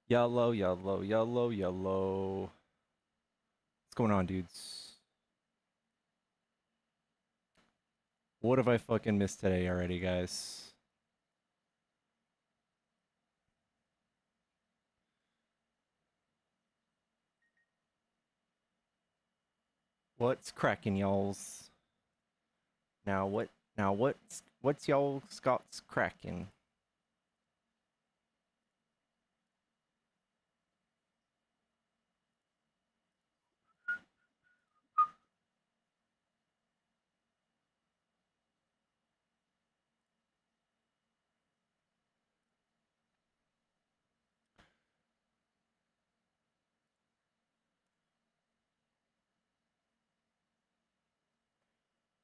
Yellow, yellow, yellow, yellow. What's going on, dudes? What have I fucking missed today already, guys? What's cracking, y'alls? Now what? Now what's y'all Scots cracking?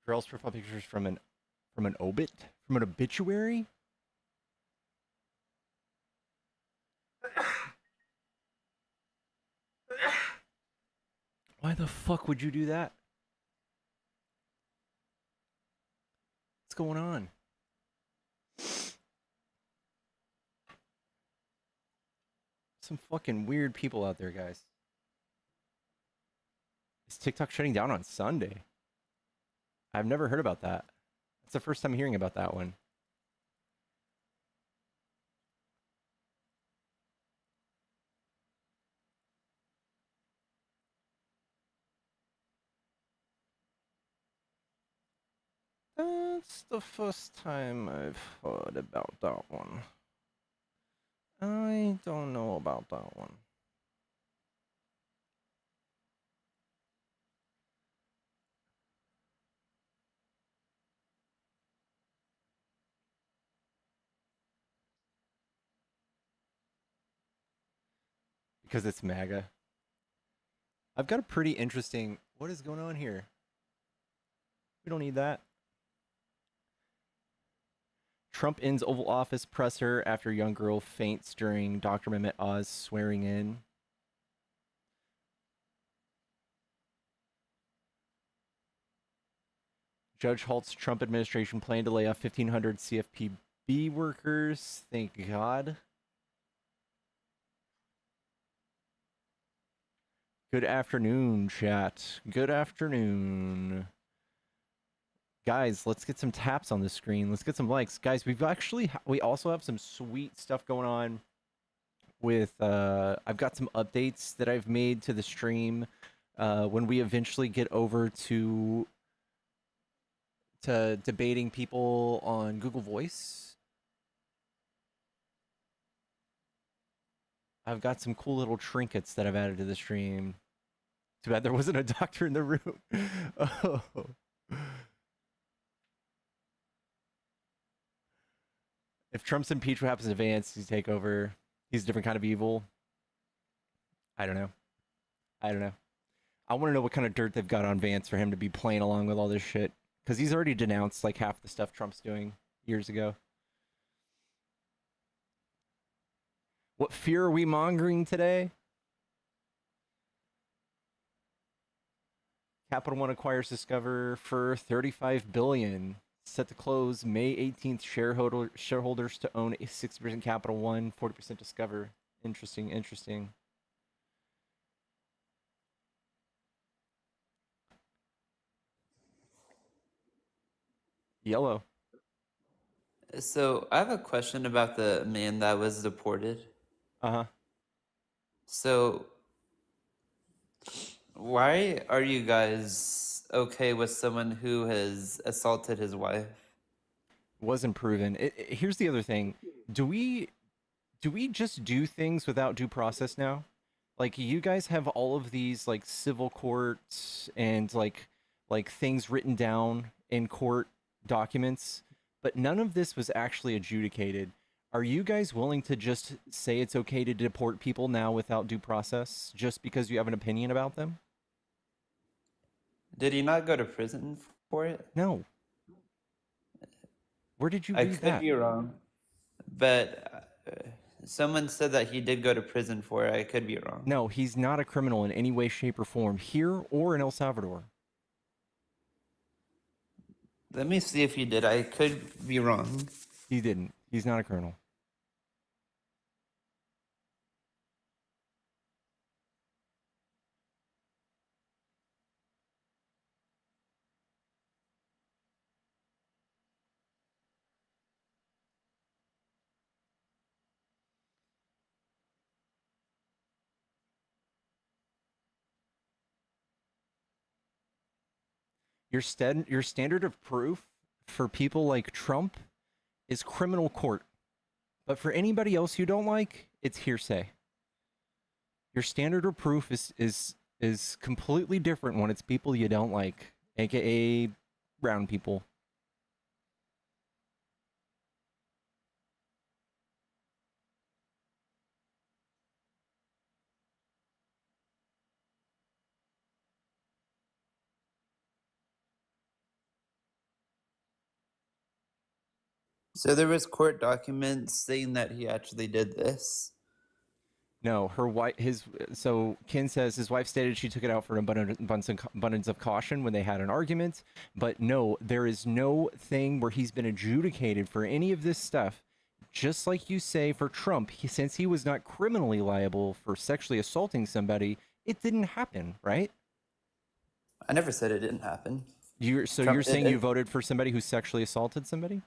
Girls' profile pictures from an obit from an obituary. Why the fuck would you do that? What's going on? Some fucking weird people out there, guys. Is TikTok shutting down on Sunday? I've never heard about that. That's the first time hearing about that one. That's the first time I've heard about that one. I don't know about that one. Because it's MAGA. I've got a pretty interesting. What is going on here? We don't need that. Trump ends Oval Office presser after young girl faints during Dr. Mehmet Oz swearing in. Judge halts Trump administration plan to lay off 1,500 CFPB workers. Thank God. Good afternoon, chat. Good afternoon. Guys, let's get some taps on the screen. Let's get some likes. Guys, we also have some sweet stuff going on with I've got some updates that I've made to the stream when we eventually get over to debating people on Google Voice. I've got some cool little trinkets that I've added to the stream. Too bad there wasn't a doctor in the room. Oh. If Trump's impeachment happens in advance, he's take over. He's a different kind of evil. I don't know. I don't know. I want to know what kind of dirt they've got on Vance for him to be playing along with all this shit. Because he's already denounced like half the stuff Trump's doing years ago. What fear are we mongering today? Capital One acquires Discover for $35 billion. Set to close May 18th. Shareholders to own 60% Capital One, 40% Discover. Interesting, interesting. Yellow. So I have a question about the man that was deported. Uh-huh. So why are you guys okay with someone who has assaulted his wife? Wasn't proven. Here's the other thing. Do we just do things without due process now? Like you guys have all of these like civil courts and like things written down in court documents, but none of this was actually adjudicated. Are you guys willing to just say it's okay to deport people now without due process just because you have an opinion about them? Did he not go to prison for it? No. Where did you I read could that? be wrong, but someone said that he did go to prison for it. I could be wrong. No, he's not a criminal in any way, shape, or form here or in El Salvador. Let me see if he did. I could be wrong. He didn't. He's not a criminal. Your standard of proof for people like Trump is criminal court. But for anybody else you don't like, it's hearsay. Your standard of proof is completely different when it's people you don't like, aka brown people. So there was court documents saying that he actually did this. No, her wife, his. So Ken says his wife stated she took it out for an abundance of caution when they had an argument. But no, there is no thing where he's been adjudicated for any of this stuff. Just like you say for Trump, since he was not criminally liable for sexually assaulting somebody, it didn't happen, right? I never said it didn't happen. You're Trump did saying you it, voted for somebody who sexually assaulted somebody,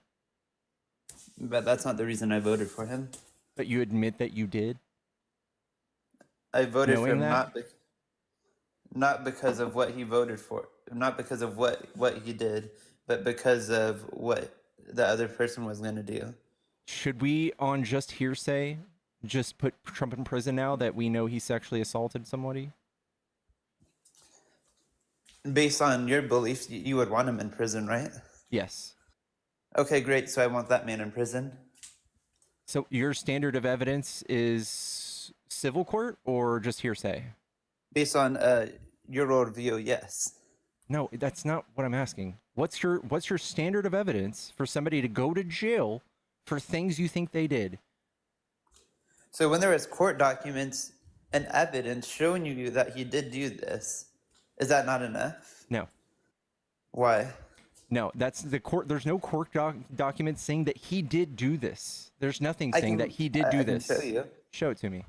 but that's not the reason I voted for him. but you admit that you did, I voted for knowing him that. not because of what he voted for, not because of what he did, but because of what the other person was going to do. Should we, on just hearsay, just put Trump in prison now that we know he sexually assaulted somebody? Based on your beliefs, you would want him in prison, right? Yes. Okay, great. So I want that man in prison. So your standard of evidence is civil court or just hearsay? Based on your worldview, yes. No, that's not what I'm asking. What's your standard of evidence for somebody to go to jail for things you think they did? So when there is court documents and evidence showing you that he did do this, is that not enough? No. Why? No, that's the court. There's no court document saying that he did do this. There's nothing saying that he did do I can this. show you. Show it to me.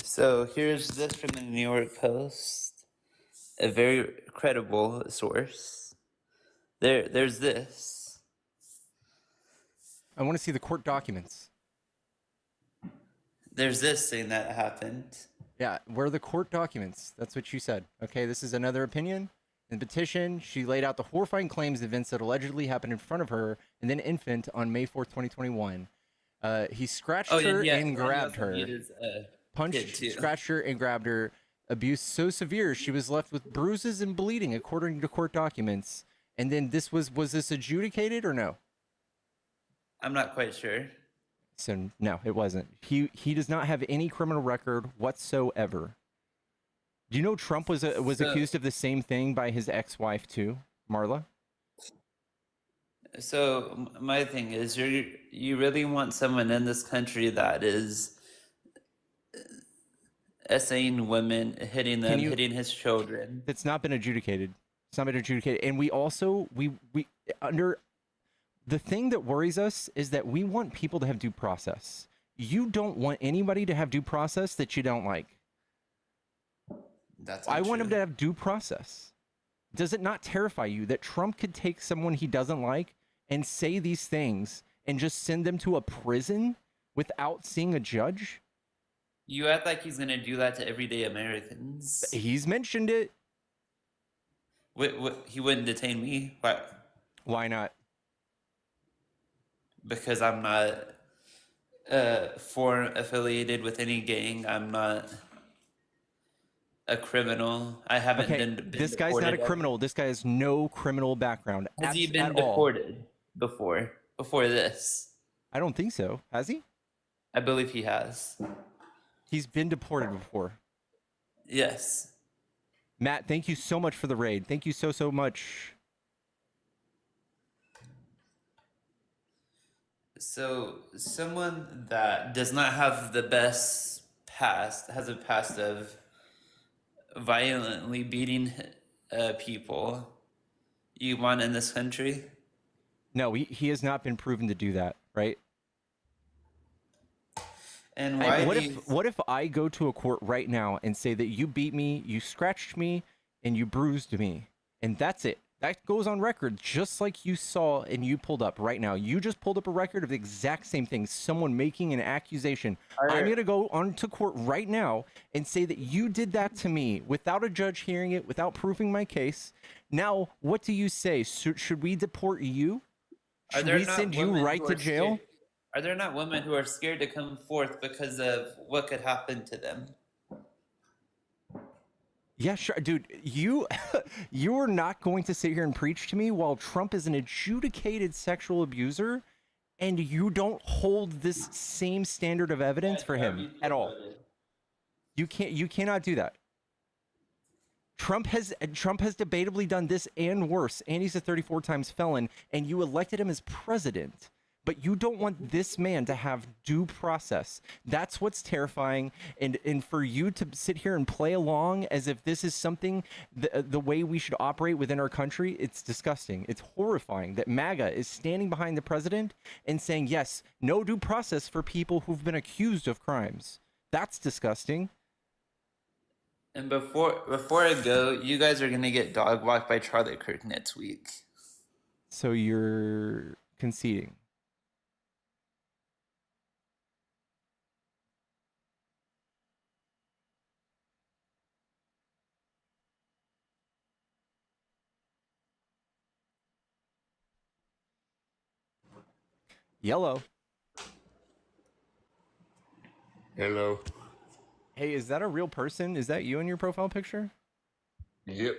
So here's this from the New York Post, a very credible source. There's this. I want to see the court documents. There's this saying that happened. Yeah, where are the court documents? That's what you said. Okay, this is another opinion. In the petition, she laid out the horrifying claims of events that allegedly happened in front of her and then infant on May 4th, 2021. He scratched her and grabbed her. Punched, scratched her, and grabbed her. Abuse so severe she was left with bruises and bleeding, according to court documents. And then was this adjudicated or no? I'm not quite sure. So no, it wasn't. He does not have any criminal record whatsoever. Do you know Trump was accused of the same thing by his ex-wife too, Marla? So my thing is, you really want someone in this country that is essaying women, hitting them, hitting his children. It's not been adjudicated. It's not been adjudicated, and we also we under the thing that worries us is that we want people to have due process. You don't want anybody to have due process that you don't like. I want him to have due process. Does it not terrify you that Trump could take someone he doesn't like and say these things and just send them to a prison without seeing a judge? You act like he's going to do that to everyday Americans. He's mentioned it. He wouldn't detain me. Why? Why not? Because I'm not foreign affiliated with any gang. I'm not a criminal. I haven't been this guy's not a criminal. This guy has no criminal background. Has he been deported before this? I don't think so. Has he? I believe he has. He's been deported before. Yes. Matt, thank you so much for the raid. Thank you so much. So someone that does not have the best has a past of violently beating people, you want in this country? No, he has not been proven to do that, right? And why do you? What if I go to a court right now and say that you beat me, you scratched me, and you bruised me, and that's it? That goes on record, just like you saw and you pulled up right now. You just pulled up a record of the exact same thing. Someone making an accusation. I'm Are gonna go onto court right now and say that you did that to me without a judge hearing it, without proving my case. Now, what do you say? Should we deport you? are Should there we not send you women right who to are scared? jail? Are there not women who are scared to come forth because of what could happen to them? Yeah, sure, dude. You you are not going to sit here and preach to me while Trump is an adjudicated sexual abuser, and you don't hold this same standard of evidence for Are him you at all. voted? You cannot do that. Trump has debatably done this and worse, and he's a 34 times felon, and you elected him as president. But you don't want this man to have due process. That's what's terrifying. And for you to sit here and play along as if this is something the way we should operate within our country, it's disgusting. It's horrifying that MAGA is standing behind the president and saying, yes, no due process for people who've been accused of crimes. That's disgusting. And before I go, you guys are gonna get dog walked by Charlie Kirk next week. So you're conceding. Yellow. Hello. Hey, is that a real person? Is that you in your profile picture? Yep.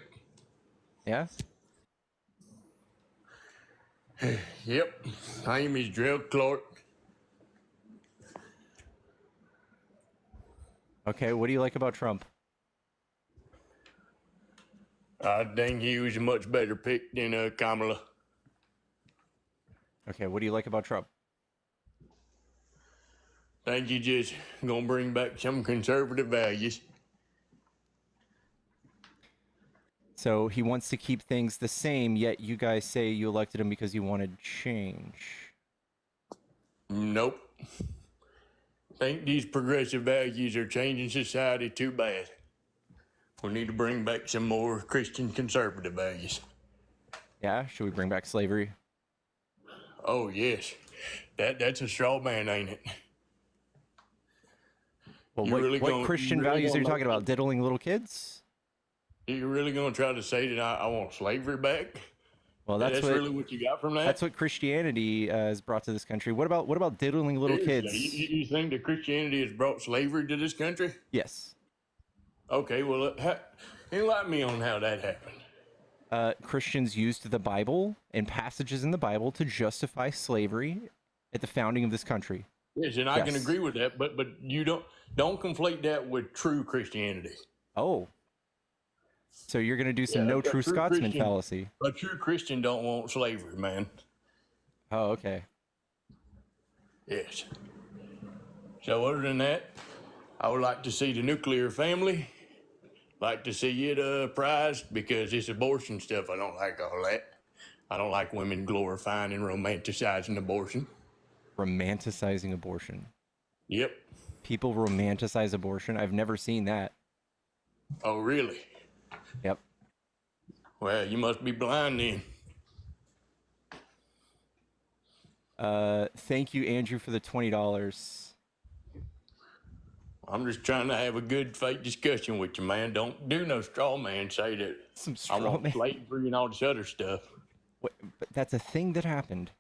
Yeah? Yep. My name is Drill Clark. Okay, what do you like about Trump? I think he was a much better pick than Kamala. Okay, what do you like about Trump? Think he just gonna bring back some conservative values. So he wants to keep things the same, yet you guys say you elected him because you wanted change. Nope. Think these progressive values are changing society too bad. We need to bring back some more Christian conservative values. Yeah? Should we bring back slavery? Oh yes. That's a straw man, ain't it? Well, You really what gonna- Christian you really values are you gonna talking about? Diddling little kids? You really gonna try to say that I want slavery back? Well, That's really what you got from that? that's what Christianity has brought to this country. What about diddling little Seriously, kids? You think that Christianity has brought slavery to this country? Yes. Okay, well, enlighten me on how that happened. Christians used the Bible and passages in the Bible to justify slavery at the founding of this country. Yes, and I can Yes. agree with that, but you don't conflate that with true Christianity. Oh. So you're going to do some Yeah, no a true true Scotsman Christian- fallacy. A true Christian don't want slavery, man. Oh, okay. Yes. So other than that, I would like to see the nuclear family. Like to see it prized because this abortion stuff, I don't like all that. I don't like women glorifying and romanticizing abortion. Romanticizing abortion. Yep. People romanticize abortion. I've never seen that. Oh, really? Yep. Well, you must be blind then. Thank you, Andrew, for the $20. I'm just trying to have a good faith discussion with you, man. Don't do no straw man. Say that Some I straw want man. slavery and all this other stuff. But that's a thing that happened.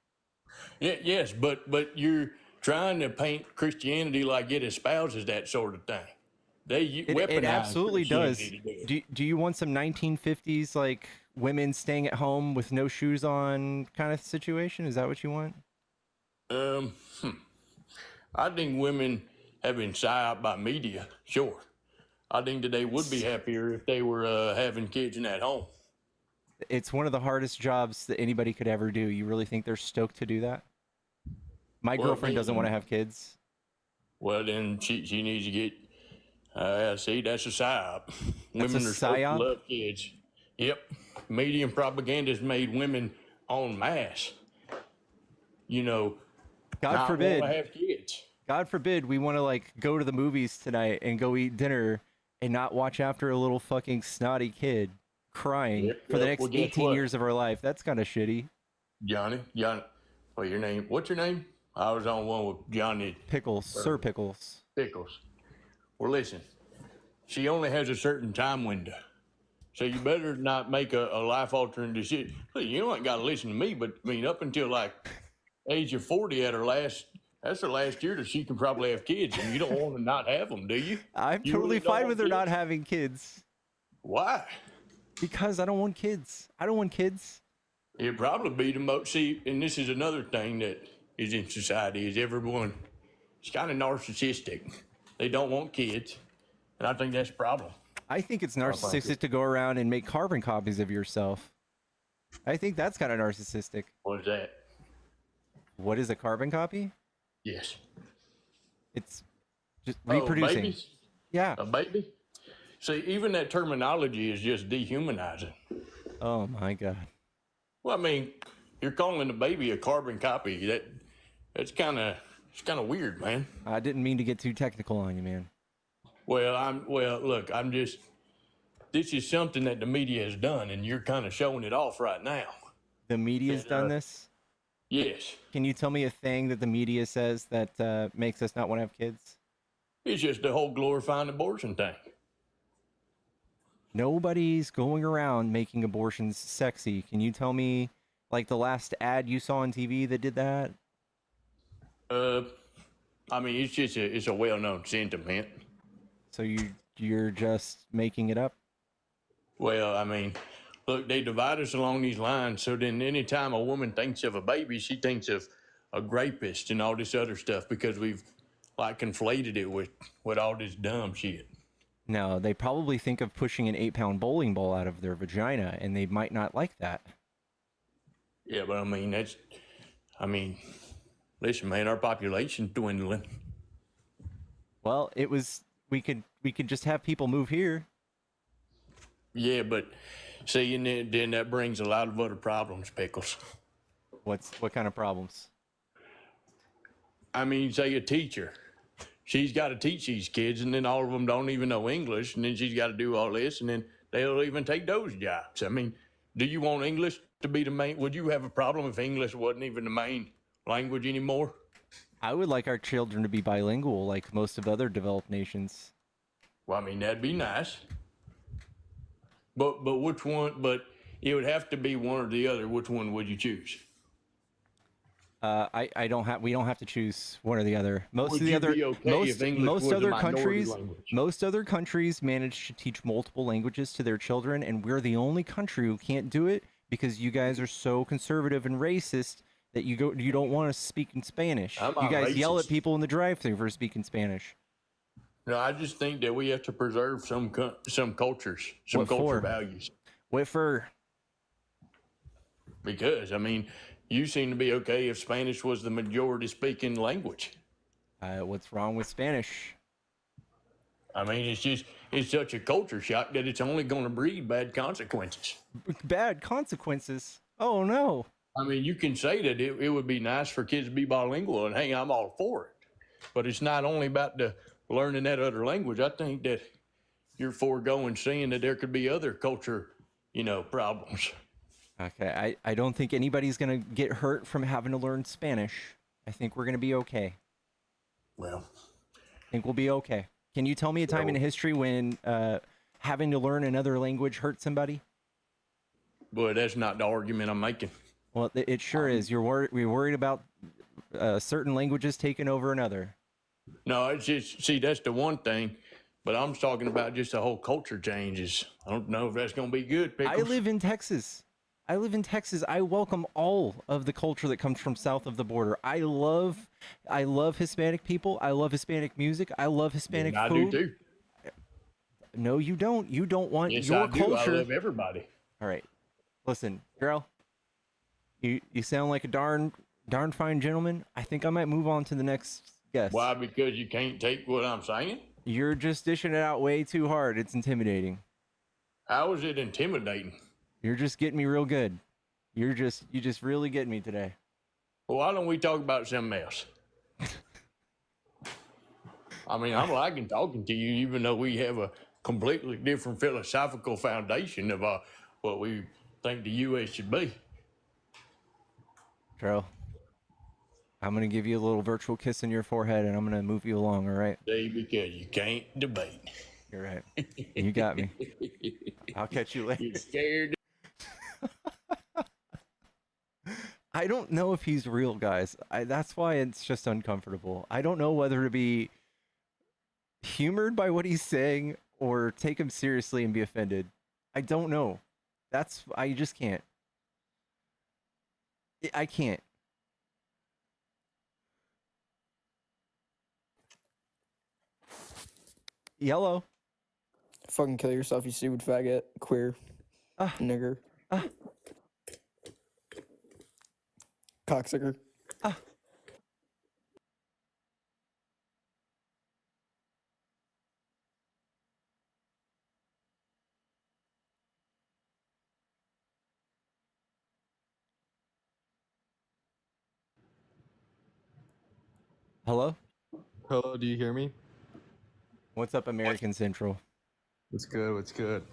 Yeah, yes, but you're trying to paint Christianity like it espouses that sort of thing. They weaponize It absolutely does. Christianity to do it. Do you want some 1950s like women staying at home with no shoes on kind of situation? Is that what you want? Um, I think women have been psyoped by media. Sure, I think that they would be happier if they were having kids in that home. It's one of the hardest jobs that anybody could ever do. You really think they're stoked to do that? My Well, girlfriend doesn't want to have kids. Well, then she needs to get See, that's a psyop. That's Women a are supposed to psyop? love kids. Yep. Media and propaganda has made women en masse, you know, God not want forbid. to have kids. God forbid we want to like go to the movies tonight and go eat dinner and not watch after a little fucking snotty kid crying Yep, for the yep. next Well, guess 18 what? years of our life. That's kind of shitty. Johnny. Well, your name? What's your name? I was on one with Johnny Pickles, Sir Pickles. Pickles. Well, listen, she only has a certain time window. So you better not make a life-altering decision. Look, you ain't got to listen to me, but I mean, up until like age of 40 that's the last year that she can probably have kids, and you don't want to not have them, do you? I'm You totally really don't fine want with her not kids? having kids Why? because I don't want kids. I don't want kids. It'd probably be the most, see, and this is another thing that is in society, is everyone is kind of narcissistic. They don't want kids, and I think that's a problem. I think it's narcissistic to go around and make carbon copies of yourself. I think that's kind of narcissistic. What is that? What is a carbon copy? Yes. It's just Oh, reproducing. babies? Yeah. A baby? See, even that terminology is just dehumanizing. Oh my god. Well, I mean, you're calling the baby a carbon copy. It's kind of weird, man. I didn't mean to get too technical on you, man. Look, this is something that the media has done, and you're kind of showing it off right now. The media's done this? Yes. Can you tell me a thing that the media says that makes us not want to have kids? It's just the whole glorifying abortion thing. Nobody's going around making abortions sexy. Can you tell me, like, the last ad you saw on TV that did that? I mean, it's a well-known sentiment. So you're just making it up? Well, I mean, look, they divide us along these lines. So then anytime a woman thinks of a baby, she thinks of a rapist and all this other stuff because we've like conflated it with all this dumb shit. No, they probably think of pushing an 8-pound bowling ball out of their vagina, and they might not like that. Yeah, but listen, man, our population's dwindling. Well, we could just have people move here. Yeah, but see, and then that brings a lot of other problems, Pickles. What kind of problems? I mean, say a teacher. She's got to teach these kids, and then all of them don't even know English, and then she's got to do all this, and then they'll even take those jobs. I mean, do you want English to be the main? Would you have a problem if English wasn't even the main language anymore? I would like our children to be bilingual, like most of other developed nations. Well, I mean, that'd be nice. But which one? But it would have to be one or the other. Which one would you choose? We don't have to choose one or the other. Most Would of the you other be okay if English was a minority language? most other countries manage to teach multiple languages to their children, and we're the only country who can't do it because you guys are so conservative and racist that you don't want to speak in Spanish. I'm You not guys yell at racist. people in the drive-thru for speaking Spanish. No, I just think that we have to preserve some cultures, some What culture for? values. What for? Because I mean, you seem to be okay if Spanish was the majority speaking language. What's wrong with Spanish? I mean, it's such a culture shock that it's only going to breed bad consequences. Bad consequences. Oh no. I mean, you can say that it would be nice for kids to be bilingual, and hey, I'm all for it. But it's not only about the learning that other language. I think that you're foregoing seeing that there could be other culture, problems. Okay, I don't think anybody's gonna get hurt from having to learn Spanish. I think we're gonna be okay. Well, I think we'll be okay. Can you tell me a time in history when having to learn another language hurt somebody? boy, that's not the argument I'm making. Well, it sure is. You're worried about certain languages taking over another. No, it's just, see, that's the one thing, but I'm talking about just the whole culture changes. I don't know if that's going to be good, Pickles. I live in Texas. I welcome all of the culture that comes from south of the border. I love Hispanic people. I love Hispanic music. I love Hispanic I food. do too. No, you don't. You don't want Yes, your I do. culture. I love everybody. All right, listen, girl. You sound like a darn fine gentleman. I think I might move on to the next guest. Why? Because you can't take what I'm saying? You're just dishing it out way too hard. It's intimidating. How is it intimidating? You're just getting me real good. You just really getting me today. Well, why don't we talk about something else? I mean, I'm liking talking to you, even though we have a completely different philosophical foundation of what we think the U.S. should be. Trell, I'm gonna give you a little virtual kiss on your forehead, and I'm gonna move you along. All right? See, because you can't debate. You're right. You got me. I'll catch you later. You're scared. I don't know if he's real, guys. That's why it's just uncomfortable. I don't know whether to be humored by what he's saying or take him seriously and be offended. I don't know. I just can't. I can't. Yellow. Fucking kill yourself, you stupid faggot, queer, nigger, cocksucker. Hello? Hello, do you hear me? What's up, American Central? What's good? What's good?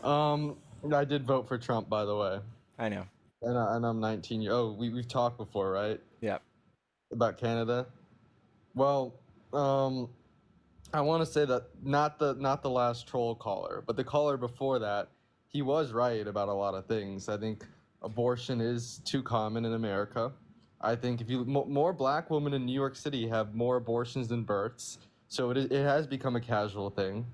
I did vote for Trump, by the way, I know. and I'm 19 years. Oh, we've talked before, right? Yeah. About Canada. Well, I want to say that not the last troll caller, but the caller before that, he was right about a lot of things. I think abortion is too common in America. I think if more black women in New York City have more abortions than births, so it has become a casual thing.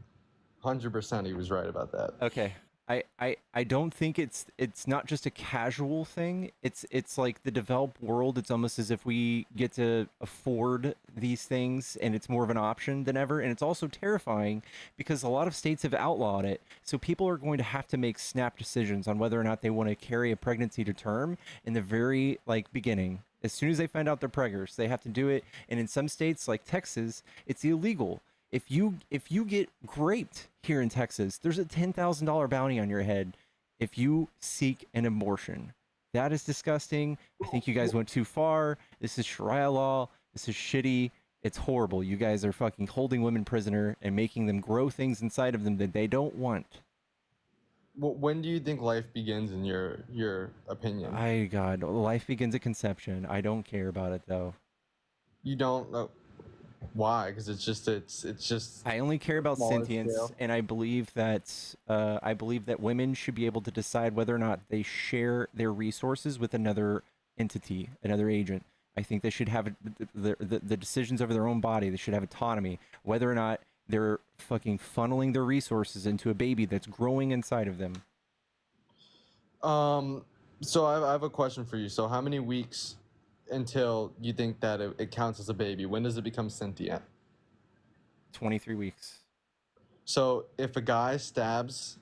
100%, he was right about that. Okay. I don't think it's not just a casual thing. It's like the developed world. It's almost as if we get to afford these things and it's more of an option than ever. And it's also terrifying because a lot of states have outlawed it. So people are going to have to make snap decisions on whether or not they want to carry a pregnancy to term in the very beginning. As soon as they find out they're preggers, they have to do it. And in some states like Texas, it's illegal. If you get raped here in Texas, there's a $10,000 bounty on your head if you seek an abortion. That is disgusting. I think you guys went too far. This is Sharia law. This is shitty. It's horrible. You guys are fucking holding women prisoner and making them grow things inside of them that they don't want. When do you think life begins, in your opinion? God, life begins at conception. I don't care about it though. You don't know why? Because it's just. I only care about smaller sentience, scale. and I believe that women should be able to decide whether or not they share their resources with another entity, another agent. I think they should have the decisions over their own body. They should have autonomy, whether or not they're fucking funneling their resources into a baby that's growing inside of them. So I have a question for you. So how many weeks until you think that it counts as a baby? When does it become sentient? 23 weeks. So if a guy stabs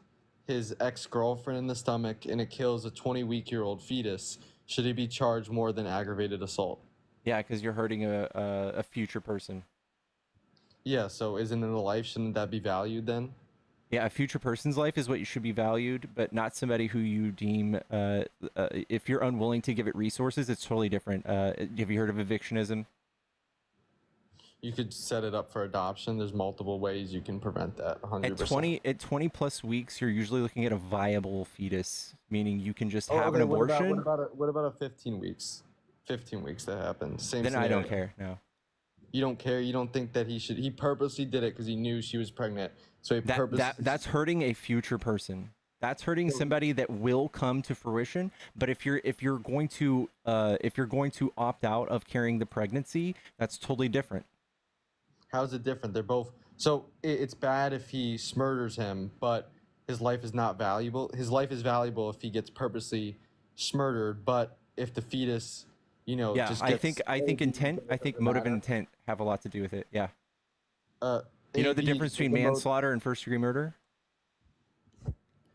his ex-girlfriend in the stomach and it kills a 20-week-old fetus, should he be charged more than aggravated assault? Yeah, because you're hurting a future person. Yeah, so isn't it a life? Shouldn't that be valued then? Yeah, a future person's life is what you should be valued, but not somebody who you deem. If you're unwilling to give it resources, it's totally different. Have you heard of evictionism? You could set it up for adoption. There's multiple ways you can prevent that. 100%. At 20 plus weeks, you're usually looking at a viable fetus, meaning you can just have an abortion. What about a 15 weeks? 15 weeks that happens. Same Then scenario. I don't care. No. You don't care. You don't think that he purposely did it because he knew she was pregnant. So he purposely. That's hurting a future person. That's hurting somebody that will come to fruition. But if you're going to opt out of carrying the pregnancy, that's totally different. How's it different? They're both. So it's bad if he murders him, but his life is not valuable. His life is valuable if he gets purposely murdered, but if the fetus, Yeah, just I gets think intent. I think motive and intent have a lot to do with it. Yeah. You know the difference between manslaughter and first-degree murder?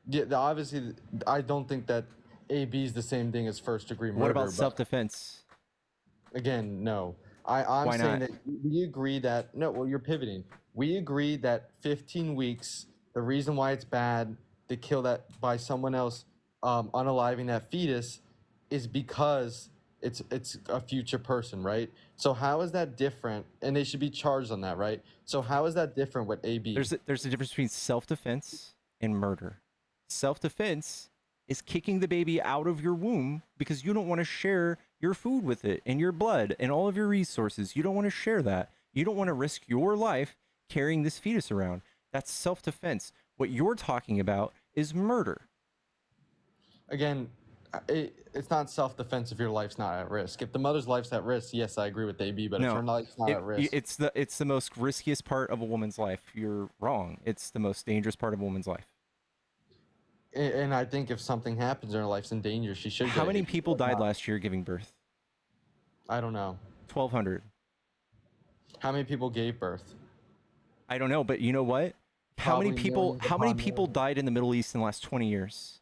Yeah, obviously, I don't think that AB is the same thing as first-degree murder. What about but self-defense? Again, no. I'm Why saying not? that we agree that no, well, you're pivoting. We agree that 15 weeks. The reason why it's bad to kill that by someone else, unaliving that fetus, is because it's a future person, right? So how is that different? And they should be charged on that, right? So how is that different with AB? There's a difference between self-defense and murder. Self-defense is kicking the baby out of your womb because you don't want to share your food with it and your blood and all of your resources. You don't want to share that. You don't want to risk your life carrying this fetus around. That's self-defense. What you're talking about is murder. Again, it's not self-defense if your life's not at risk. If the mother's life's at risk, yes, I agree with AB. But if her No, life's not at risk, it's the most riskiest part of a woman's life. You're wrong. It's the most dangerous part of a woman's life. and I think if something happens and her life's in danger, she should. How get many AB, people but died not- last year giving birth? I don't know. 1,200. How many people gave birth? I don't know, but you know what? How many Probably people? millions How many upon people millions. died in the Middle East in the last 20 years?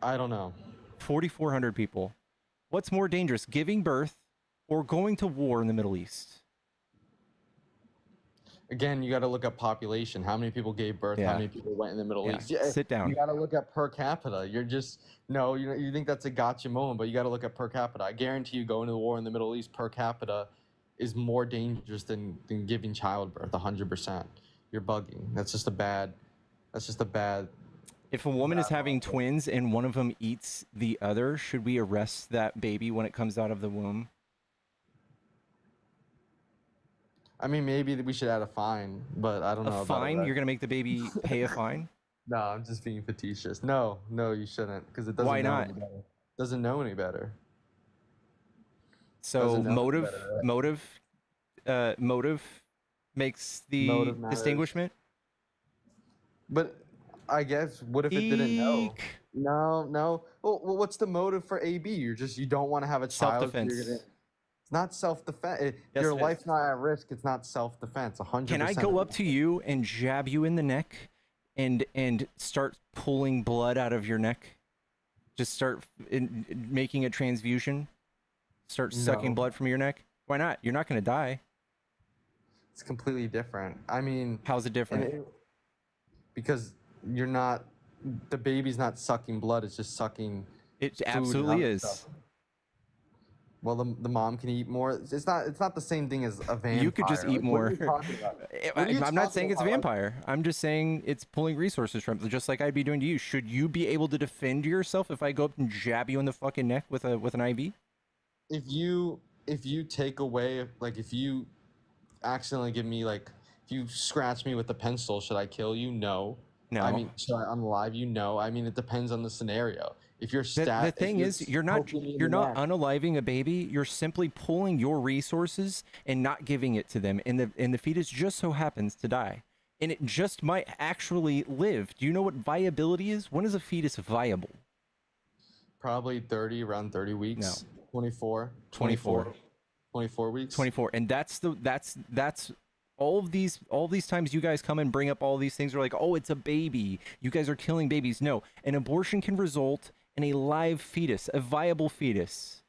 I don't know. 4,400 people. What's more dangerous, giving birth or going to war in the Middle East? Again, you got to look at population. How many people gave birth? Yeah. How many people went in the Middle Yeah. East? Yeah, Sit down. You got to look at per capita. You're just no. You think that's a gotcha moment, but you got to look at per capita. I guarantee you, going to the war in the Middle East per capita is more dangerous than giving childbirth. 100%. You're bugging. That's just a bad. If a woman is having twins and one of them eats the other, should we arrest that baby when it comes out of the womb? I mean, maybe we should add a fine, but I don't know. A about fine? arrest. You're gonna make the baby pay a fine? No, I'm just being facetious. No, you shouldn't, because it doesn't. Why know not? Any better. Doesn't know any better. So Doesn't know any motive, better, right? motive makes the Motive matters. distinguishment. But I guess what if it didn't know? Eek. No. Well, what's the motive for AB? You don't want to have a child. So Self-defense. It's not self-defense. Yes, Your it life's is. not at risk. It's not self-defense. 100%. Can I go up to you and jab you in the neck and start pulling blood out of your neck? Just start making a transfusion? Start sucking No. blood from your neck? Why not? You're not going to die. It's completely different. I mean, How's it different? because you're not. The baby's not sucking blood. It's just sucking. It food and absolutely other is. stuff. Well, the mom can eat more. It's not the same thing as a vampire. You could just eat Like, what more. are you talking about? What are you I'm not talking saying it's a about? vampire. I'm just saying it's pulling resources from it, just like I'd be doing to you. Should you be able to defend yourself if I go up and jab you in the fucking neck with an IV? If you take away, like, if you accidentally give me, like, if you scratch me with a pencil, should I kill you? No. No. I mean, should I unalive you? No. I mean, it depends on the scenario. If you're The thing is, you're not unaliving a baby. You're simply pulling your resources and not giving it to them, and the fetus just so happens to die, and it just might actually live. Do you know what viability is? When is a fetus viable? Probably around 30 weeks. No. 24. 24. 24 weeks. 24, and that's all of these times you guys come and bring up all these things are like, oh, it's a baby. You guys are killing babies. No, an abortion can result in a live fetus, a viable fetus,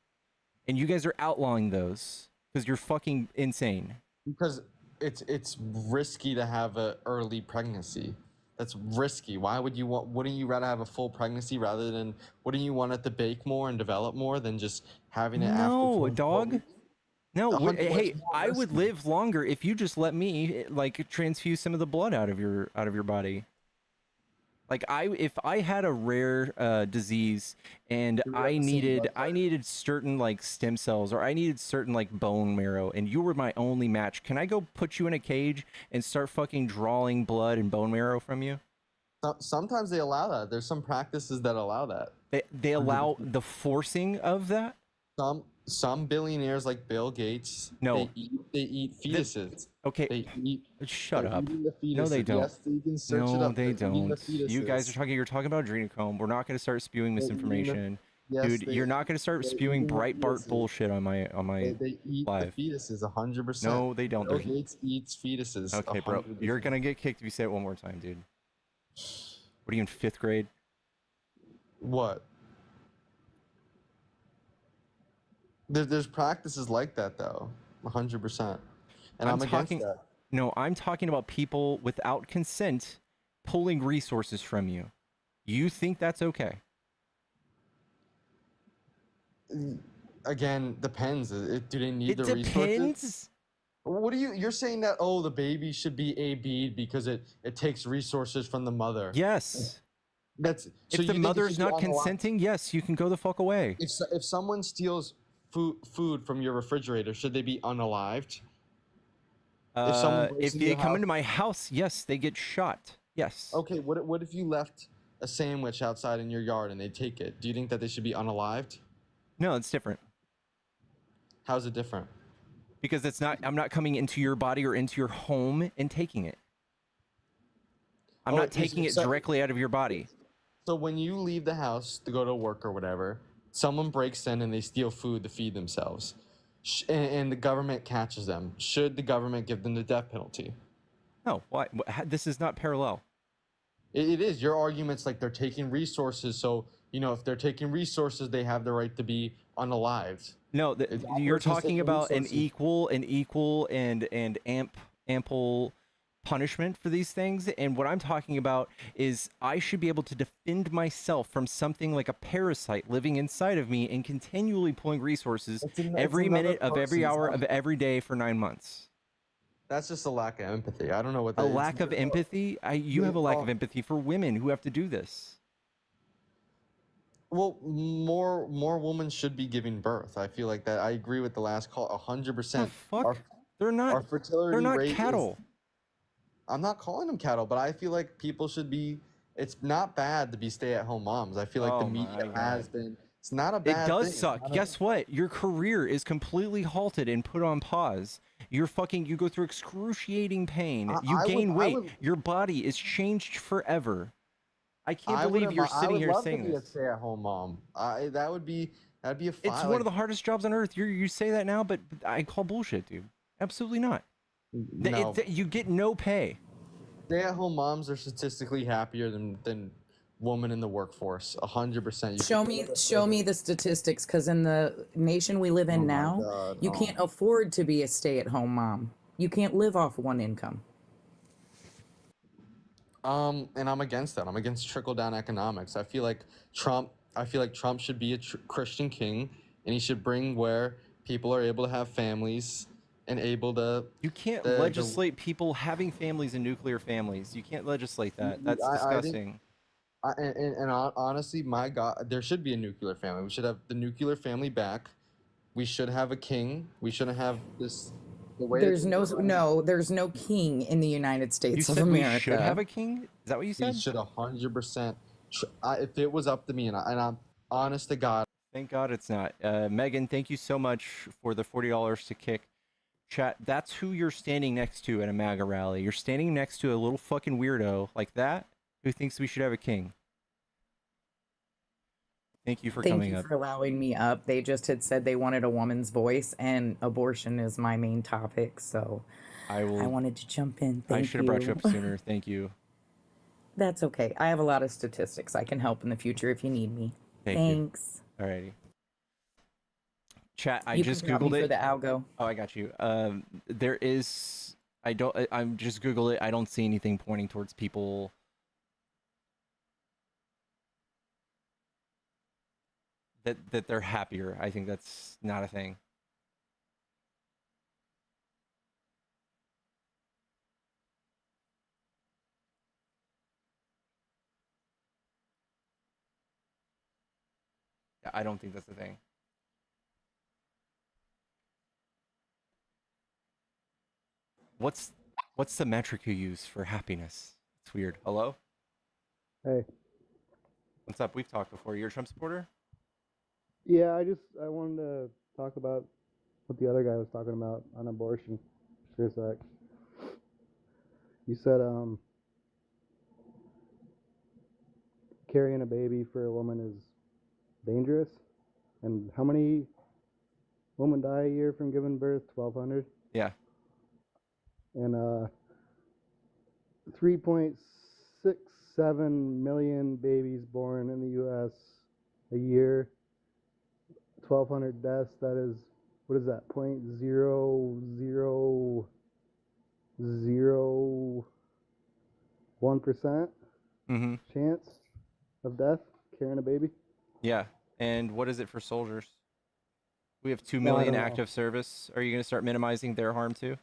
and you guys are outlawing those because you're fucking insane. Because it's risky to have an early pregnancy. That's risky. Wouldn't you rather have a full pregnancy rather than, wouldn't you want it to bake more and develop more than just having it after No, 24 dog. weeks? No, 100 hey, more I would risky. live longer if you just let me like transfuse some of the blood out of your body. Like if I had a rare disease and You I have the same blood type. needed certain like stem cells or I needed certain like bone marrow and you were my only match, can I go put you in a cage and start fucking drawing blood and bone marrow from you? Sometimes they allow that. There's some practices that allow that. They allow the forcing of that? Some billionaires like Bill Gates, No. they eat fetuses. Okay, They eat. shut they're up. eating the No, they fetuses. don't. Yes, you can search it No, up. they They're eating the don't. You guys fetuses. you're talking about adrenochrome. We're not going to start spewing They're eating the- misinformation. Yes, Dude, you're not going to start they're spewing eating the Breitbart fetuses. bullshit on my They eat live. the fetuses 100%. No, they don't. Bill They're- Gates eats fetuses. Okay, bro. 100%. You're going to get kicked if you say it one more time, dude. What are you in 5th grade? What? There's practices like that though, 100%, and I'm I'm against talking that. No, I'm talking about people without consent pulling resources from you. You think that's okay? Again, depends. Do they need It the resources? depends. What are you're saying that, oh, the baby should be AB'd because it takes resources from the mother. Yes. That's so If the you think it mother's should be not unalive? consenting, yes, you can go the fuck away. If someone steals food from your refrigerator, should they be unalived? If someone breaks If into they your come house, into my house, yes, they get shot. Yes. okay. What if you left a sandwich outside in your yard and they take it? Do you think that they should be unalived? No, it's different How's it different? because it's not. I'm not coming into your body or into your home and taking it. I'm Oh, not taking it directly out of your body. So when you leave the house to go to work or whatever, someone breaks in and they steal food to feed themselves, and the government catches them. Should the government give them the death penalty? No, why? This is not parallel. It is. Your argument's like they're taking resources, so if they're taking resources, they have the right to be unalived. No, you're person's talking taking about an resources. equal and ample punishment for these things. And what I'm talking about is I should be able to defend myself from something like a parasite living inside of me and continually pulling resources every minute of every hour of every day for 9 months. That's just a lack of empathy. I don't know what A that lack of empathy? You have a lack of empathy for women who have to do this. Well, more women should be giving birth. I feel like that. I agree with the last call, 100%. The fuck? They're Our not. fertility They're not rate cattle. I'm not calling them cattle, but I feel like people should be. It's not bad to be stay-at-home moms. I feel like the media has been. It's not a bad It does thing. suck. Guess what? Your career is completely halted and put on pause. You go through excruciating pain. You gain weight. Your body is changed forever. I can't believe you're sitting here saying I would love to be a this. stay-at-home mom. That'd be a It's one of the hardest jobs on earth. You say that now, but I call bullshit, dude. Absolutely not. No. You get no pay. Stay-at-home moms are statistically happier than women in the workforce. 100%. Show me the statistics, because in the nation we live in now, God, you can't afford to be a stay-at-home mom. You can't live off one income. And I'm against that. I'm against trickle-down economics. I feel like Trump should be a Christian king, and he should bring where people are able to have families and able to. You can't legislate people having families and nuclear families. You can't legislate that. That's disgusting. Honestly, my God, there should be a nuclear family. We should have the nuclear family back. We should have a king. We shouldn't have this. There's no king in the United States of said America. We should have a king? Is that what you said? We should 100%. If it was up to me, and I'm honest to God. Thank God it's not. Megan, thank you so much for the $40 to kick. Chat, that's who you're standing next to at a MAGA rally. You're standing next to a little fucking weirdo like that who thinks we should have a king. Thank you for coming up. Thank you for allowing me up. They just had said they wanted a woman's voice, and abortion is my main topic, so I wanted to jump in. I should have brought you up sooner. Thank you. That's okay. I have a lot of statistics. I can help in the future if you need me. Thanks. Alrighty. Chat, I you just can Googled it. For the algo. Oh, I got you. There is. I'm just Googled it. I don't see anything pointing towards people. That they're happier. I think that's not a thing. I don't think that's the thing. What's the metric you use for happiness? It's weird. Hello? Hey. What's up? We've talked before. You're a Trump supporter? Yeah, I wanted to talk about what the other guy was talking about on abortion for a sec. You said carrying a baby for a woman is dangerous, and how many women die a year from giving birth? 1,200. Yeah. And 3.67 million babies born in the U.S. a year. 1,200 deaths, that is, what is that, 0.0001% Mm-hmm. chance of death carrying a baby? Yeah. And what is it for soldiers? We have 2 No, I million don't know. active service. Are you going to start minimizing their harm too?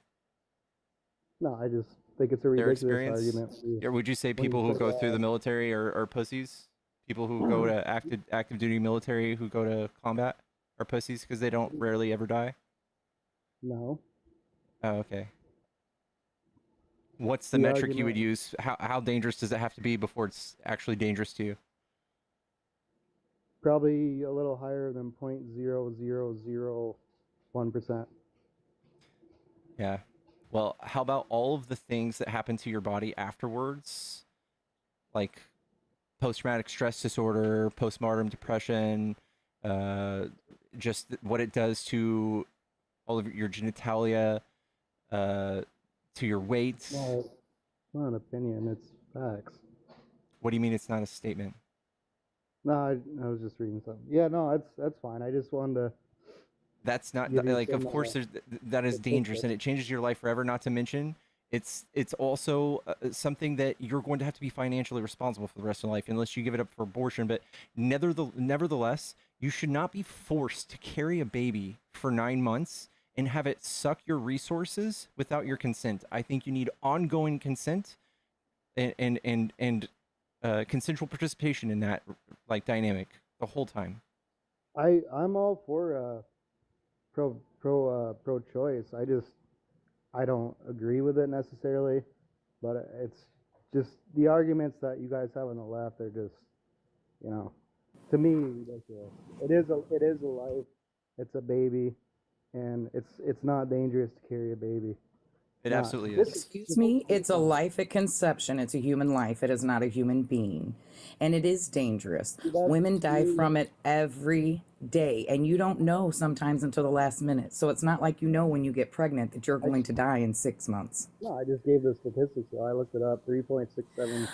No, I just think it's a Their ridiculous experience? argument. Or would you say when you people who say go that. through the military are pussies? People who go to active duty military who go to combat are pussies because they don't rarely ever die? No. Oh, okay. What's the The metric you would argument, use? How dangerous does it have to be before it's actually dangerous to you? probably a little higher than 0.0001%. Yeah. Well, how about all of the things that happen to your body afterwards? Like post-traumatic stress disorder, postpartum depression, just what it does to all of your genitalia, to your weight. No, it's not an opinion, it's facts. What do you mean it's not a statement? No, I was just reading something. Yeah, no, that's fine. I just wanted to That's not give you like, of some course, that is dangerous statistics. and it changes your life forever. Not to mention, it's also something that you're going to have to be financially responsible for the rest of your life unless you give it up for abortion. But nevertheless, you should not be forced to carry a baby for 9 months and have it suck your resources without your consent. I think you need ongoing consent and consensual participation in that like dynamic the whole time. I'm all for pro choice. I don't agree with it necessarily, but it's just the arguments that you guys have on the left are just, to me, ridiculous. It is a life. It's a baby, and it's not dangerous to carry a baby. It Not. absolutely is. Excuse me, it's a life at conception. It's a human life. It is not a human being. And it is dangerous. Women die from it every day. And you don't know sometimes until the last minute. So it's not like you know when you get pregnant that you're going to die in 6 months. No, I just gave the statistics, so I looked it up. 3.67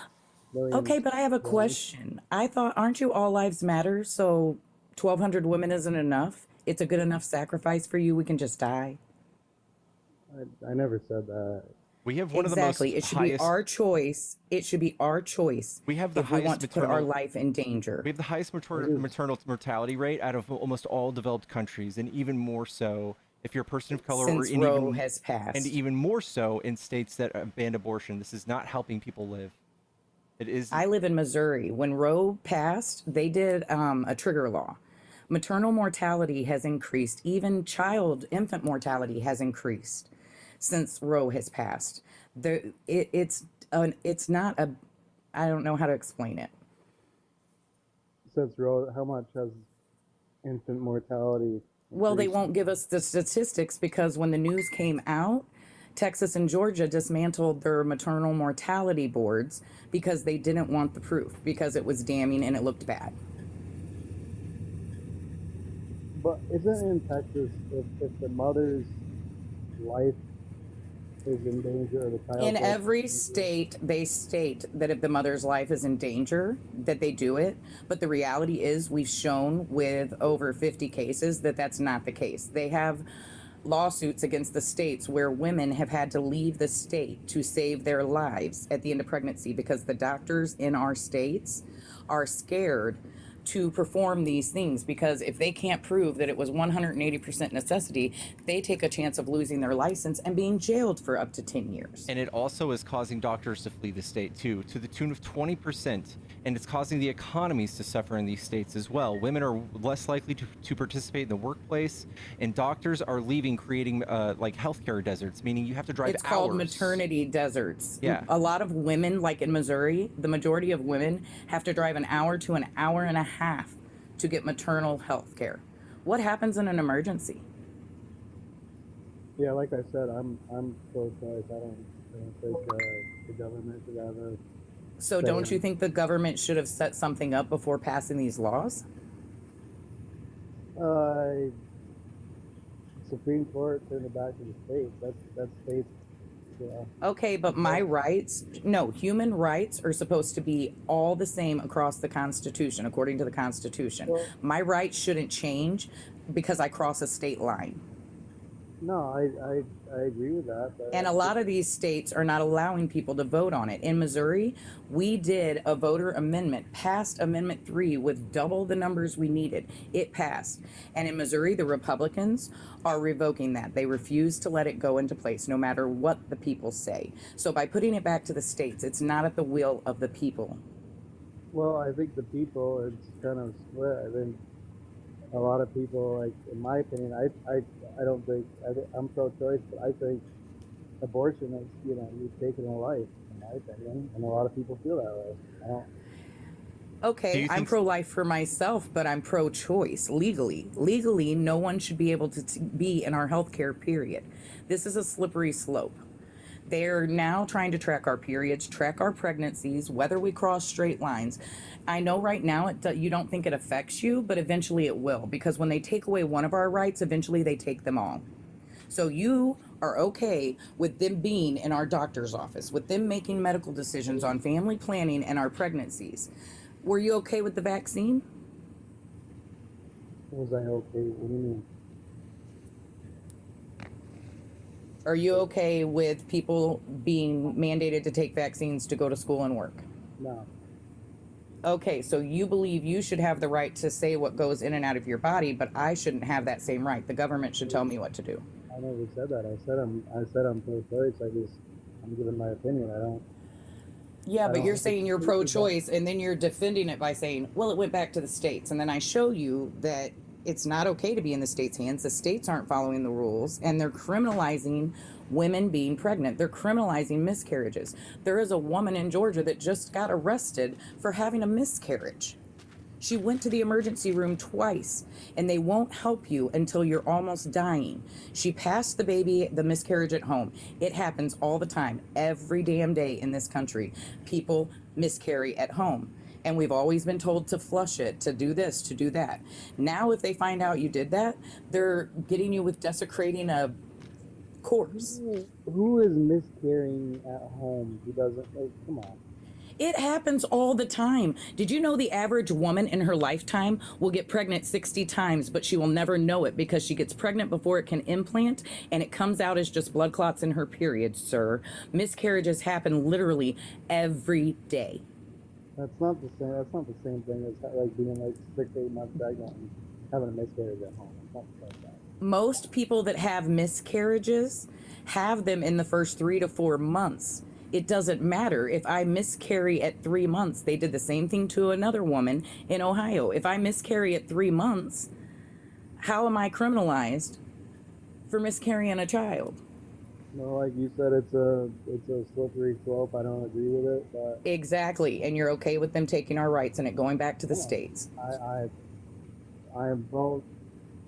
million. Okay, but I have a question. I thought, aren't you all lives matter? So 1,200 women isn't enough? It's a good enough sacrifice for you. We can just die. I never said that. We have one Exactly. of the It most should highest. be our choice. It should be our choice. We have the if we want highest to put our maternal. life in danger. We have the highest maternal mortality rate out of almost all developed countries, and even more so if you're a person of color, Since or in Roe even, has passed. and even more so in states that ban abortion. This is not helping people live. It is. I live in Missouri. When Roe passed, they did a trigger law. Maternal mortality has increased. Even infant mortality has increased since Roe has passed. It's not a. I don't know how to explain it. Since Roe, how much has infant mortality? Well, they increased? won't give us the statistics because when the news came out, Texas and Georgia dismantled their maternal mortality boards because they didn't want the proof because it was damning and it looked bad. But isn't in Texas if the mother's life is in danger or the child In every state, they state that if the mother's life is in danger, that they do it. But the reality is, we've shown with over 50 cases that that's not the case. They have lawsuits against the states where women have had to leave the state to save their lives at the end of pregnancy because the doctors in our states are scared to perform these things because if they can't prove that it was 180% necessity, they take a chance of losing their license and being jailed for up to 10 years. And it also is causing doctors to flee the state too, to the tune of 20%. And it's causing the economies to suffer in these states as well. Women are less likely to participate in the workplace, and doctors are leaving, creating like healthcare deserts, meaning you have to drive It's hours. called maternity deserts. Yeah. A lot of women, like in Missouri, the majority of women have to drive an hour to an hour and a half to get maternal health care. What happens in an emergency? Yeah, like I said, I'm pro-choice. I don't think the government should have a. So don't you think the government should have set something up before passing these laws? Supreme Court turned it back to the states. That's states. Yeah. Okay, but human rights are supposed to be all the same across the Constitution, according to the Constitution. Well, My rights shouldn't change because I cross a state line. No, I agree with that. But And a lot of these states are not allowing people to vote on it. In Missouri, we did a voter amendment, passed Amendment 3 with double the numbers we needed. It passed. And in Missouri, the Republicans are revoking that. They refuse to let it go into place, no matter what the people say. So by putting it back to the states, it's not at the will of the people. well, I think the people, it's kind of split. I think a lot of people, like in my opinion, I don't think I'm pro-choice, but I think abortion is, you're taking a life, in my opinion, and a lot of people feel that way. I don't. Do Okay, you I'm think pro-life for myself, but I'm pro-choice legally. Legally, no one should be able to be in our healthcare, period. This is a slippery slope. They're now trying to track our periods, track our pregnancies, whether we cross straight lines. I know right now you don't think it affects you, but eventually it will, because when they take away one of our rights, eventually they take them all. So you are okay with them being in our doctor's office, with them making medical decisions on family planning and our pregnancies. Were you okay with the vaccine? Was I okay? What do you mean? Are you okay with people being mandated to take vaccines to go to school and work? No. Okay, so you believe you should have the right to say what goes in and out of your body, but I shouldn't have that same right. The government should tell me what to do. I never said that. I said I'm pro-choice. I'm giving my opinion. Yeah, I but don't you're have to saying you're agree with that. pro-choice, and then you're defending it by saying, well, it went back to the states. And then I show you that it's not okay to be in the states' hands. The states aren't following the rules, and they're criminalizing women being pregnant. They're criminalizing miscarriages. There is a woman in Georgia that just got arrested for having a miscarriage. She went to the emergency room twice, and they won't help you until you're almost dying. She passed the miscarriage at home. It happens all the time, every damn day in this country. People miscarry at home. And we've always been told to flush it, to do this, to do that. Now, if they find out you did that, they're getting you with desecrating a corpse. Who is miscarrying at home? Who doesn't? Come on. It happens all the time. Did you know the average woman in her lifetime will get pregnant 60 times, but she will never know it because she gets pregnant before it can implant, and it comes out as just blood clots in her period, sir. Miscarriages happen literally every day. That's not the same. That's not the same thing as like being like 6 to 8 months pregnant and having a miscarriage at home. It's not like that. Most people that have miscarriages have them in the first 3 to 4 months. It doesn't matter. If I miscarry at 3 months, they did the same thing to another woman in Ohio. If I miscarry at 3 months, how am I criminalized for miscarrying a child? No, like you said, it's a slippery slope. I don't agree with it, but Exactly. And you're okay with them taking our rights and it going back to the states. I am both.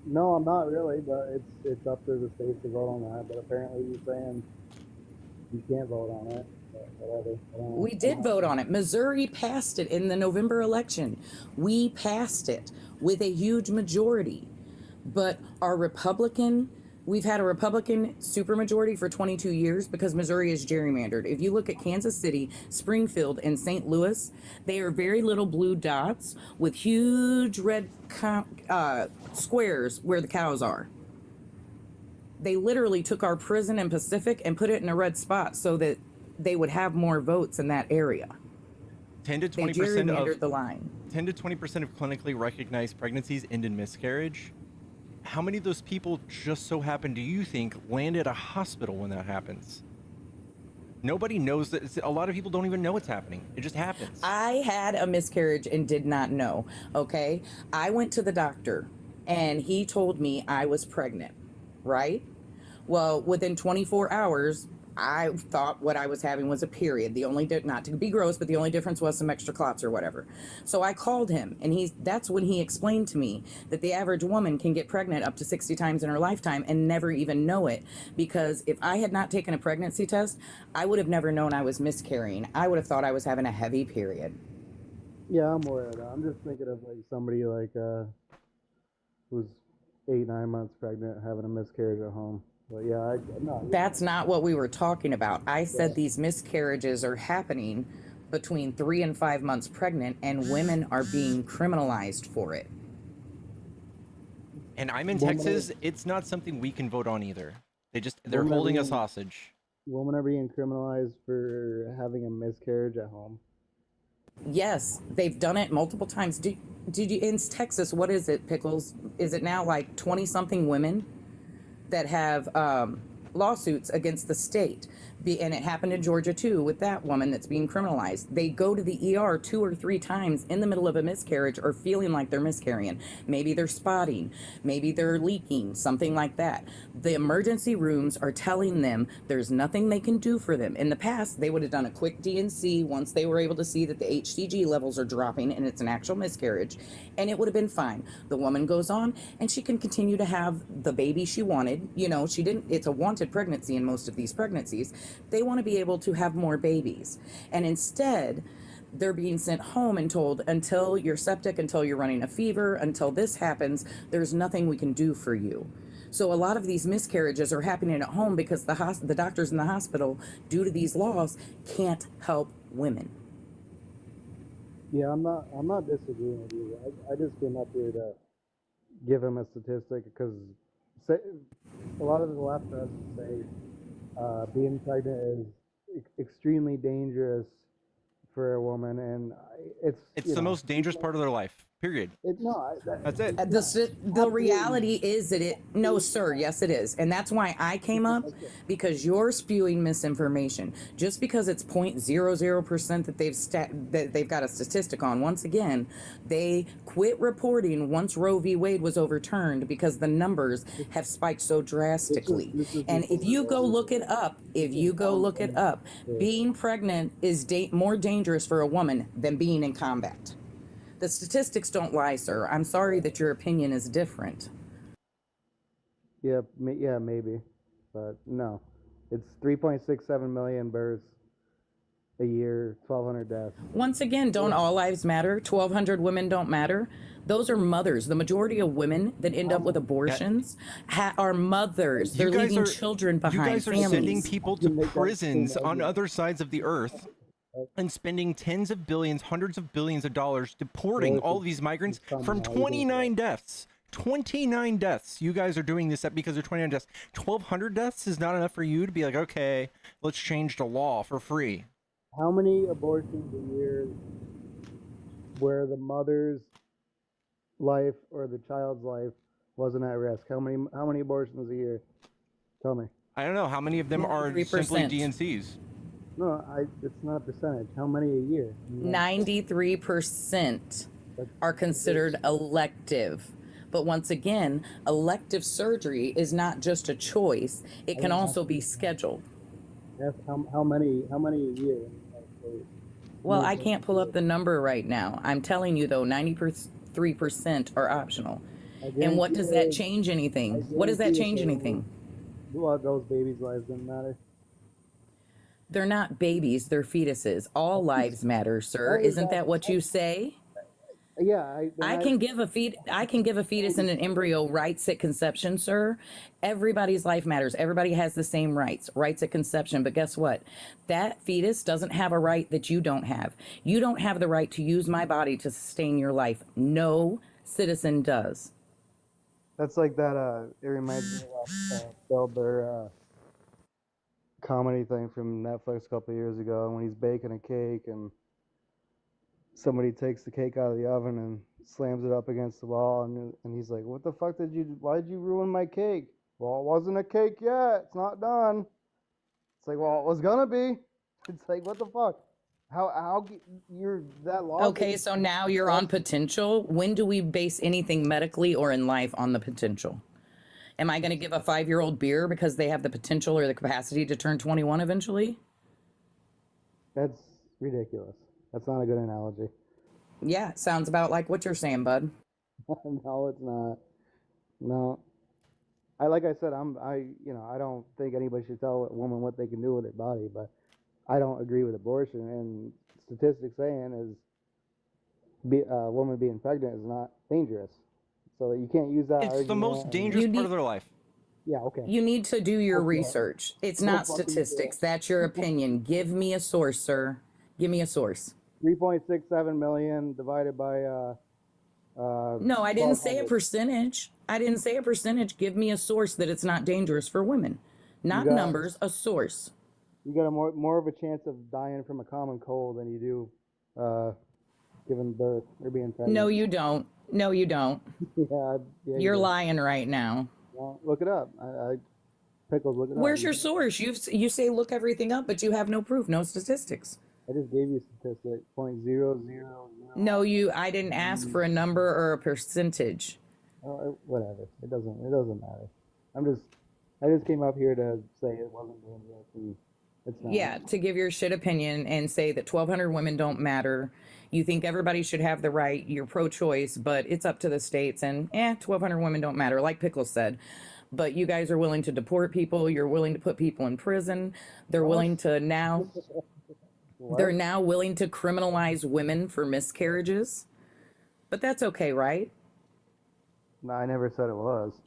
No, I'm not really, but it's up to the states to vote on that. But apparently, you're saying you can't vote on it. But whatever. We did vote on it. Missouri passed it in the November election. We passed it with a huge majority. But we've had a Republican supermajority for 22 years because Missouri is gerrymandered. If you look at Kansas City, Springfield, and St. Louis, they are very little blue dots with huge red squares where the cows are. They literally took our prison in Pacific and put it in a red spot so that they would have more votes in that area. 10 to They 20% gerrymandered of the line. 10 to 20% of clinically recognized pregnancies end in miscarriage? How many of those people just so happen, do you think, land at a hospital when that happens? Nobody knows that. A lot of people don't even know it's happening. It just happens. I had a miscarriage and did not know, okay? I went to the doctor and he told me I was pregnant, right? Well, within 24 hours, I thought what I was having was a period. Not to be gross, but the only difference was some extra clots or whatever. So I called him, and that's when he explained to me that the average woman can get pregnant up to 60 times in her lifetime and never even know it. Because if I had not taken a pregnancy test, I would have never known I was miscarrying. I would have thought I was having a heavy period. Yeah, I'm aware of that. I'm just thinking of like somebody like who's 8, 9 months pregnant having a miscarriage at home. But yeah, no. That's not what we were talking about. I said these miscarriages are happening between 3 and 5 months pregnant, and women are being criminalized for it. And I'm in Women Texas. It's not something we can vote on either. They're women are holding us being hostage. women are being criminalized for having a miscarriage at home. Yes, they've done it multiple times. Did you in Texas? What is it, Pickles? Is it now like 20 something women that have lawsuits against the state? And it happened in Georgia too with that woman that's being criminalized. They go to the ER 2 or 3 times in the middle of a miscarriage or feeling like they're miscarrying. Maybe they're spotting, maybe they're leaking, something like that. The emergency rooms are telling them there's nothing they can do for them. In the past, they would have done a quick DNC once they were able to see that the HCG levels are dropping and it's an actual miscarriage, and it would have been fine. The woman goes on and she can continue to have the baby she wanted. You know, she didn't, it's a wanted pregnancy in most of these pregnancies. They want to be able to have more babies. And instead, they're being sent home and told, until you're septic, until you're running a fever, until this happens, there's nothing we can do for you. So a lot of these miscarriages are happening at home because the doctors in the hospital, due to these laws, can't help women. Yeah, I'm not disagreeing with you. I just came up here to give him a statistic because a lot of the leftists say being pregnant is extremely dangerous for a woman, and It's the most dangerous part of their life. Period. That's it. The reality is that no, sir, yes, it is. And that's why I came up, because you're spewing misinformation. Just because it's 0.00% that they've got a statistic on, once again, they quit reporting once Roe v. Wade was overturned because the numbers have spiked so drastically. And if you go look it up, being pregnant is more dangerous for a woman than being in combat. The statistics don't lie, sir. I'm sorry that your opinion is different. Yeah, maybe, but no. It's 3.67 million births a year, 1,200 deaths. Once again, don't all lives matter? 1,200 women don't matter? Those are mothers. The majority of women that end up with abortions are mothers. They're leaving children behind. You guys are families. sending people to prisons on other sides of the earth and spending tens of billions, hundreds of billions of dollars deporting all of these migrants from 29 deaths. 29 deaths. You guys are doing this because of 29 deaths. 1,200 deaths is not enough for you to be like, okay, let's change the law for free. How many abortions a year where the mother's life or the child's life wasn't at risk? How many abortions a year? Tell me. I don't know. How many of them are 3%. simply DNCs? No, it's not a percentage. How many a year? 93% are considered elective. But once again, elective surgery is not just a choice. It can also be scheduled. That's how many a year? Well, I can't pull up the number right now. I'm telling you, though, 93% are optional. And what does that change anything? What does that change anything? Well, those babies' lives didn't matter. They're not babies, they're fetuses. All lives matter, sir. Isn't that what you say? Yeah, I can give a fetus and an embryo rights at conception, sir. Everybody's life matters. Everybody has the same rights at conception. But guess what? That fetus doesn't have a right that you don't have. You don't have the right to use my body to sustain your life. No citizen does. That's like that. It reminds me of Bill Burr comedy thing from Netflix a couple of years ago, when he's baking a cake and somebody takes the cake out of the oven and slams it up against the wall, and he's like, "What the fuck why did you ruin my cake?" "Well, it wasn't a cake yet. It's not done." It's like, "Well, it was gonna be." It's like, what the fuck? How you're that lost? Okay, so now you're on potential. When do we base anything medically or in life on the potential? Am I going to give a 5-year-old beer because they have the potential or the capacity to turn 21 eventually? That's ridiculous. That's not a good analogy. Yeah, it sounds about like what you're saying, bud. No, it's not. No. Like I said, I don't think anybody should tell a woman what they can do with their body, but I don't agree with abortion, and statistics saying is a woman being pregnant is not dangerous. So you can't use that. It's the most dangerous part of their life. Yeah, okay. You need to do your research. It's not statistics. That's your opinion. Give me a source, sir. Give me a source. 3.67 million divided by No, I didn't say a 1,200. percentage. I didn't say a percentage. Give me a source that it's not dangerous for women. You Not got numbers, a source. you got a more of a chance of dying from a common cold than you do giving birth or being No, pregnant. you don't. No, you don't. Yeah, you You're do. lying right now. Well, look it up. Pickles, look it up. Where's your source? You say look everything up, but you have no proof, no statistics. I just gave you a statistic, 0.0001. No, I didn't ask for a number or a percentage. Whatever. It doesn't matter. I just came up here to say it wasn't dangerous, and it's not. Yeah, to give your shit opinion and say that 1,200 women don't matter. You think everybody should have the right. You're pro-choice, but it's up to the states. And 1,200 women don't matter, like Pickles said. But you guys are willing to deport people. You're willing to put people in prison. They're What? willing to now. They're What? now willing to criminalize women for miscarriages. But that's okay, right? No, I never said it was.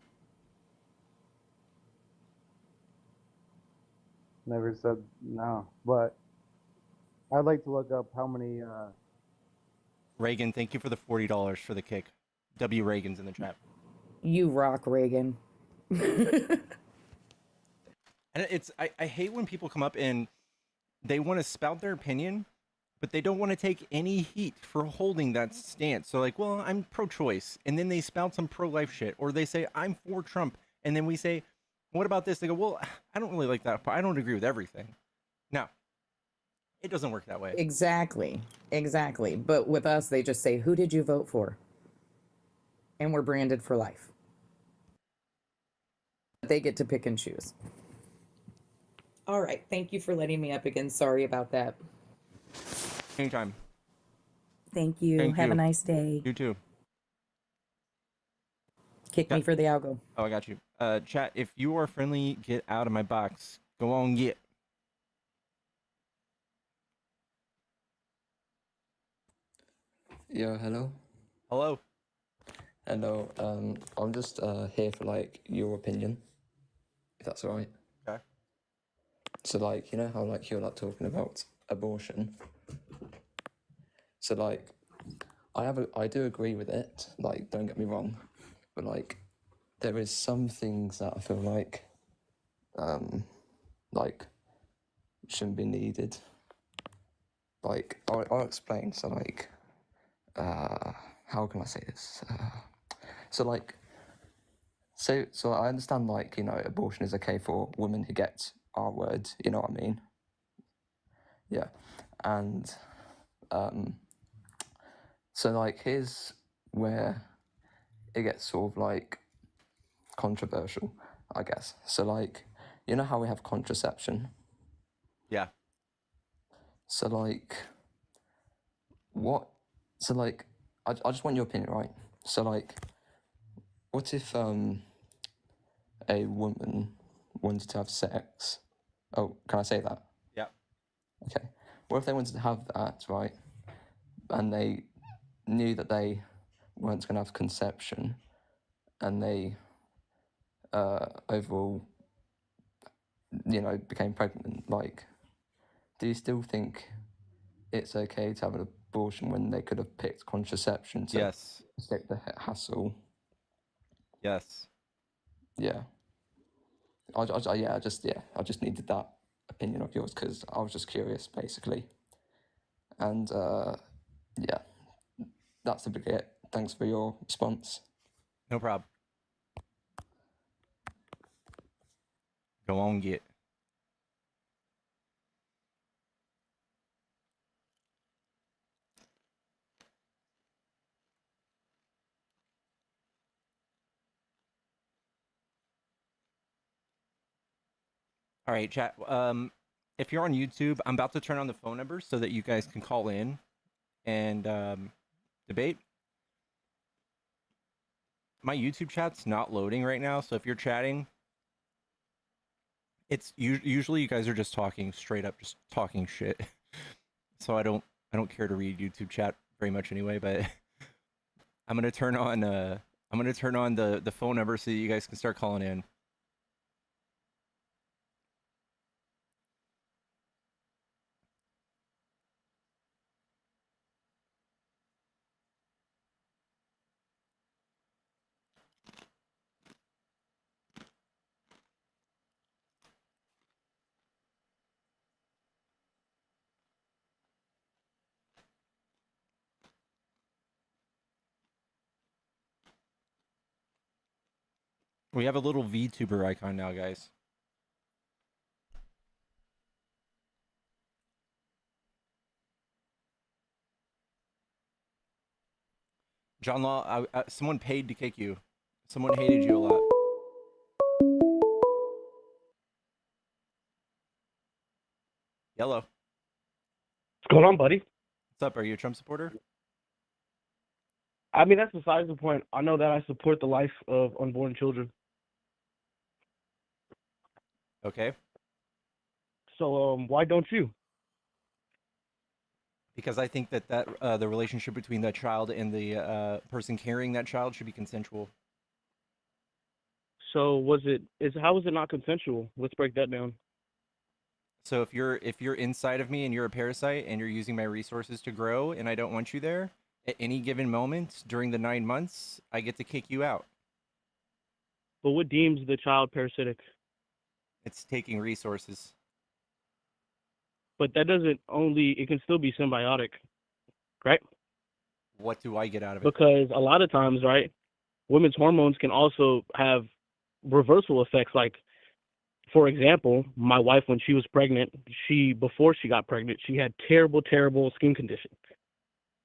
Never said no. But I'd like to look up how many. Reagan, thank you for the $40 for the kick. W. Reagan's in the chat. You rock, Reagan. And I hate when people come up and they want to spout their opinion, but they don't want to take any heat for holding that stance. So like, well, I'm pro-choice, and then they spout some pro-life shit, or they say I'm for Trump, and then we say, what about this? They go, well, I don't really like that. I don't agree with everything. No, it doesn't work that way. Exactly. But with us, they just say, who did you vote for? And we're branded for life. They get to pick and choose. All right. Thank you for letting me up again. Sorry about that. Anytime. Thank you. Thank Have you. a nice day. You too. Kick me for the algo. Oh, I got you. Chat, if you are friendly, get out of my box. Go on, get. Yeah, hello. Hello. Hello. I'm just here for like your opinion, if that's all right. Okay. So like, you know how like you're like talking about abortion. So like, I do agree with it. Like, don't get me wrong, but like, there is some things that I feel like shouldn't be needed. Like, I'll explain. So like, how can I say this? So I understand, like, you know, abortion is okay for women who get R word, you know what I mean? Yeah. And so like here's where it gets sort of like controversial, I guess. So like, you know how we have contraception? Yeah. So like I just want your opinion, right? So like, what if a woman wanted to have sex? Oh, can I say that? Yeah. Okay. What if they wanted to have that, right? And they knew that they weren't going to have conception, and they overall, you know, became pregnant. Like, do you still think it's okay to have an abortion when they could have picked contraception to Yes. escape the hassle? Yes. Yeah. I just needed that opinion of yours because I was just curious, basically. And yeah, that's the it. Thanks for your response. No problem. Go on, get. All right, chat. If you're on YouTube, I'm about to turn on the phone number so that you guys can call in and debate. My YouTube chat's not loading right now, so if you're chatting, it's usually you guys are just talking straight up, just talking shit. So I don't care to read YouTube chat very much anyway. But I'm gonna turn on the phone number so that you guys can start calling in. We have a little VTuber icon now, guys. John Law, someone paid to kick you. Someone hated you a lot. Yellow. What's going on, buddy? What's up? Are you a Trump supporter? I mean, that's besides the point. I know that I support the life of unborn children. Okay. So, why don't you? Because I think that the relationship between that child and the person carrying that child should be consensual. So, how was it not consensual? Let's break that down. So if you're inside of me and you're a parasite and you're using my resources to grow and I don't want you there, at any given moment during the 9 months, I get to kick you out. But what deems the child parasitic? It's taking resources. But that doesn't only, it can still be symbiotic, right? What do I get out of it? Because a lot of times, right, women's hormones can also have reversal effects. Like, for example, my wife, when she was pregnant, before she got pregnant, she had terrible skin condition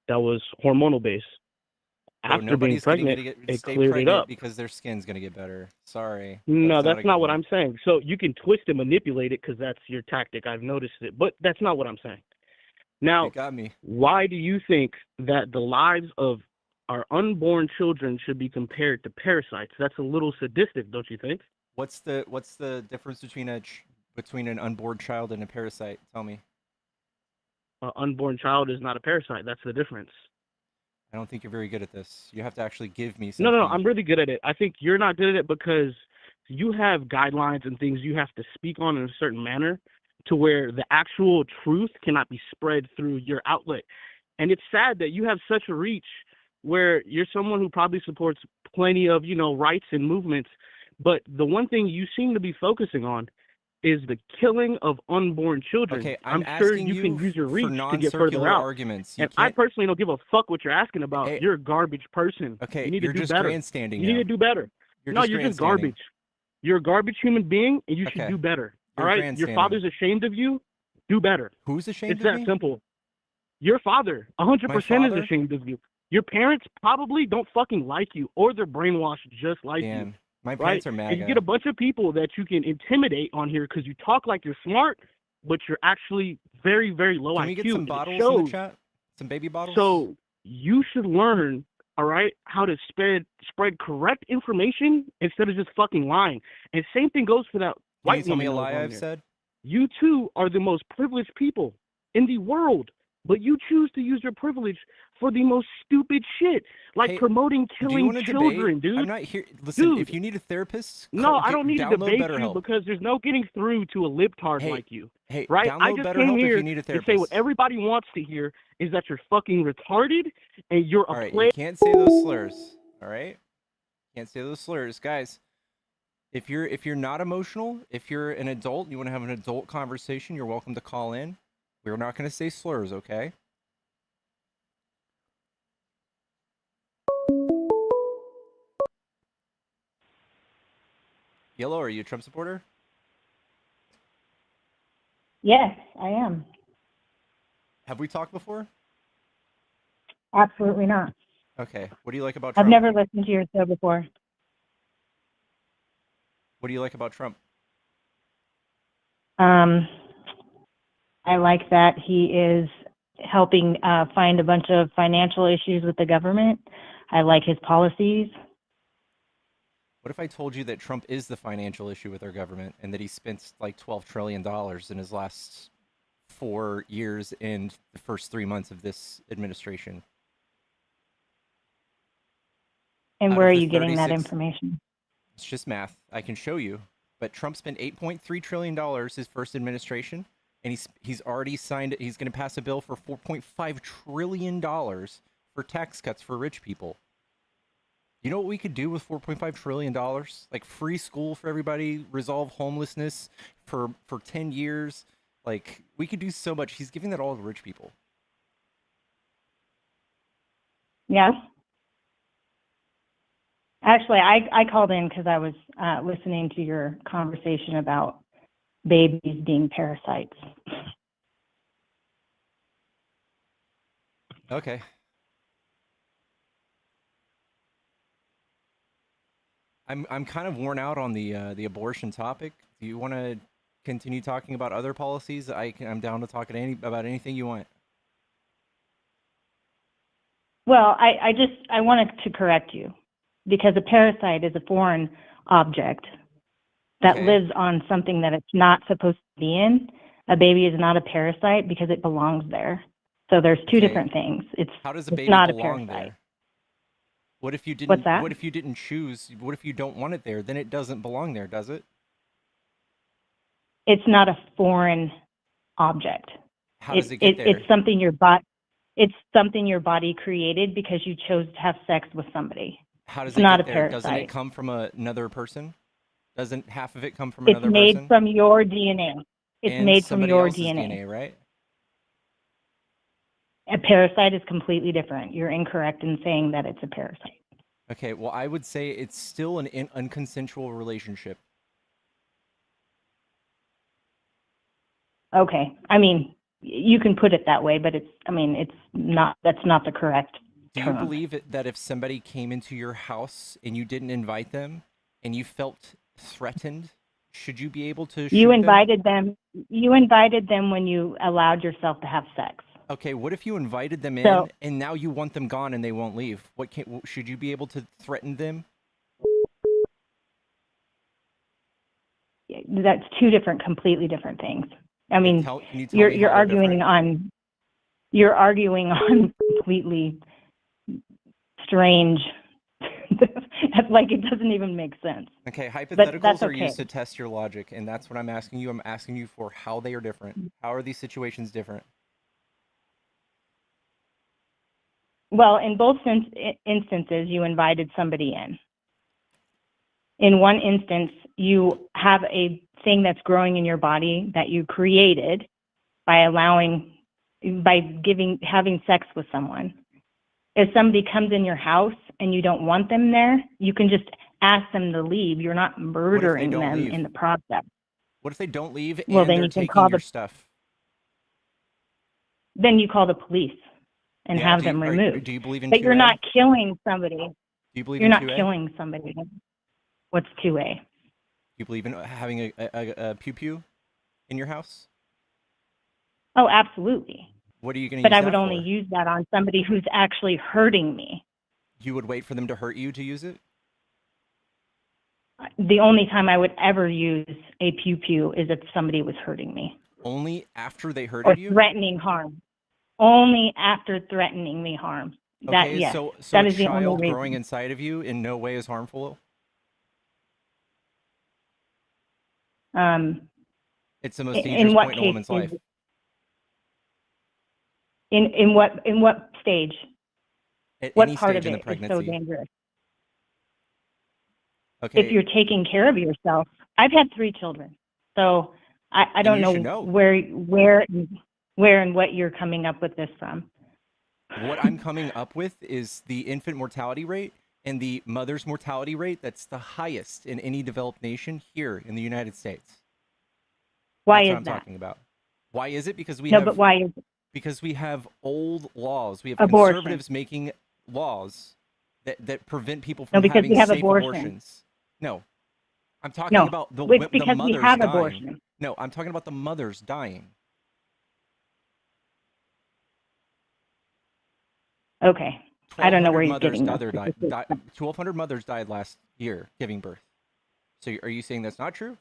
that was hormonal based. So After being pregnant, it cleared it up. Because their skin's going to get better. Sorry. No, that's not what I'm saying. So you can twist and manipulate it because that's your tactic. I've noticed it. But that's not what I'm saying. Now, You got me. why do you think that the lives of our unborn children should be compared to parasites? That's a little sadistic, don't you think? What's the difference between an unborn child and a parasite? Tell me. An unborn child is not a parasite. That's the difference. I don't think you're very good at this. You have to actually give me something. No, I'm really good at it. I think you're not good at it because you have guidelines and things you have to speak on in a certain manner to where the actual truth cannot be spread through your outlet. And it's sad that you have such a reach where you're someone who probably supports plenty of, rights and movements. But the one thing you seem to be focusing on is the killing of unborn children. Okay, I'm sure you can use your reach to get further out. Arguments. And I personally don't give a fuck what you're asking about. Hey, you're a garbage person. Okay, you need you're to do just better. grandstanding You need now. to do better. You're just grandstanding. garbage. You're a garbage human being, and you should Okay. do better. You're All right? Your grandstanding. father's ashamed of you. Do better. Who's ashamed It's of that me? simple. Your father, 100% is father? ashamed of you. Your parents probably don't fucking like you, or they're brainwashed just like you. Damn. My Right? parents are MAGA. And you get a bunch of people that you can intimidate on here because you talk like you're smart, but you're actually very, very low Can IQ. we get some and it bottles in shows. the chat? Some baby bottles? So you should learn, all right, how to spread correct information instead of just fucking lying. And same thing goes for that Can white you tell me a woman that was lie on I've there. said? You too are the most privileged people in the world, but you choose to use your privilege for the most stupid shit, like Hey, promoting Do you killing want to children, debate? dude. I'm not here. Listen, Dude. if you need a therapist, No, I don't need to download debate you BetterHelp. because there's no getting through to a libtard Hey, like you. Hey, Right? I download just BetterHelp came if here you need a to therapist. say what everybody wants to hear is that you're fucking retarded and you're All a right, player. you can't say those slurs. All right, can't say those slurs, guys. If you're not emotional, if you're an adult, you want to have an adult conversation, you're welcome to call in. We're not going to say slurs, okay? Yellow, are you a Trump supporter? Yes, I am. Have we talked before? Absolutely not. Okay. What do you like about I've Trump? never listened to your show before. What do you like about Trump? I like that he is helping find a bunch of financial issues with the government. I like his policies. What if I told you that Trump is the financial issue with our government and that he spent like $12 trillion in his last 4 years and the first 3 months of this administration? And Out where of are the you getting that 36 information? It's just math. I can show you. But Trump spent $8.3 trillion his first administration, and he's already signed it. He's going to pass a bill for $4.5 trillion for tax cuts for rich people. You know what we could do with $4.5 trillion? Like free school for everybody, resolve homelessness for 10 years. Like, we could do so much. He's giving that all to rich people. Yes. Actually, I called in because I was listening to your conversation about babies being parasites. Okay. I'm kind of worn out on the abortion topic. Do you want to continue talking about other policies? I'm down to talk about anything you want. Well, I wanted to correct you because a parasite is a foreign object that Okay. lives on something that it's not supposed to be in. A baby is not a parasite because it belongs there. So there's two Okay. different things. How does a It's baby not a belong parasite. there? What if you What's didn't? that? What if you didn't choose? What if you don't want it there? Then it doesn't belong there, does it? It's not a foreign object. How does it get there? It's something it's something your body created because you chose to have sex with somebody. How does It's it not get a there? Doesn't it parasite. come from another person? Doesn't half of it come from It's another made person? from your DNA. It's And made from somebody your else's DNA. DNA, right? A parasite is completely different. You're incorrect in saying that it's a parasite. Okay, well, I would say it's still an unconsensual relationship. Okay. I mean, you can put it that way, but it's not, that's not the correct Do you term. believe that if somebody came into your house and you didn't invite them and you felt threatened, should you be able to shoot You them? invited them when you allowed yourself to have sex. Okay, what if you invited them in So and now you want them gone and they won't leave? Should you be able to threaten them? that's two completely different things. I Okay, mean, can you tell me you're how they're arguing different? on completely strange. Like it doesn't even make sense. Okay, But hypotheticals that's are okay. used to test your logic, and that's what I'm asking you. I'm asking you for how they are different. How are these situations different? Well, in both instances, you invited somebody in. In one instance, you have a thing that's growing in your body that you created by having sex with someone. If somebody comes in your house and you don't want them there, you can just ask them to leave. You're not murdering don't them leave? in the process. What if they don't leave Well, and then they're you can taking your stuff? then you call the police and Yeah, have them removed. do you believe in But 2A? you're not killing somebody. Do you believe You're in not 2A? killing somebody. What's 2A? Do you believe in having a pew-pew in your house? Oh, absolutely. What are you going to But use I that would only for? use that on somebody who's actually hurting me. You would wait for them to hurt you to use it? The only time I would ever use a pew-pew is if somebody was hurting me Only after they or hurted you? threatening harm. Only after threatening me harm. Okay, Yes, so that a is the only child reason. growing inside of you in no way is harmful? It's the most dangerous In what point in a case? woman's life. In what stage? At What any part stage of in the it is so pregnancy. dangerous? Okay, If you're taking care of yourself. I've had 3 children, so I don't you know should know. where and what you're coming up with this from. What I'm coming up with is the infant mortality rate and the mother's mortality rate that's the highest in any developed nation here in the United States. Why That's what is I'm that? talking about. Why is it? Because we No, have but why is it? because we have old laws. We have Abortion. conservatives making laws that prevent people No, from because having we have safe abortion. abortions. No. I'm talking No, about the it's because we mothers have dying. abortion. No, I'm talking about the mothers dying. Okay. I don't know where 1,200 you're mothers getting those died. statistics from. 1,200 mothers died last year giving birth. So are you saying that's not true?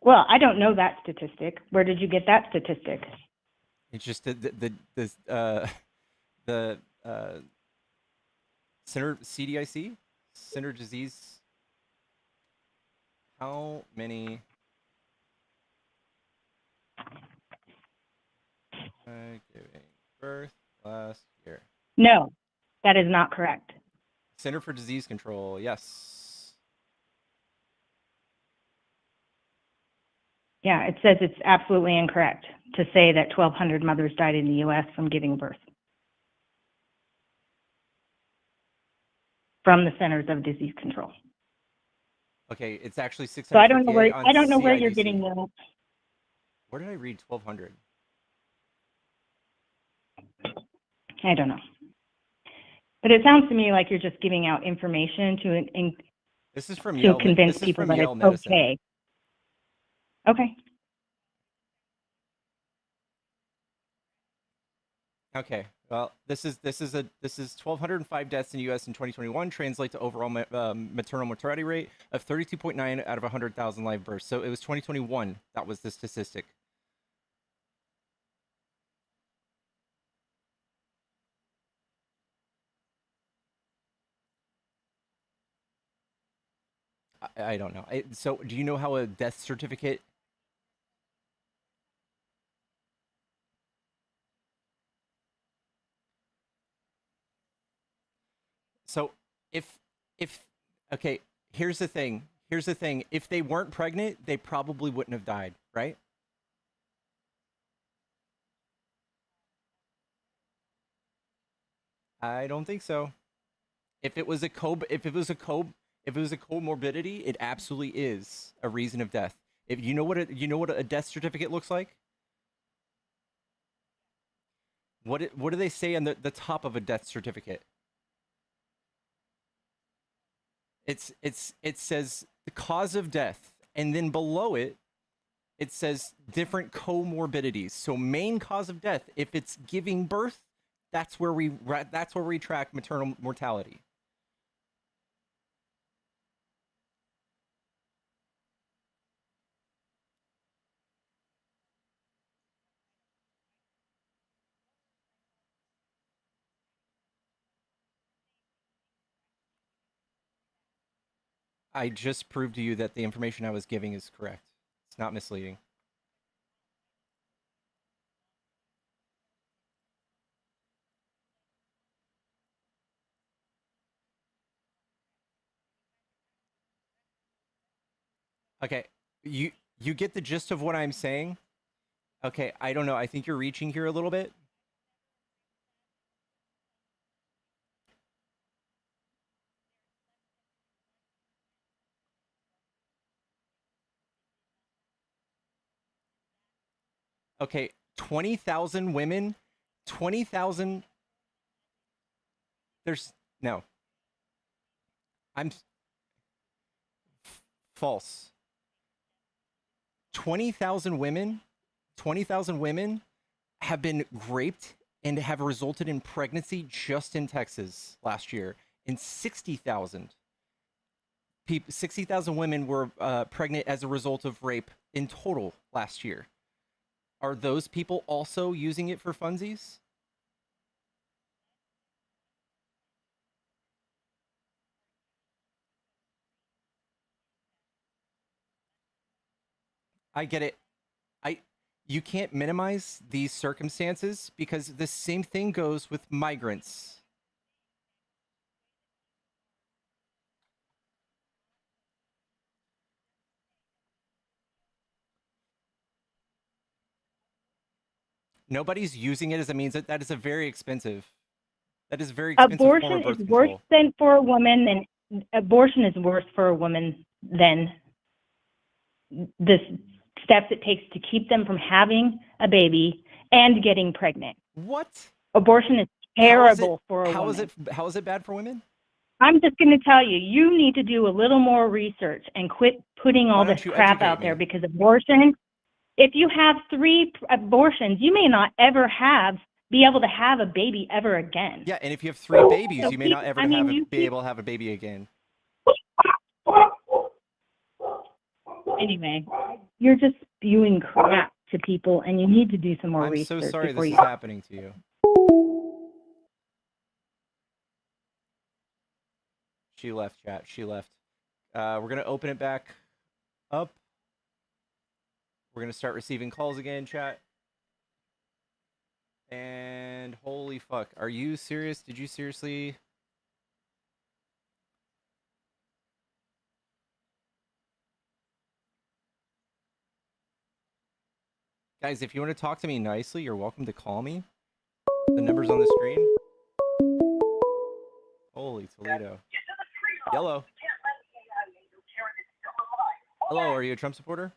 Well, I don't know that statistic. Where did you get that statistic? It's just the center CDIC, center disease. How many giving birth last year? No, that is not correct. Center for Disease Control. Yes. Yeah, it says it's absolutely incorrect to say that 1,200 mothers died in the U.S. from giving birth. from the Centers of Disease Control. Okay, it's actually So I don't know 658 where on you're CIDC. getting the. Where did I read 1200? I don't know. But it sounds to me like you're just giving out information This is from to Yale. convince This is people from that Yale it's Medicine. okay. Okay. Okay. Well, this is 1,205 deaths in the U.S. in 2021. Translate to overall maternal mortality rate of 32.9 out of 100,000 live births. So it was 2021. That was the statistic. I don't know. So do you know how a death certificate? So if okay, here's the thing. Here's the thing. If they weren't pregnant, they probably wouldn't have died, right? I don't think so. If it was a comorbidity, it absolutely is a reason of death. If you know what a death certificate looks like? What do they say on the top of a death certificate? It says the cause of death, and then below it says different comorbidities. So main cause of death, if it's giving birth, that's where we track maternal mortality. I just proved to you that the information I was giving is correct. It's not misleading. Okay, you get the gist of what I'm saying? Okay, I don't know. I think you're reaching here a little bit. Okay, 20,000 women, 20,000. There's no. I'm false. 20,000 women, 20,000 women have been raped and have resulted in pregnancy just in Texas last year. And 60,000 people, 60,000 women were pregnant as a result of rape in total last year. Are those people also using it for funsies? I get it. You can't minimize these circumstances because the same thing goes with migrants. Nobody's using it as a means that is a very expensive. That is a very expensive form Abortion of birth is worse control. than for a woman than abortion is worse for a woman than the steps it takes to keep them from having a baby and getting pregnant. What? Abortion is terrible for a How woman. how is it bad for women? I'm just going to tell you, you need to do a little more research and quit putting all Why don't this you crap educate out there, me? because abortion, if you have 3 abortions, you may not ever be able to have a baby ever again. Yeah, and if you have 3 babies, So you may not ever be able to have a baby again. Anyway, you're just spewing crap to people, and you need to do some more I'm research so sorry before this you. is happening to you. She left, chat. She left. We're going to open it back up. We're going to start receiving calls again, chat. And holy fuck. Are you serious? Did you seriously? Guys, if you want to talk to me nicely, you're welcome to call me. The number's on the screen. Holy Toledo. Yellow. Hello, are you a Trump supporter?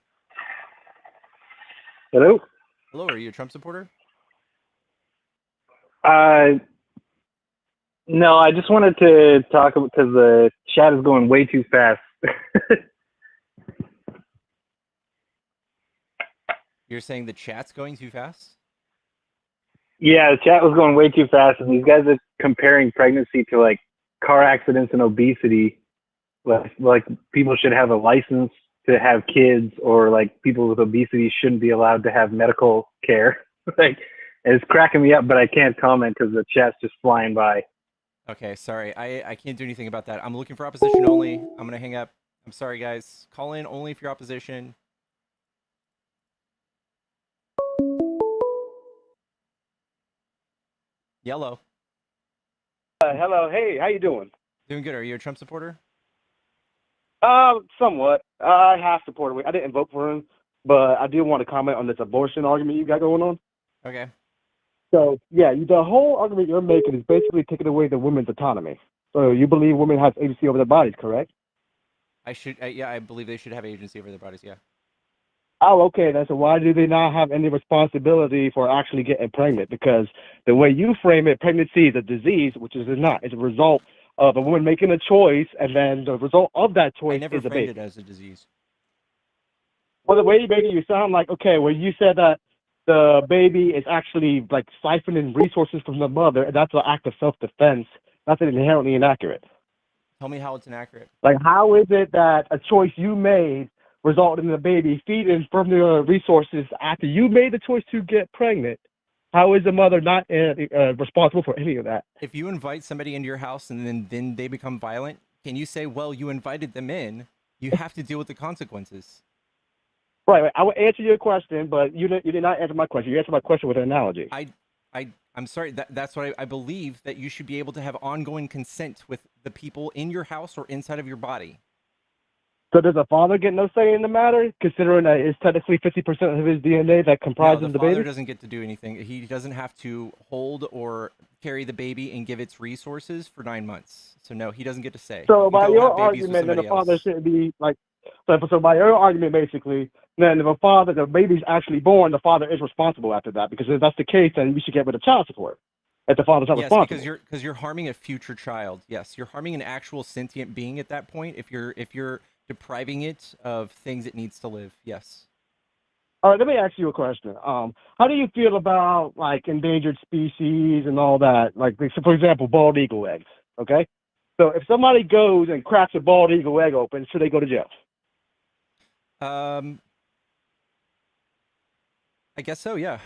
Hello? Hello, are you a Trump supporter? No, I just wanted to talk because the chat is going way too fast. You're saying the chat's going too fast? Yeah, the chat was going way too fast, and these guys are comparing pregnancy to like car accidents and obesity. Like people should have a license to have kids, or like people with obesity shouldn't be allowed to have medical care. Like, and it's cracking me up, but I can't comment because the chat's just flying by. Okay, sorry. I can't do anything about that. I'm looking for opposition only. I'm going to hang up. I'm sorry, guys. Call in only if you're opposition. Yellow. Hello. Hey, how you doing? Doing good. Are you a Trump supporter? Somewhat. I have supported him. I didn't vote for him, but I do want to comment on this abortion argument you got going on. Okay. So, yeah, the whole argument you're making is basically taking away the women's autonomy. So you believe women have agency over their bodies, correct? Yeah, I believe they should have agency over their bodies, yeah. Oh, okay. Then so why do they not have any responsibility for actually getting pregnant? Because the way you frame it, pregnancy is a disease, which is not. It's a result of a woman making a choice, and then the result of that choice I never is a framed baby. it as a disease. Well, the way you make it, you sound like, okay, well, you said that the baby is actually like siphoning resources from the mother, and that's an act of self-defense. That's inherently inaccurate. Tell me how it's inaccurate. Like, how is it that a choice you made resulted in the baby feeding from the resources after you made the choice to get pregnant? How is the mother not responsible for any of that? If you invite somebody into your house and then they become violent, can you say, well, you invited them in, you have to deal with the consequences? Right. I will answer your question, but you did not answer my question. You answered my question with an analogy. I'm sorry. That's what I believe, that you should be able to have ongoing consent with the people in your house or inside of your body. So does a father get no say in the matter, considering that it's technically 50% of his DNA that comprises the baby? No, the father doesn't get to do anything. He doesn't have to hold or carry the baby and give its resources for 9 months. So no, he doesn't get to say. So by your argument, then the father shouldn't be like. So by your argument, basically, then if the baby's actually born, the father is responsible after that. Because if that's the case, then we should get rid of child support. If the father's not responsible. Yes, because you're harming a future child. Yes, you're harming an actual sentient being at that point. If you're depriving it of things it needs to live. Yes. All right, let me ask you a question. How do you feel about like endangered species and all that? Like, for example, bald eagle eggs. Okay, so if somebody goes and cracks a bald eagle egg open, should they go to jail? I guess so. Yeah.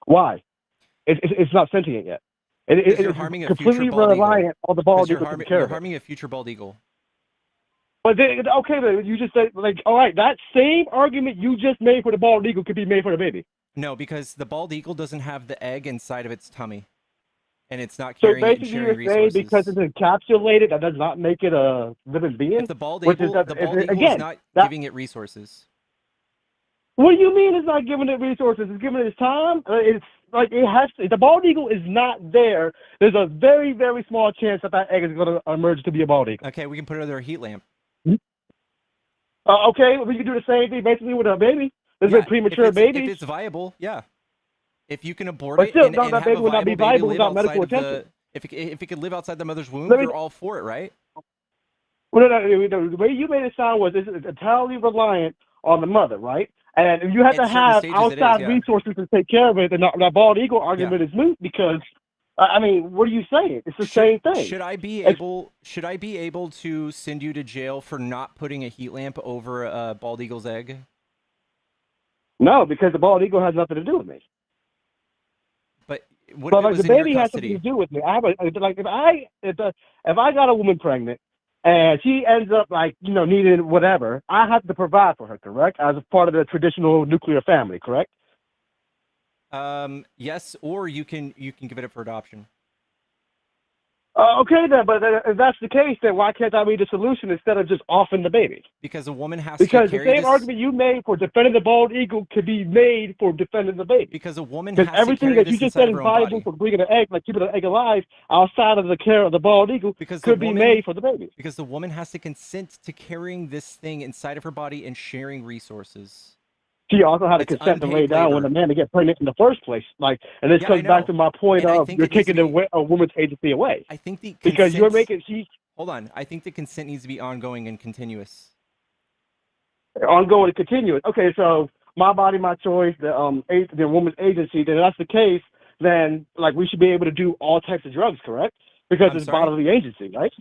Why? It's not sentient yet. You're harming a completely future bald reliant eagle. on the bald eagle. You're harming a future bald eagle. But okay, but you just said, like, all right, that same argument you just made for the bald eagle could be made for the baby. No, because the bald eagle doesn't have the egg inside of its tummy, and it's not carrying it and sharing resources. Saying because it's encapsulated, that does not make it a living being. If the bald eagle is not giving it resources. What do you mean it's not giving it resources? It's giving it its time. It's like it has to. If the bald eagle is not there, there's a very, very small chance that egg is going to emerge to be a bald eagle. Okay, we can put it under a heat lamp. Okay, we can do the same thing basically with a baby. There's been premature babies. If it's viable, yeah. If you can abort but it still, and have that baby a would not be viable viable baby live without medical outside of attention. if it could live outside the mother's womb, you're all for it, right? Well, the way you made it sound was it's entirely reliant on the mother, right? And if you have to have outside resources to take care of it, then that bald eagle argument is moot because, I mean, what are you saying? It's the same thing. Should I be able to send you to jail for not putting a heat lamp over a bald eagle's egg? No, because the bald eagle has nothing to do with me. But what if it was the baby has something to do with me? If I got a woman pregnant and she ends up needing whatever, I have to provide for her, correct? As a part of the traditional nuclear family, correct? Yes, or you can give it up for adoption. Okay then, but if that's the case, then why can't that be the solution instead of just offing the baby? Because a woman has Because to the carry same this. argument you made for defending the bald eagle could be made for defending the baby. Because a woman Because has to everything carry that you this just inside said of is her own valuable body. for bringing an egg, like keeping an egg alive, outside of the care of the bald eagle, Because could be made for the baby. Because the woman has to consent to carrying this thing inside of her body and sharing resources. She also had to It's consent to lay unpaid down labor. with a man to get pregnant in the first place. Like, and this Yeah, I comes back know. to my point And I of think you're it needs to taking be- a woman's agency away. I think the because you're consent- making Hold on. I think the consent needs to be ongoing and continuous. ongoing and continuous. Okay, so my body, my choice, the woman's agency. Then if that's the case, then like we should be able to do all types of drugs, correct? Because it's bodily agency, right?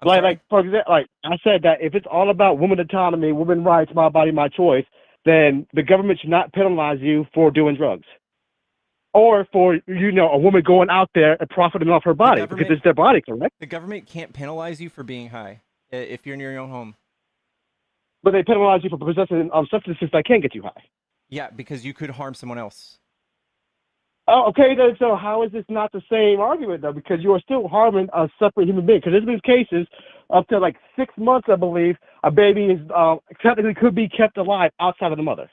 Like for example, like I said that if it's all about woman autonomy, women rights, my body, my choice, then the government should not penalize you for doing drugs, or for a woman going out there and profiting off her body because it's their body, correct? The government can't penalize you for being high if you're in your own home. But they penalize you for possessing substances that can get you high. Yeah, because you could harm someone else. Oh, okay, then. So how is this not the same argument though? Because you are still harming a separate human being. Because there's been cases up to like 6 months, I believe, a baby is technically could be kept alive outside of the mother.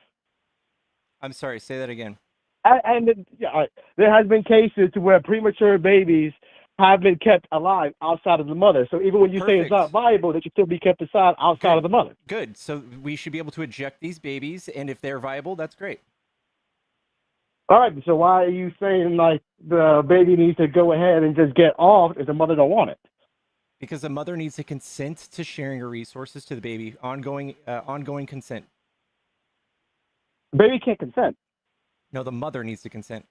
I'm sorry. Say that again. And there has been cases to where premature babies have been kept alive outside of the mother. So even when you say it's not viable, they should still be kept aside outside of the mother. Good. So we should be able to eject these babies, and if they're viable, that's great. All right. So why are you saying like the baby needs to go ahead and just get off if the mother don't want it? Because the mother needs to consent to sharing her resources to the baby. Ongoing consent. The baby can't consent. No, the mother needs to consent.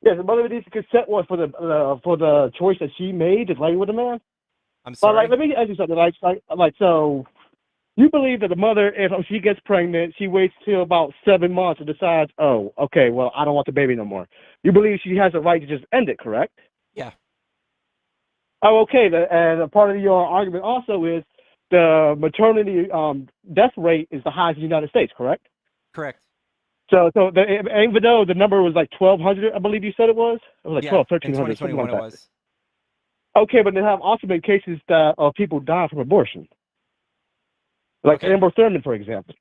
Yes, the mother needs to consent for the choice that she made to lay with a man. I'm sorry. But like, let me ask you something. Like, so you believe that the mother, if she gets pregnant, she waits till about 7 months and decides, oh, okay, well, I don't want the baby no more. You believe she has the right to just end it, correct? Yeah. Oh, okay. And a part of your argument also is the maternity death rate is the highest in the United States, correct? Correct. So even though the number was like 1,200, I believe you said it was? It was like 12, 1,300, in something like 2021 that. it was. Okay, but there have also been cases that people die from abortion. Like Amber Thurman, for example.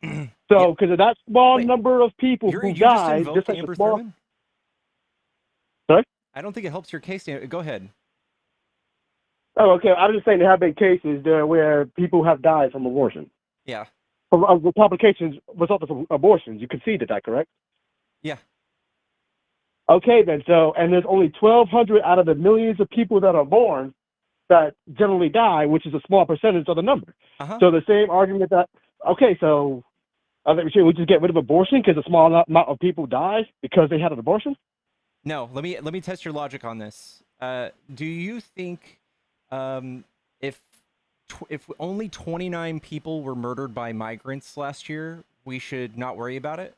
So, because of that small number of people who died, just like Amber the small... Thurman? Sorry? I don't think it helps your case. Go ahead. Oh, okay. I was just saying there have been cases there where people have died from abortion. Yeah. From the complications resulting from abortions. You conceded that, correct? Yeah. Okay, then. So, and there's only 1,200 out of the millions of people that are born that generally die, which is a small percentage of the number. So the same argument that, okay, so should we just get rid of abortion because a small amount of people die because they had an abortion? No, let me test your logic on this. Do you think if only 29 people were murdered by migrants last year, we should not worry about it?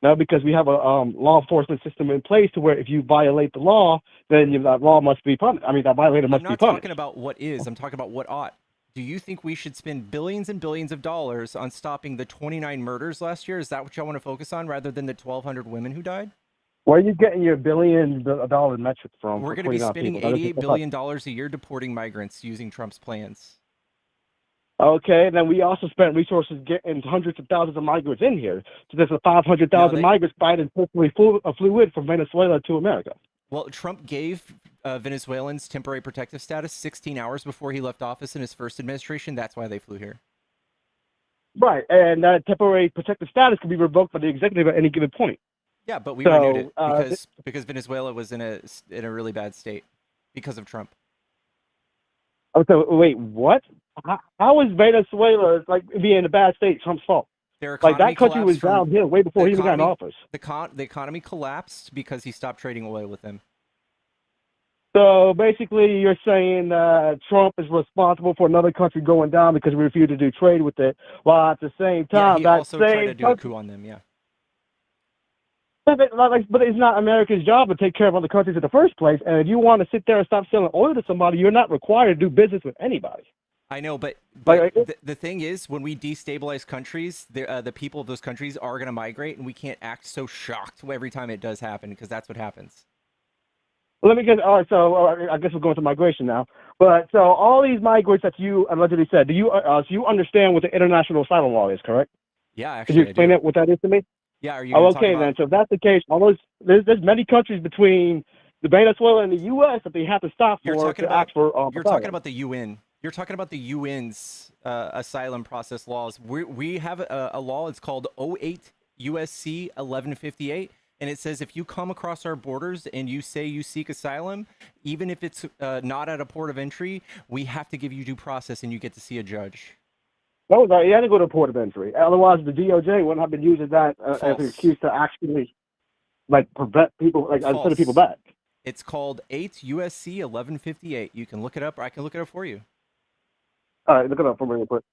No, because we have a law enforcement system in place to where if you violate the law, then that law must be punished. I mean, that violator must be punished. I'm not talking about what is. I'm talking about what ought. Do you think we should spend billions and billions of dollars on stopping the 29 murders last year? Is that what y'all want to focus on rather than the 1,200 women who died? Where are you getting your billion-dollar metric from? We're going to be spending $88 billion a year deporting migrants using Trump's plans. Okay, then we also spent resources getting hundreds of thousands of migrants in here. So there's 500,000 migrants fighting personally flew in from Venezuela to America. Well, Trump gave Venezuelans temporary protective status 16 hours before he left office in his first administration. That's why they flew here. Right, and that temporary protective status can be revoked by the executive at any given point. Yeah, but we renewed it because Venezuela was in a really bad state because of Trump. Oh, so wait, what? How is Venezuela being in a bad state Trump's fault? Like that country was downhill way before he even got in office. The economy collapsed because he stopped trading oil with them. So basically, you're saying Trump is responsible for another country going down because we refuse to do trade with it, while at the same time he also tried to do a coup on them. Yeah. But it's not America's job to take care of other countries in the first place. And if you want to sit there and stop selling oil to somebody, you're not required to do business with anybody. I know, but the thing is, when we destabilize countries, the people of those countries are going to migrate, and we can't act so shocked every time it does happen because that's what happens. let me get all right. So I guess we're going to migration now. But so all these migrants that you allegedly said, do you so you understand what the international asylum law is, correct? Yeah, Could you actually, I explain do. that what that is to me? Yeah, are you Oh, going to talk okay about? then. So if that's the case, all those there's many countries between the Venezuela and the U.S. that they have to stop You're for talking to about. ask for You're talking asylum. about the UN. You're talking about the UN's asylum process laws. We have a law. It's called 08 USC 1158, and it says if you come across our borders and you say you seek asylum, even if it's not at a port of entry, we have to give you due process and you get to see a judge. No, you had to go to port of entry. Otherwise, the DOJ wouldn't have been using that as an False. excuse to actually prevent people, send people False. back. It's called 8 USC 1158. You can look it up, or I can look it up for you. All right, look it up for me real quick.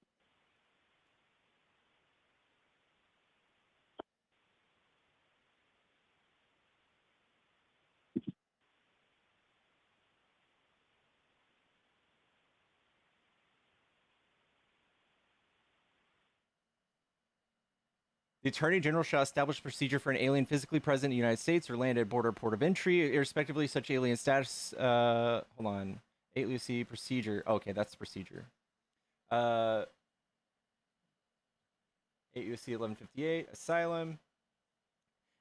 The Attorney General shall establish a procedure for an alien physically present in the United States or land at border or port of entry, irrespectively of such alien status. Hold on. 8 Lucy procedure. Okay, that's the procedure. 8 USC 1158, asylum.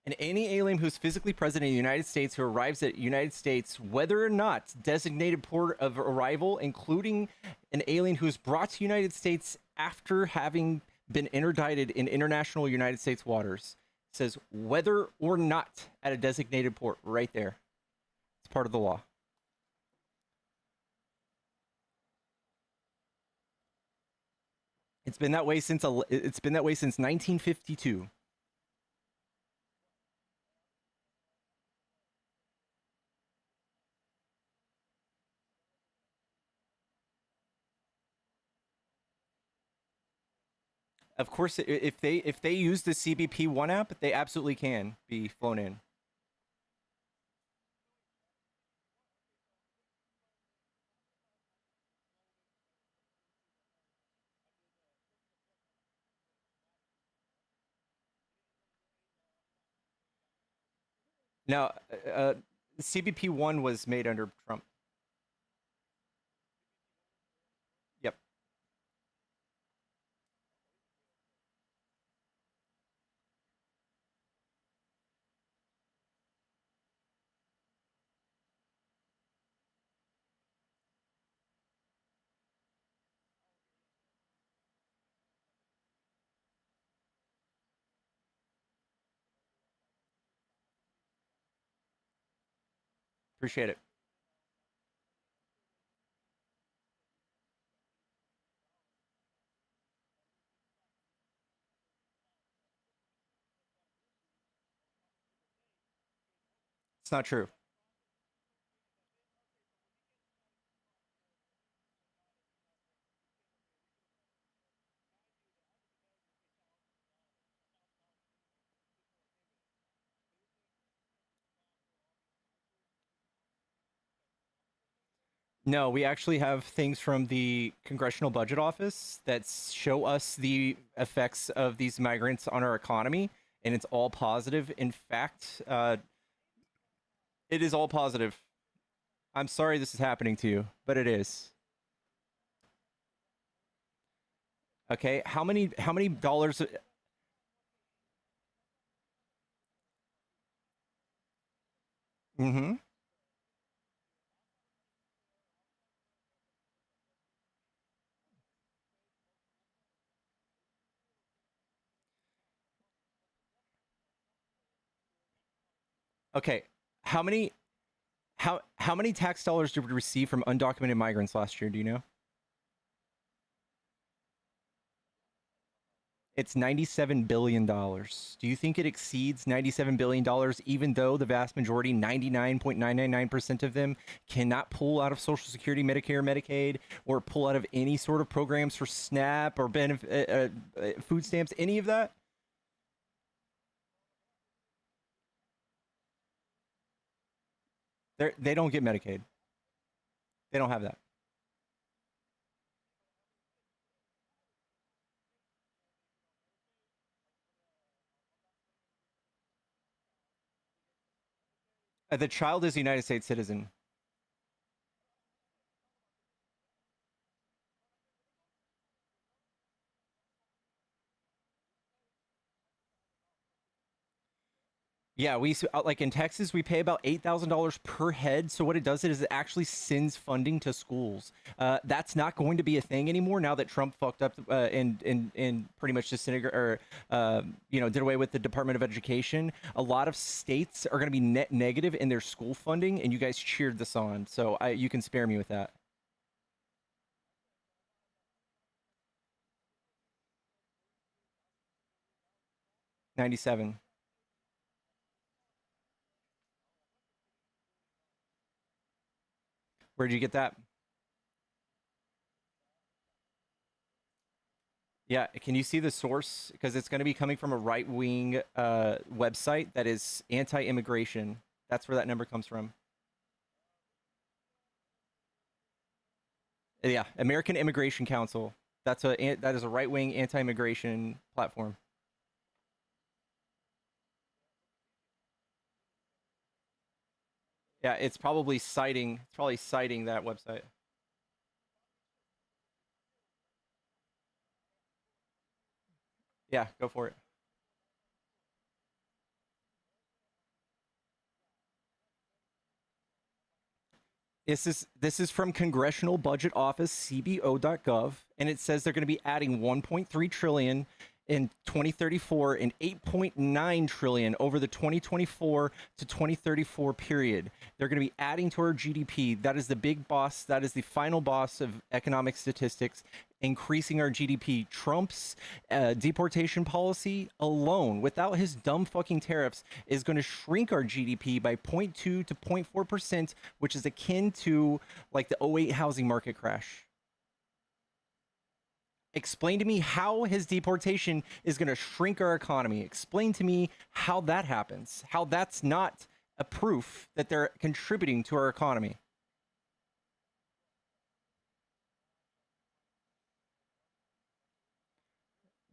And any alien who's physically present in the United States who arrives at United States, whether or not designated port of arrival, including an alien who is brought to United States after having been interdicted in international United States waters, says whether or not at a designated port, right there. It's part of the law. It's been that way since 1952. Of course, if they use the CBP1 app, they absolutely can be flown in. Now, CBP1 was made under Trump. Yep. Appreciate it. It's not true. No, we actually have things from the Congressional Budget Office that show us the effects of these migrants on our economy, and it's all positive. In fact, it is all positive. I'm sorry this is happening to you, but it is. Okay, how many dollars? Mm-hmm. Okay, how many how many tax dollars did we receive from undocumented migrants last year? Do you know? It's $97 billion. Do you think it exceeds $97 billion, even though the vast majority, 99.999% of them, cannot pull out of Social Security, Medicare, Medicaid, or pull out of any sort of programs for SNAP or food stamps, any of that? They don't get Medicaid. They don't have that. The child is a United States citizen. Yeah, like in Texas, we pay about $8,000 per head. So what it does is it actually sends funding to schools. That's not going to be a thing anymore now that Trump fucked up and pretty much disintegrated or did away with the Department of Education. A lot of states are going to be net negative in their school funding, and you guys cheered this on. So you can spare me with that. 97. Where'd you get that? Yeah, can you see the source? Because it's going to be coming from a right-wing website that is anti-immigration. That's where that number comes from. Yeah, American Immigration Council. That is a right-wing anti-immigration platform. Yeah, it's probably citing that website. Yeah, go for it. This is from Congressional Budget Office cbo.gov, and it says they're going to be adding 1.3 trillion in 2034 and 8.9 trillion over the 2024 to 2034 period. They're going to be adding to our GDP. That is the big boss. That is the final boss of economic statistics, increasing our GDP. Trump's deportation policy alone, without his dumb fucking tariffs, is going to shrink our GDP by 0.2 to 0.4%, which is akin to like the '08 housing market crash. Explain to me how his deportation is going to shrink our economy. Explain to me how that happens. How that's not a proof that they're contributing to our economy.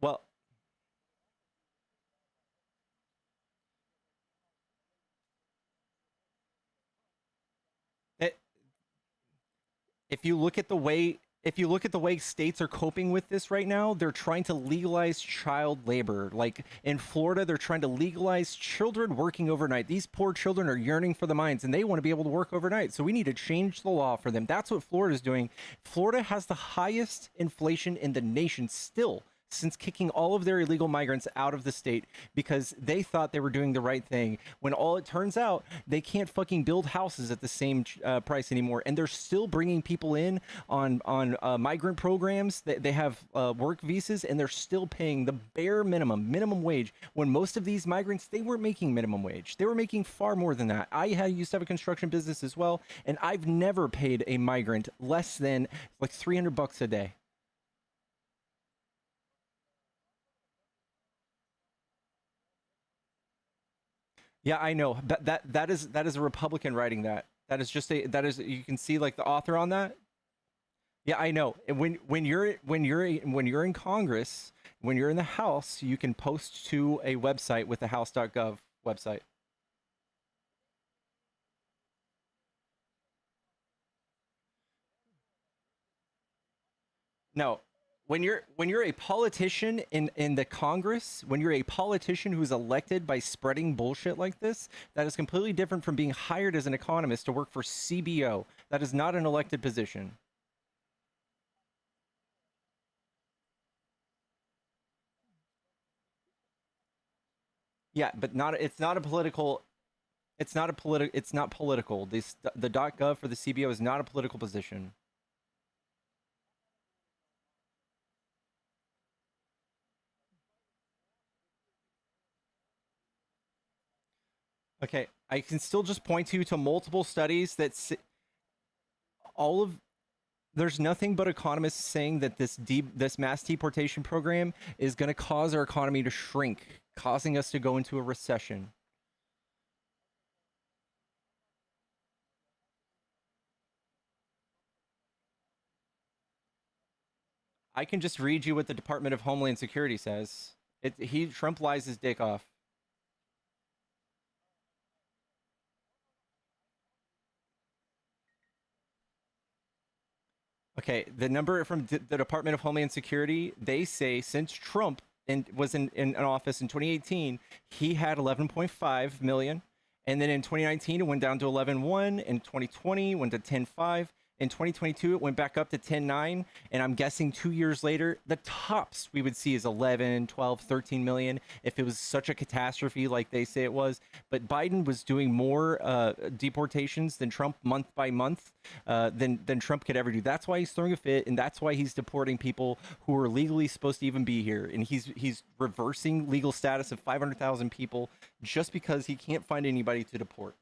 Well, if you look at the way states are coping with this right now, they're trying to legalize child labor. Like in Florida, they're trying to legalize children working overnight. These poor children are yearning for the mines and they want to be able to work overnight. So we need to change the law for them. That's what Florida is doing. Florida has the highest inflation in the nation still, since kicking all of their illegal migrants out of the state because they thought they were doing the right thing, when all it turns out they can't fucking build houses at the same price anymore, and they're still bringing people in on migrant programs. They have work visas, and they're still paying the bare minimum wage, when most of these migrants, they weren't making minimum wage. They were making far more than that. I used to have a construction business as well, and I've never paid a migrant less than like $300 a day. Yeah, I know. But that is a Republican writing that. That is just you can see like the author on that. Yeah, I know. And when you're in Congress, when you're in the House, you can post to a website with the house.gov website. No, when you're a politician in the Congress, when you're a politician who's elected by spreading bullshit like this, that is completely different from being hired as an economist to work for CBO. That is not an elected position. Yeah, but it's not a political. It's not a It's not political. The .gov for the CBO is not a political position. Okay, I can still just point you to multiple studies that all of there's nothing but economists saying that this mass deportation program is going to cause our economy to shrink, causing us to go into a recession. I can just read you what the Department of Homeland Security says. Trump lies his dick off. Okay, the number from the Department of Homeland Security, they say since Trump was in an office in 2018, he had 11.5 million. And then in 2019, it went down to 11.1. In 2020, it went to 10.5. In 2022, it went back up to 10.9. And I'm guessing 2 years later, the tops we would see is 11, 12, 13 million if it was such a catastrophe like they say it was. But Biden was doing more deportations than Trump month by month than Trump could ever do. That's why he's throwing a fit, and that's why he's deporting people who are legally supposed to even be here. And he's reversing legal status of 500,000 people just because he can't find anybody to deport.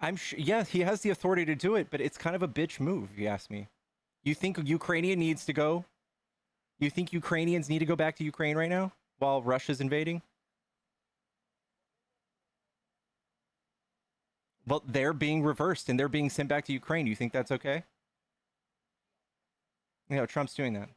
I'm sure, yeah, he has the authority to do it, but it's kind of a bitch move, if you ask me. You think Ukrainian needs to go? You think Ukrainians need to go back to Ukraine right now while Russia's invading? Well, they're being reversed and they're being sent back to Ukraine. You think that's okay? You know, Trump's doing that.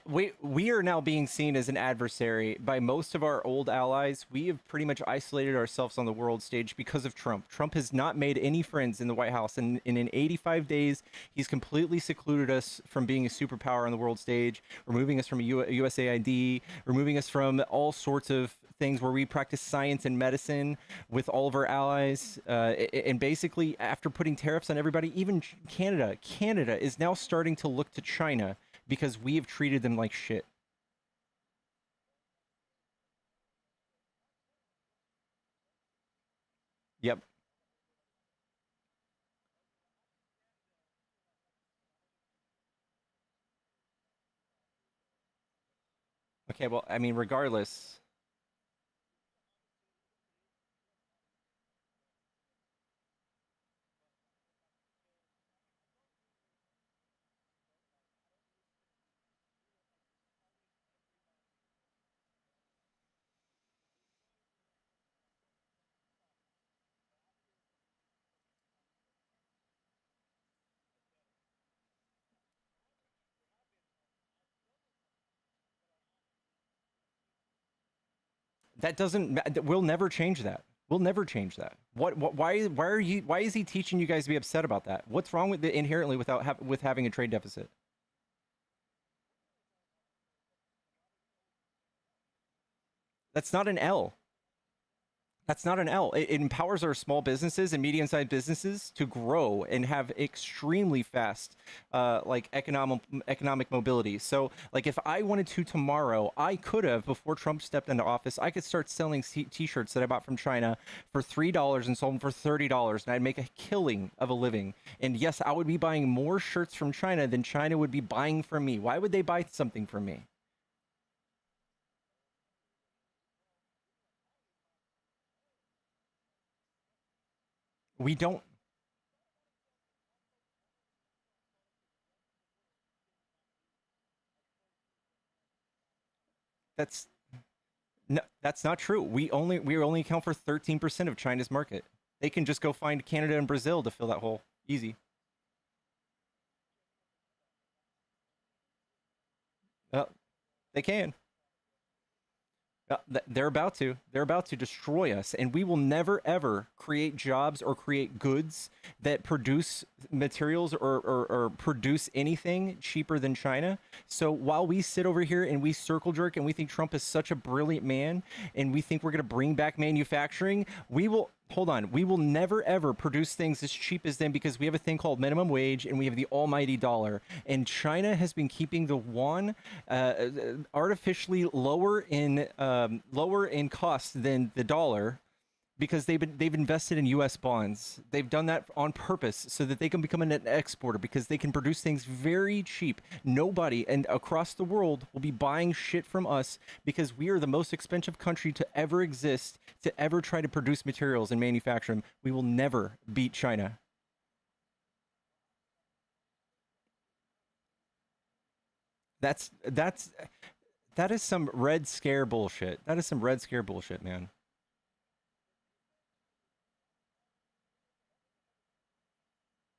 We are now being seen as an adversary by most of our old allies. We have pretty much isolated ourselves on the world stage because of Trump. Trump has not made any friends in the White House, and in 85 days, he's completely secluded us from being a superpower on the world stage, removing us from a USAID, removing us from all sorts of things where we practice science and medicine with all of our allies. And basically, after putting tariffs on everybody, even Canada is now starting to look to China because we have treated them like shit. Yep. Okay, well, I mean, regardless. That doesn't. We'll never change that. We'll never change that. Why are you? Why is he teaching you guys to be upset about that? What's wrong with it inherently with having a trade deficit? That's not an L. That's not an L. It empowers our small businesses and medium-sized businesses to grow and have extremely fast, like economic mobility. So, like, if I wanted to tomorrow, I could have before Trump stepped into office. I could start selling T-shirts that I bought from China for $3 and sold them for $30, and I'd make a killing of a living. And yes, I would be buying more shirts from China than China would be buying from me. Why would they buy something from me? We don't. That's No, that's not true. We only account for 13% of China's market. They can just go find Canada and Brazil to fill that hole. Easy. Uh, they can. They're about to. They're about to destroy us, and we will never ever create jobs or create goods that produce materials or produce anything cheaper than China. So while we sit over here and we circle jerk and we think Trump is such a brilliant man, and we think we're going to bring back manufacturing, we will. Hold on. We will never ever produce things as cheap as them because we have a thing called minimum wage and we have the almighty dollar. And China has been keeping the yuan artificially lower in cost than the dollar because they've invested in U.S. bonds. They've done that on purpose so that they can become an exporter because they can produce things very cheap. Nobody and across the world will be buying shit from us because we are the most expensive country to ever exist, to ever try to produce materials and manufacture them. We will never beat China. That is some Red Scare bullshit. That is some Red Scare bullshit, man.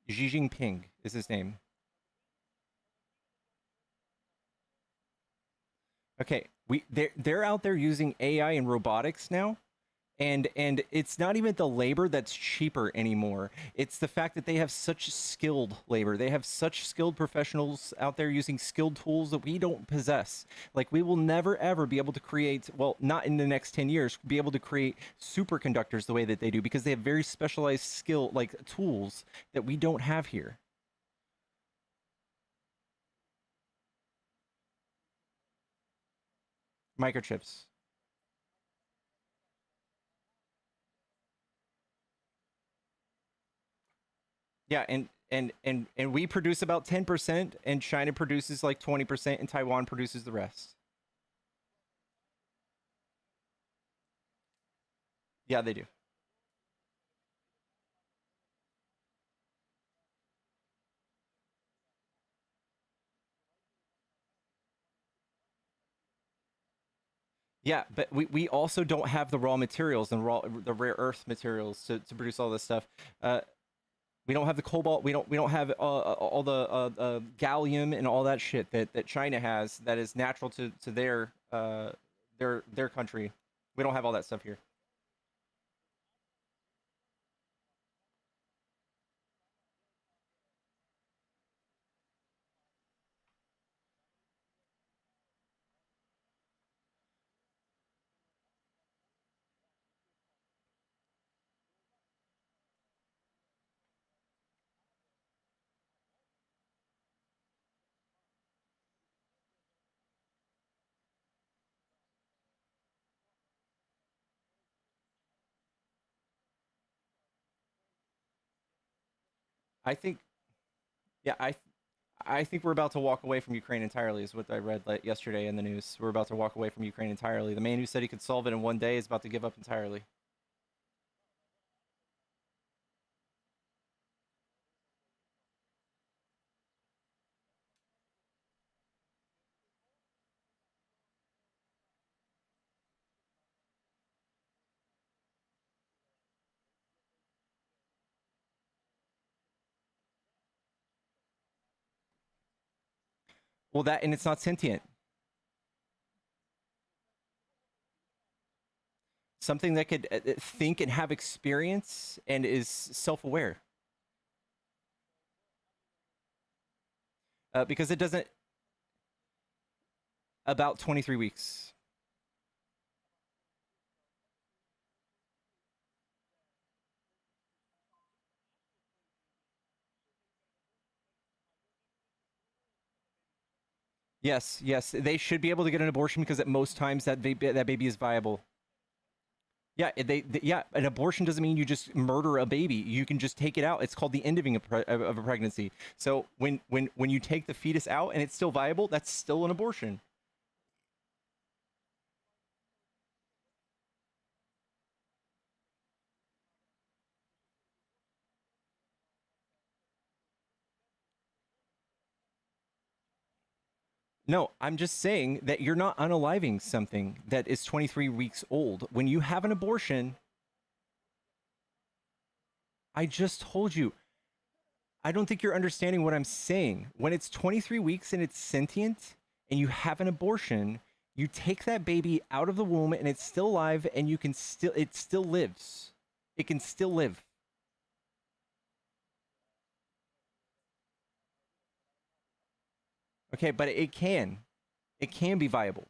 Xi Jinping is his name. Okay, they're out there using AI and robotics now, and it's not even the labor that's cheaper anymore. It's the fact that they have such skilled labor. They have such skilled professionals out there using skilled tools that we don't possess. Like we will never ever be able to create, well, not in the next 10 years, be able to create superconductors the way that they do because they have very specialized skill like tools that we don't have here. Microchips. Yeah, and we produce about 10%, and China produces like 20%, and Taiwan produces the rest. Yeah, they do. Yeah, but we also don't have the raw materials and the rare earth materials to produce all this stuff. We don't have the cobalt. We don't have all the gallium and all that shit that China has that is natural to their country. We don't have all that stuff here. I think, yeah, I think we're about to walk away from Ukraine entirely, is what I read yesterday in the news. We're about to walk away from Ukraine entirely. The man who said he could solve it in one day is about to give up entirely. Well, that and it's not sentient. Something that could think and have experience and is self-aware. Because it doesn't. About 23 weeks. Yes, yes, they should be able to get an abortion because at most times that baby is viable. Yeah, yeah, an abortion doesn't mean you just murder a baby. You can just take it out. It's called the ending of a pregnancy. So when you take the fetus out and it's still viable, that's still an abortion. No, I'm just saying that you're not unaliving something that is 23 weeks old. When you have an abortion, I just told you. I don't think you're understanding what I'm saying. When it's 23 weeks and it's sentient and you have an abortion, you take that baby out of the womb and it's still alive and it still lives. It can still live. Okay, but it can be viable.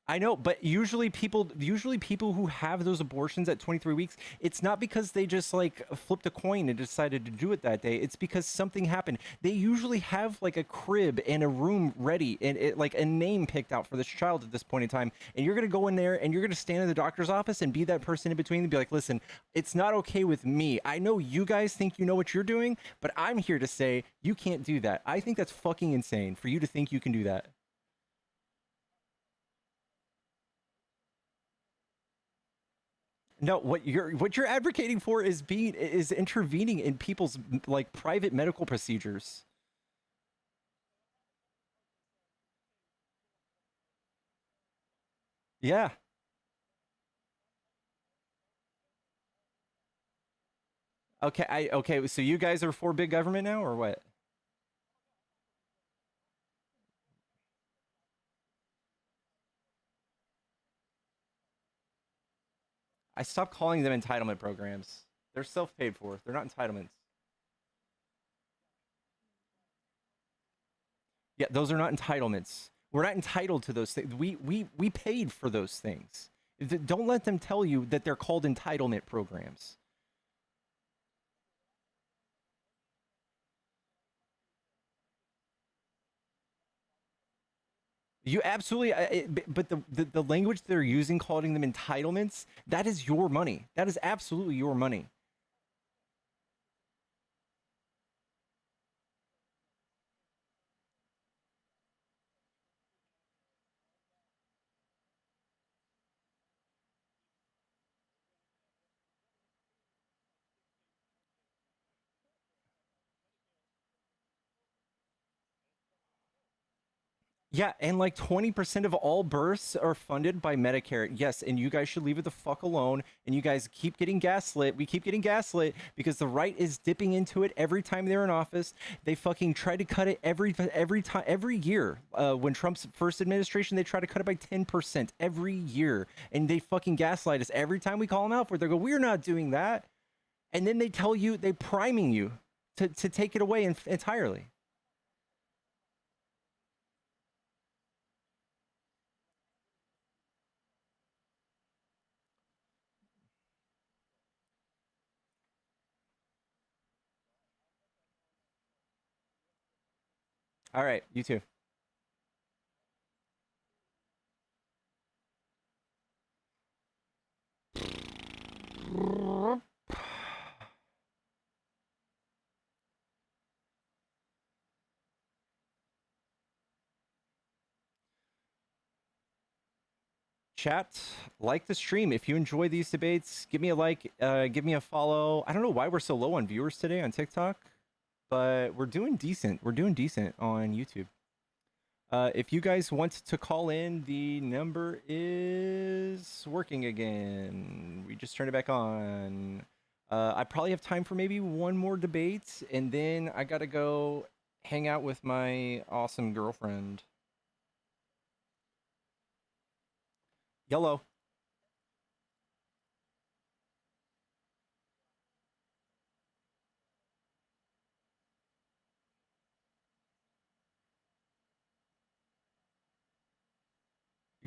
I know, but usually people who have those abortions at 23 weeks, it's not because they just like flipped a coin and decided to do it that day. It's because something happened. They usually have like a crib and a room ready and like a name picked out for this child at this point in time. And you're going to go in there and you're going to stand in the doctor's office and be that person in between and be like, listen, it's not okay with me. I know you guys think you know what you're doing, but I'm here to say you can't do that. I think that's fucking insane for you to think you can do that. No, what you're advocating for is intervening in people's like private medical procedures. Yeah. Okay, so you guys are for big government now or what? I stopped calling them entitlement programs. They're self-paid for. They're not entitlements. Yeah, those are not entitlements. We're not entitled to those things. We paid for those things. Don't let them tell you that they're called entitlement programs. You absolutely, but the language they're using, calling them entitlements, that is your money. That is absolutely your money. Yeah, and like 20% of all births are funded by Medicare. Yes, and you guys should leave it the fuck alone. And you guys keep getting gaslit. We keep getting gaslit because the right is dipping into it every time they're in office. They fucking try to cut it every time, every year. When Trump's first administration, they try to cut it by 10% every year, and they fucking gaslight us every time we call them out for it. They go, "We're not doing that," and then they tell you, they priming you to take it away entirely. All right, you too. Chat, like the stream. If you enjoy these debates, give me a like, give me a follow. I don't know why we're so low on viewers today on TikTok, but we're doing decent. We're doing decent on YouTube. If you guys want to call in, the number is working again. We just turned it back on. I probably have time for maybe one more debate, and then I gotta go hang out with my awesome girlfriend. Yellow.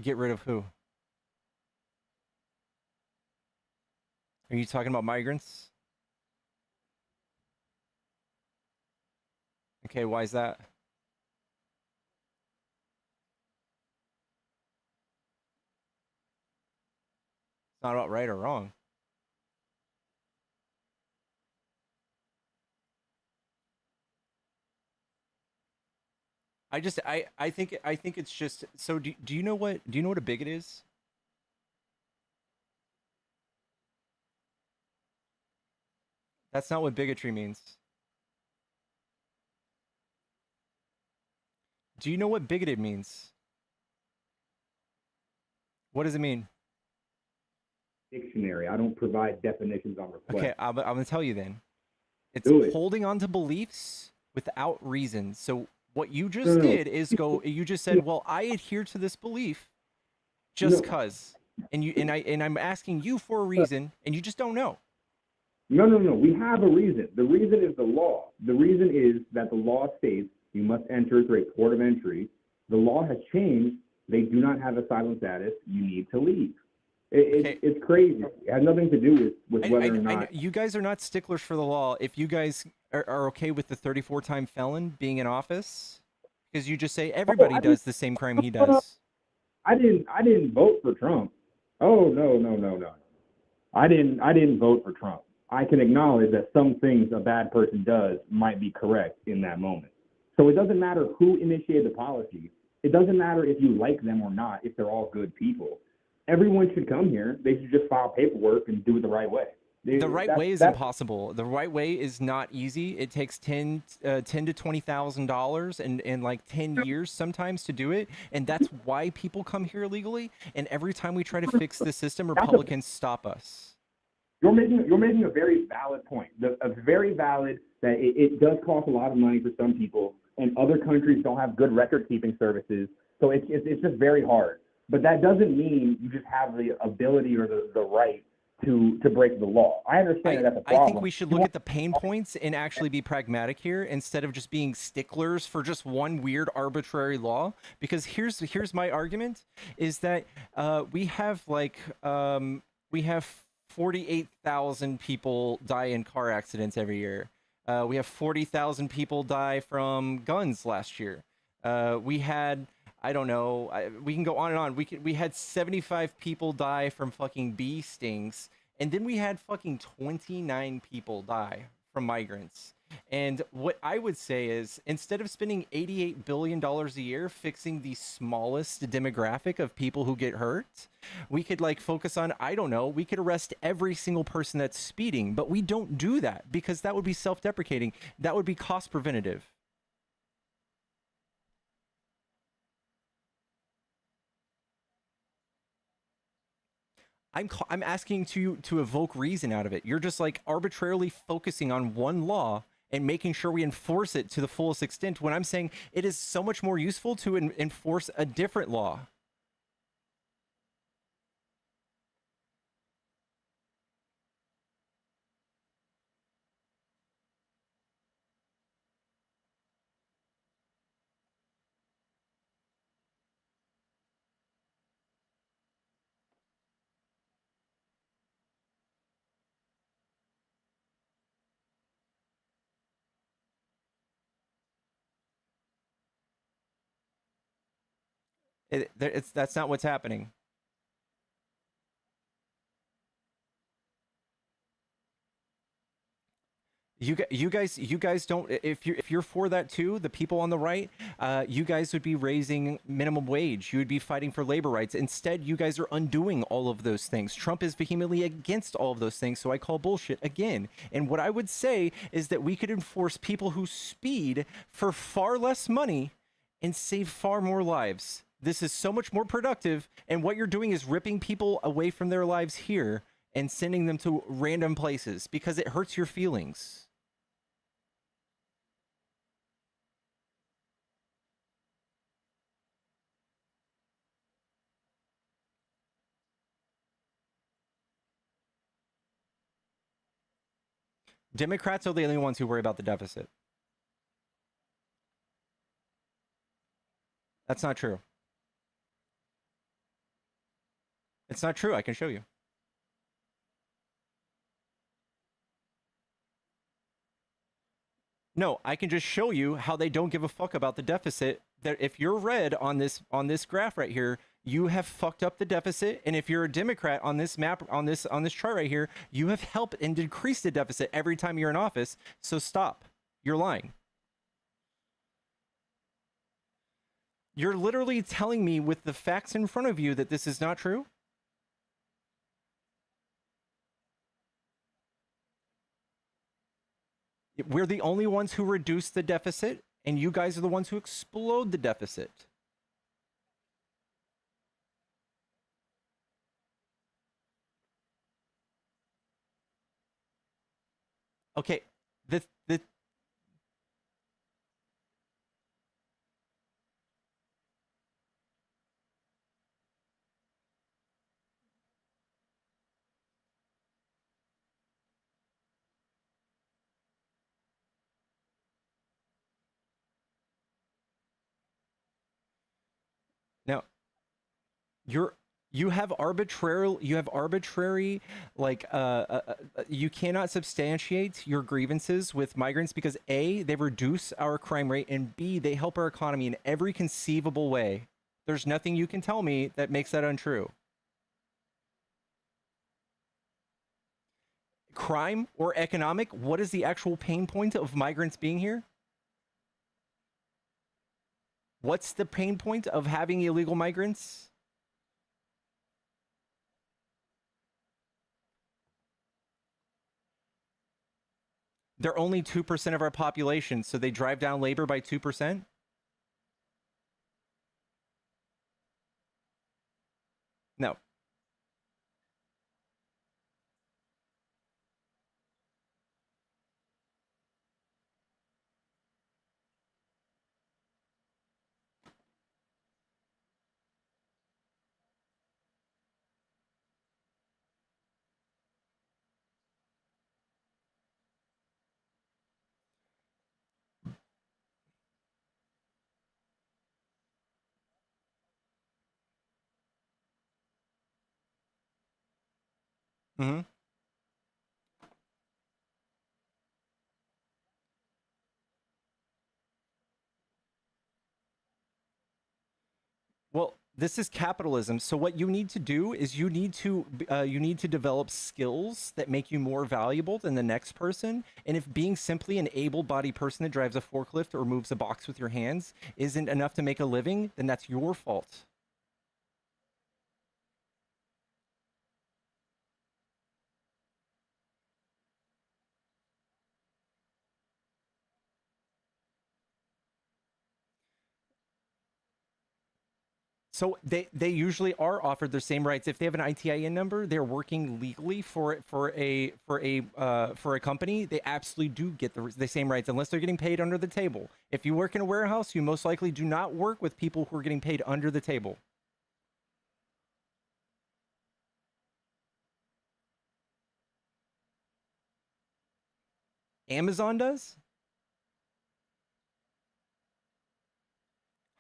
Get rid of who? Are you talking about migrants? Okay, why is that? It's not about right or wrong. I think it's just so do you know what a bigot is? That's not what bigotry means. Do you know what bigoted means? What does it mean? Dictionary. I don't provide definitions on request. Okay, I'm gonna tell you then. It's Do it. holding on to beliefs without reason. So what you just did is you just said, well, I adhere to this belief just cuz. And I'm asking you for a reason, and you just don't know. No. We have a reason. The reason is the law. The reason is that the law states you must enter through a port of entry. The law has changed, They do not have asylum status. You need to leave. It's crazy. It has nothing to do with whether or not. You guys are not sticklers for the law. If you guys are okay with the 34-time felon being in office, because you just say everybody does the same crime he does. I didn't vote for Trump. Oh no. I didn't vote for Trump. I can acknowledge that some things a bad person does might be correct in that moment. So it doesn't matter who initiated the policy. It doesn't matter if you like them or not, if they're all good people. Everyone should come here. They should just file paperwork and do it the right way. The right way is impossible. The right way is not easy. It takes $10,000 to $20,000 and like 10 years sometimes to do it. And that's why people come here illegally. And every time we try to fix the system, Republicans stop us. You're making a very valid point. A very valid that it does cost a lot of money for some people, and other countries don't have good record-keeping services. So it's just very hard. But that doesn't mean you just have the ability or the right to break the law. I understand that's a problem. I think we should look at the pain points and actually be pragmatic here instead of just being sticklers for just one weird arbitrary law. Because here's my argument is that we have 48,000 people die in car accidents every year. We have 40,000 people die from guns last year. We had, I don't know, we can go on and on. We had 75 people die from fucking bee stings. And then we had fucking 29 people die from migrants. And what I would say is, instead of spending $88 billion a year fixing the smallest demographic of people who get hurt, we could focus on, I don't know, we could arrest every single person that's speeding, but we don't do that because that would be self-deprecating. That would be cost preventative. I'm asking to evoke reason out of it. You're just arbitrarily focusing on one law and making sure we enforce it to the fullest extent, when I'm saying it is so much more useful to enforce a different law. That's not what's happening. You guys don't. If you're for that too, the people on the right, you guys would be raising minimum wage. You would be fighting for labor rights. Instead, you guys are undoing all of those things. Trump is vehemently against all of those things, so I call bullshit again. And what I would say is that we could enforce people who speed for far less money and save far more lives. This is so much more productive, and what you're doing is ripping people away from their lives here and sending them to random places because it hurts your feelings. Democrats are the only ones who worry about the deficit. That's not true. It's not true. I can show you. No, I can just show you how they don't give a fuck about the deficit. That if you're red on this graph right here, you have fucked up the deficit, and if you're a Democrat on this map, on this chart right here, you have helped and decreased the deficit every time you're in office. So stop. You're lying. You're literally telling me with the facts in front of you that this is not true? We're the only ones who reduce the deficit, and you guys are the ones who explode the deficit. Okay, the now You have arbitrary like you cannot substantiate your grievances with migrants because A, they reduce our crime rate, and B, they help our economy in every conceivable way. There's nothing you can tell me that makes that untrue. Crime or economic, what is the actual pain point of migrants being here? What's the pain point of having illegal migrants? They're only 2% of our population, so they drive down labor by 2%? No. Mm-hmm. Well, this is capitalism. So what you need to do is you need to develop skills that make you more valuable than the next person. And if being simply an able-bodied person that drives a forklift or moves a box with your hands isn't enough to make a living, then that's your fault. So they usually are offered their same rights if they have an ITIN number. They're working legally for a company. They absolutely do get the same rights unless they're getting paid under the table. If you work in a warehouse, you most likely do not work with people who are getting paid under the table. Amazon does.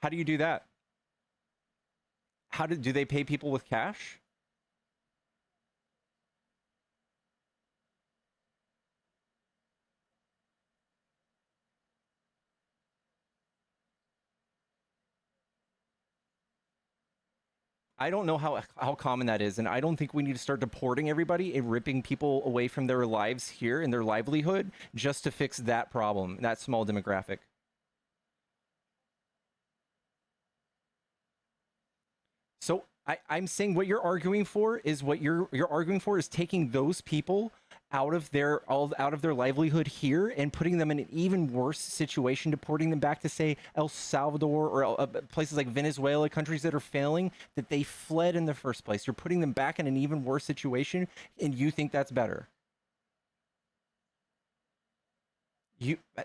How do you do that? Do they pay people with cash? I don't know how common that is, and I don't think we need to start deporting everybody and ripping people away from their lives here and their livelihood just to fix that problem, that small demographic. So I'm saying what you're arguing for is taking those people out of their livelihood here and putting them in an even worse situation, deporting them back to say El Salvador or places like Venezuela, countries that are failing, that they fled in the first place. You're putting them back in an even worse situation, and you think that's better.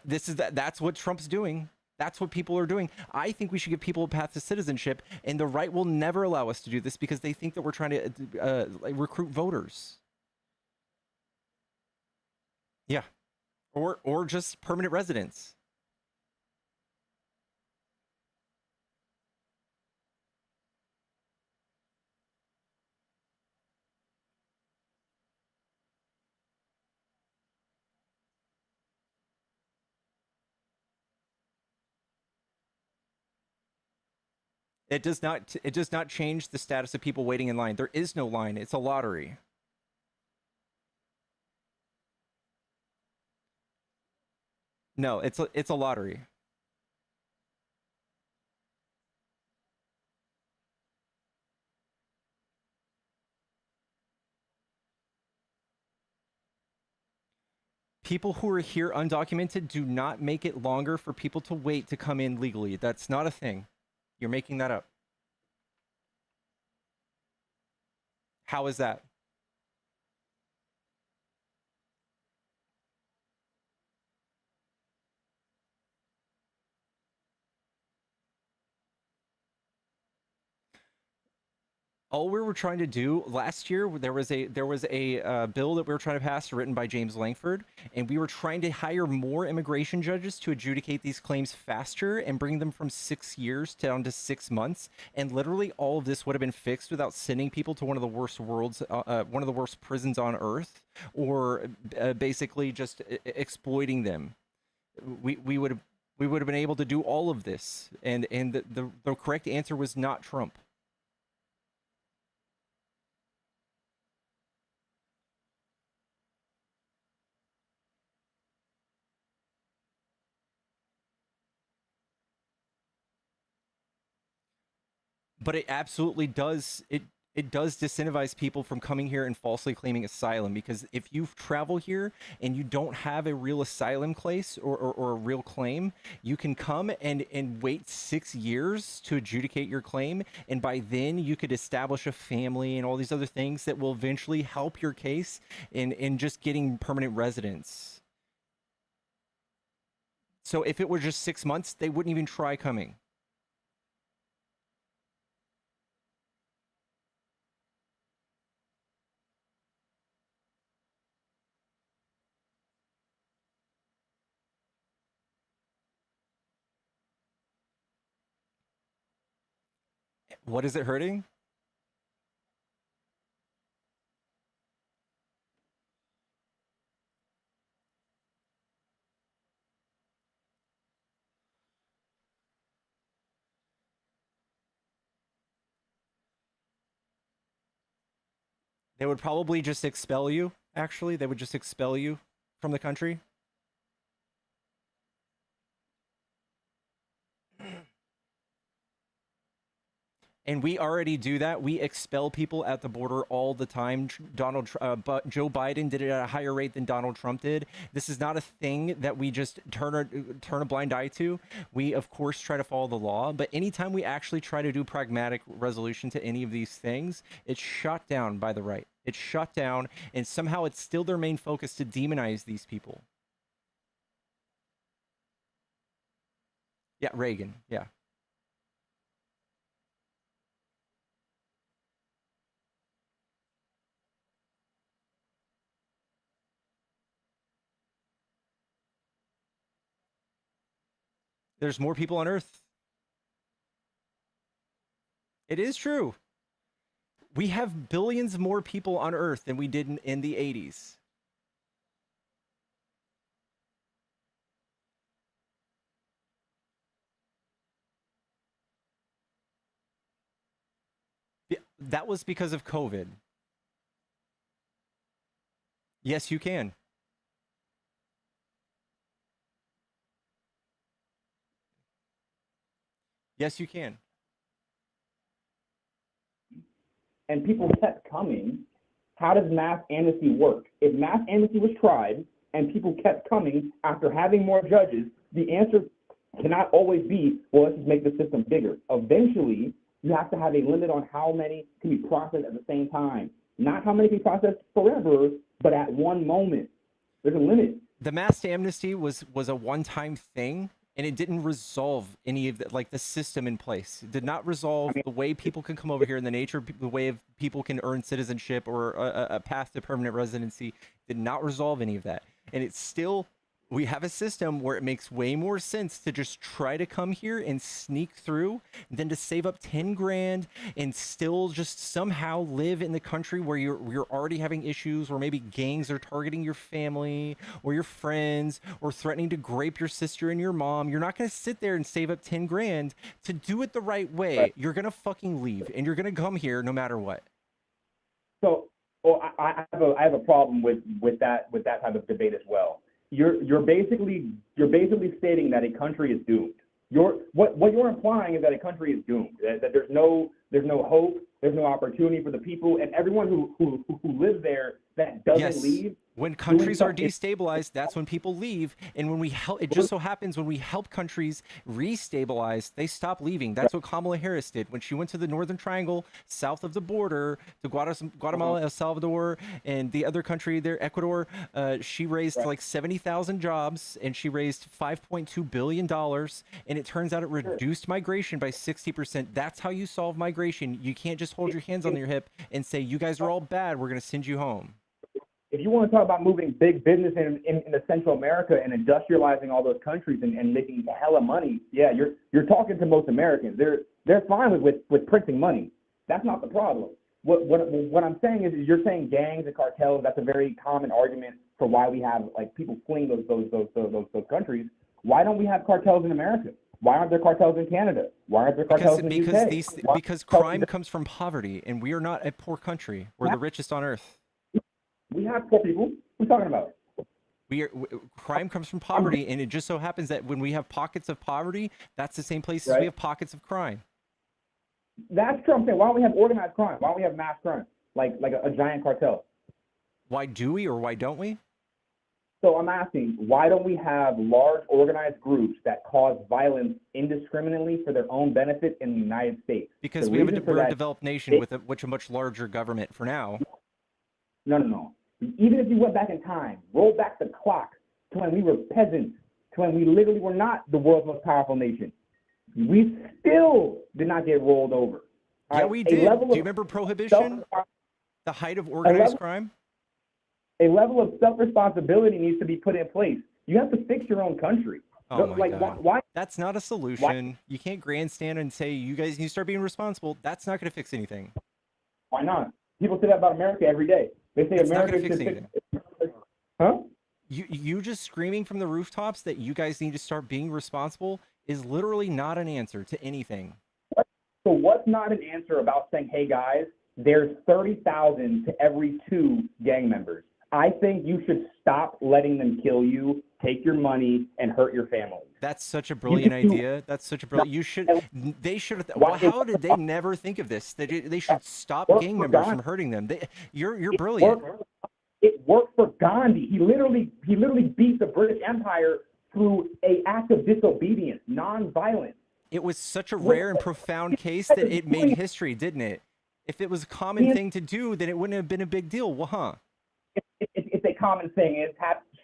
That's what Trump's doing. That's what people are doing. I think we should give people a path to citizenship, and the right will never allow us to do this because they think that we're trying to recruit voters. Yeah, or just permanent residents. It does not. It does not change the status of people waiting in line. There is no line. It's a lottery. No, it's a lottery. People who are here undocumented do not make it longer for people to wait to come in legally. That's not a thing. You're making that up. How is that? All we were trying to do last year, there was a bill that we were trying to pass, written by James Langford, and we were trying to hire more immigration judges to adjudicate these claims faster and bring them from 6 years down to 6 months. And literally, all of this would have been fixed without sending people to one of the worst one of the worst prisons on earth, or basically just exploiting them. We would have been able to do all of this, and the correct answer was not Trump. But it absolutely does, it does disincentivize people from coming here and falsely claiming asylum, because if you travel here and you don't have a real asylum case or a real claim, you can come and wait 6 years to adjudicate your claim, and by then you could establish a family and all these other things that will eventually help your case in just getting permanent residence. So if it were just 6 months, they wouldn't even try coming. What is it hurting? They would probably just expel you, actually. They would just expel you from the country. And we already do that. We expel people at the border all the time. But Joe Biden did it at a higher rate than Donald Trump did. This is not a thing that we just turn a blind eye to. We, of course, try to follow the law. But anytime we actually try to do pragmatic resolution to any of these things, it's shot down by the right. It's shut down, and somehow it's still their main focus to demonize these people. Yeah, Reagan. Yeah. There's more people on Earth. It is true. We have billions more people on Earth than we did in the 80s. Yeah, that was because of COVID. Yes, you can. Yes, you can. And people kept coming, how does mass amnesty work? If mass amnesty was tried and people kept coming after having more judges, the answer cannot always be, well, let's just make the system bigger. Eventually, you have to have a limit on how many can be processed at the same time. Not how many can be processed forever, but at one moment. There's a limit. The mass amnesty was a one-time thing, and it didn't resolve any of the, like, the system in place. It did not resolve the way people can come over here, and the way of people can earn citizenship or a path to permanent residency. It did not resolve any of that. And it's still, we have a system where it makes way more sense to just try to come here and sneak through than to save up 10 grand and still just somehow live in the country where you're already having issues, where maybe gangs are targeting your family or your friends or threatening to grape your sister and your mom. You're not going to sit there and save up 10 grand to do it the right way. Right. You're going to fucking leave, and you're going to come here no matter what. So, well, I have a problem with that type of debate as well. You're basically stating that a country is doomed. What you're implying is that a country is doomed. That there's no hope, there's no opportunity for the people, and everyone who lives there that doesn't leave When countries are destabilized, that's when people leave. And when we help, it just so happens when we help countries restabilize, they stop leaving. That's what Kamala Harris did when she went to the Northern Triangle, south of the border, to Guatemala, El Salvador, and the other country there, Ecuador. She raised like 70,000 jobs, and she raised $5.2 billion. And it turns out it reduced migration by 60%. That's how you solve migration. You can't just hold your hands on your hip and say, you guys are all bad, we're going to send you home. If you want to talk about moving big business in the Central America and industrializing all those countries and making hella money, yeah, you're talking to most Americans. They're fine with printing money. That's not the problem. What I'm saying is you're saying gangs and cartels. That's a very common argument for why we have like people fleeing those countries. Why don't we have cartels in America? Why aren't there cartels in Canada? Why aren't there cartels in the UK? Because crime comes from poverty, and we are not a poor country. We're the richest on earth. We have poor people. What are you talking about? Crime comes from poverty, and it just so happens that when we have pockets of poverty, that's the same places we have pockets of crime. That's true. I'm saying, why don't we have organized crime? Why don't we have mass crime, like a giant cartel? Why do we or why don't we? So I'm asking, why don't we have large organized groups that cause violence indiscriminately for their own benefit in the United States? Because we're a developed nation with a much larger government for now. No. Even if you went back in time, roll back the clock to when we were peasants, to when we literally were not the world's most powerful nation, we still did not get rolled over. Yeah, we did. Do you remember Prohibition? The height of organized crime? A level of self-responsibility needs to be put in place. You have to fix your own country. Oh my God. Why? That's not a solution. You can't grandstand and say, you guys need to start being responsible. That's not going to fix anything. Why not? People say that about America every day. They say America should fix. Huh? You just screaming from the rooftops that you guys need to start being responsible is literally not an answer to anything. So what's not an answer about saying, hey guys, there's 30,000 to every 2 gang members. I think you should stop letting them kill you, take your money, and hurt your family. That's such a brilliant idea. That's such a brilliant. They should. Well, how did they never think of this? They should stop gang members from hurting them. You're brilliant. It worked for Gandhi. He literally beat the British Empire through an act of disobedience, non-violence. It was such a rare and profound case that it made history, didn't it? If it was a common thing to do, then it wouldn't have been a big deal. Well, huh? It's a common thing. It's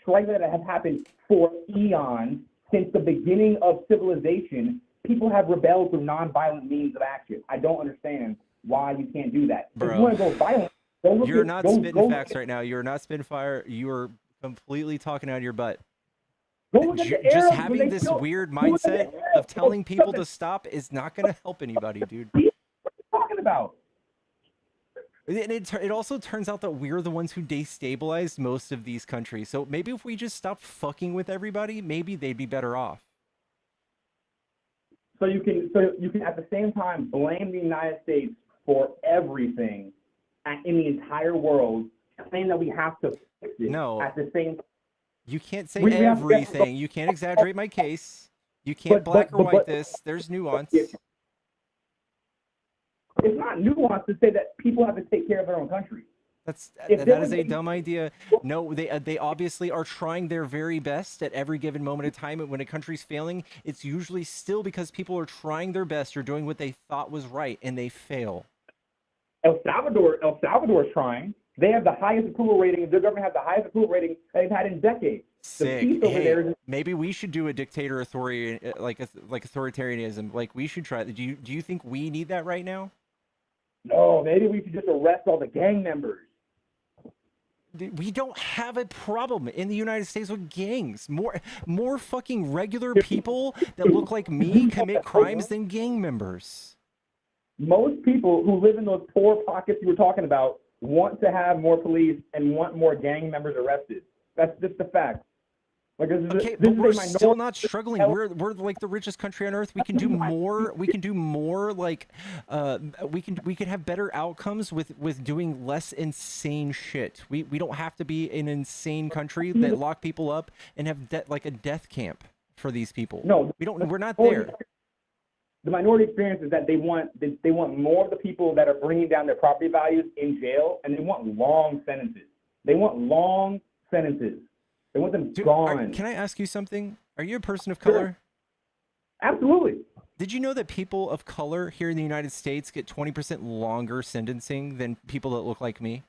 slightly that has happened for eons. Since the beginning of civilization, people have rebelled through non-violent means of action. I don't understand why you can't do that. Bro, if you want to go violent, you're not spitting facts right now. You're not spitting fire. You are completely talking out of your butt. Just having this weird mindset of telling people to stop is not going to help anybody, dude. What are you talking about? And it also turns out that we're the ones who destabilized most of these countries. So maybe if we just stopped fucking with everybody, maybe they'd be better off. So you can at the same time blame the United States for everything in the entire world, claim that we have to fix it. No. At the same time. You can't say everything. You can't exaggerate my case. You can't black or white this. There's nuance. It's not nuanced to say that people have to take care of their own country. That is a dumb idea. No, they obviously are trying their very best at every given moment in time. And when a country's failing, it's usually still because people are trying their best or doing what they thought was right, and they fail. El Salvador is trying. They have the highest approval rating. Their government has the highest approval rating they've had in decades. Sick. Maybe we should do a dictator authority, like authoritarianism. Like we should try. Do you think we need that right now? No, maybe we should just arrest all the gang members. We don't have a problem in the United States with gangs. More fucking regular people that look like me commit crimes than gang members. Most people who live in those poor pockets you were talking about want to have more police and want more gang members arrested. That's just the fact. Like, but we're still not struggling. We're like the richest country on earth. We can do more. We can do more. Like, we could have better outcomes with doing less insane shit. We don't have to be an insane country that lock people up and have like a death camp for these people. No, we don't. We're not there. The minority experience is that they want more of the people that are bringing down their property values in jail, and they want long sentences. They want long sentences. They want them Dude, gone. can I ask you something? Are you a person of Sure. color? Absolutely. Did you know that people of color here in the United States get 20% longer sentencing than people that look like me?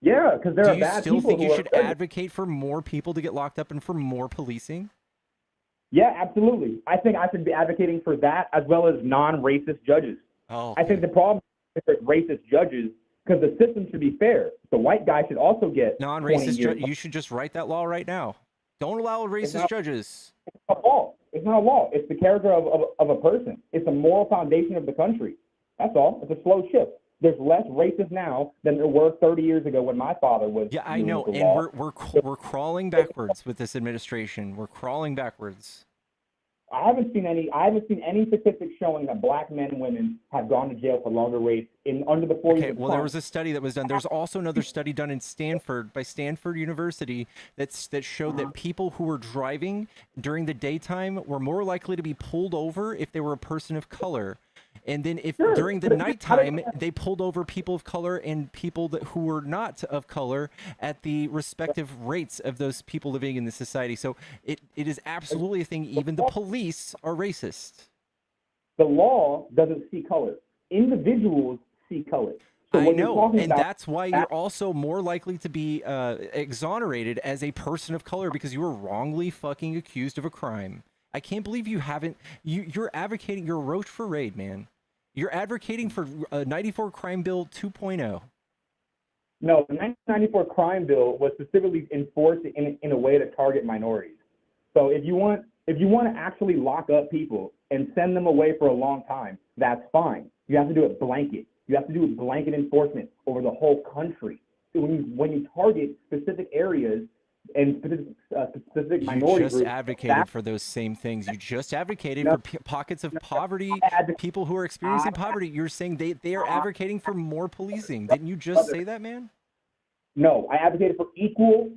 Yeah, because there Do are you bad still people think who you are should offended. advocate for more people to get locked up and for more policing? Yeah, absolutely. I think I should be advocating for that as well as non-racist judges. Oh, I think the problem is with racist judges because the system should be fair. The white guy should also get 20 non-racist years. you should just write that law right now. Don't allow racist judges. It's not a law. It's not a law. It's the character of a person. It's the moral foundation of the country. That's all. It's a slow shift. There's less racists now than there were 30 years ago when my father was. Yeah, I know, the and law. we're crawling backwards with this administration. We're crawling backwards. I haven't seen any statistics showing that black men and women have gone to jail for longer rates under the 4 years. Okay, well, there was a study that was done. There's also another study done in Stanford by Stanford University that showed that people who were driving during the daytime were more likely to be pulled over if they were a person of color. And then if during the nighttime they pulled over people of color and people who were not of color at the respective rates of those people living in the society. So it is absolutely a thing. Even the police are racist. The law doesn't see color. Individuals see color. So I know, and that's why you're also more likely to be exonerated as a person of color because you were wrongly fucking accused of a crime. I can't believe you haven't. You're advocating. You're roach for raid, man. You're advocating for a 94 Crime Bill 2.0. No, the 1994 Crime Bill was specifically enforced in a way to target minorities. So if you want to actually lock up people and send them away for a long time, that's fine. You have to do it blanket. You have to do blanket enforcement over the whole country. So when you target specific areas and specific minority You just advocated for those same things. You just advocated for pockets of poverty, people who are experiencing poverty. You're saying they are advocating for more policing. Didn't you just say that, man? No, I advocated for equal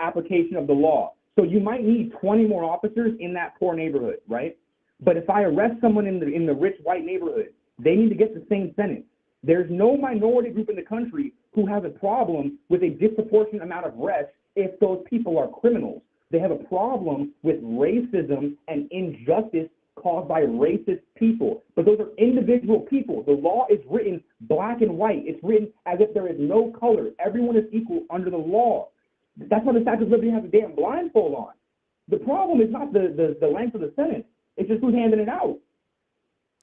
application of the law. So you might need 20 more officers in that poor neighborhood, right? But if I arrest someone in the rich white neighborhood, they need to get the same sentence. There's no minority group in the country who has a problem with a disproportionate amount of arrests if those people are criminals. They have a problem with racism and injustice caused by racist people. But those are individual people. The law is written black and white. It's written as if there is no color. Everyone is equal under the law. That's why the Statue of Liberty has a damn blindfold on. The problem is not the length of the sentence. It's just who's handing it out.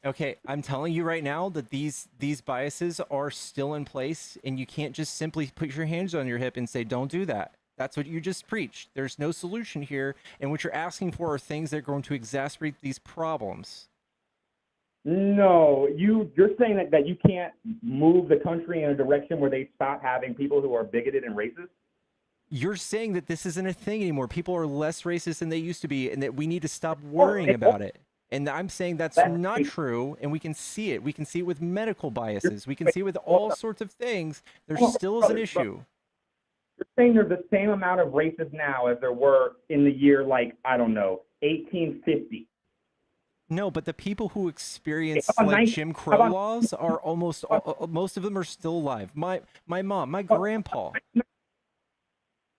Okay, I'm telling you right now that these biases are still in place, and you can't just simply put your hands on your hip and say, don't do that. That's what you just preached. There's no solution here, and what you're asking for are things that are going to exacerbate these problems. No, you're saying that you can't move the country in a direction where they stop having people who are bigoted and racist? You're saying that this isn't a thing anymore. People are less racist than they used to be, and that we need to stop worrying about it. And I'm saying that's not true, and we can see it. We can see it with medical biases. We can see it with all sorts of things. There still is an issue. You're saying there's the same amount of racists now as there were in the year, 1850. No, but the people who experience Jim Crow laws are almost most of them are still alive. My mom, my grandpa.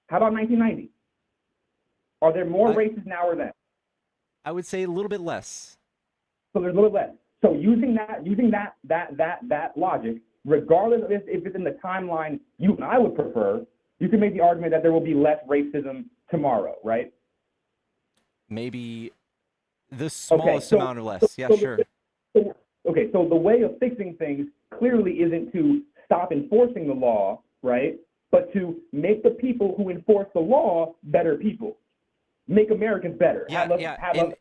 How about 1990? Are there more racists now or then? I would say a little bit less. So there's a little less. So using that logic, regardless of if it's in the timeline you and I would prefer, you can make the argument that there will be less racism tomorrow, right? Maybe the smallest amount or less. Yeah, sure. Okay, so the way of fixing things clearly isn't to stop enforcing the law, right? But to make the people who enforce the law better people. Make Americans better.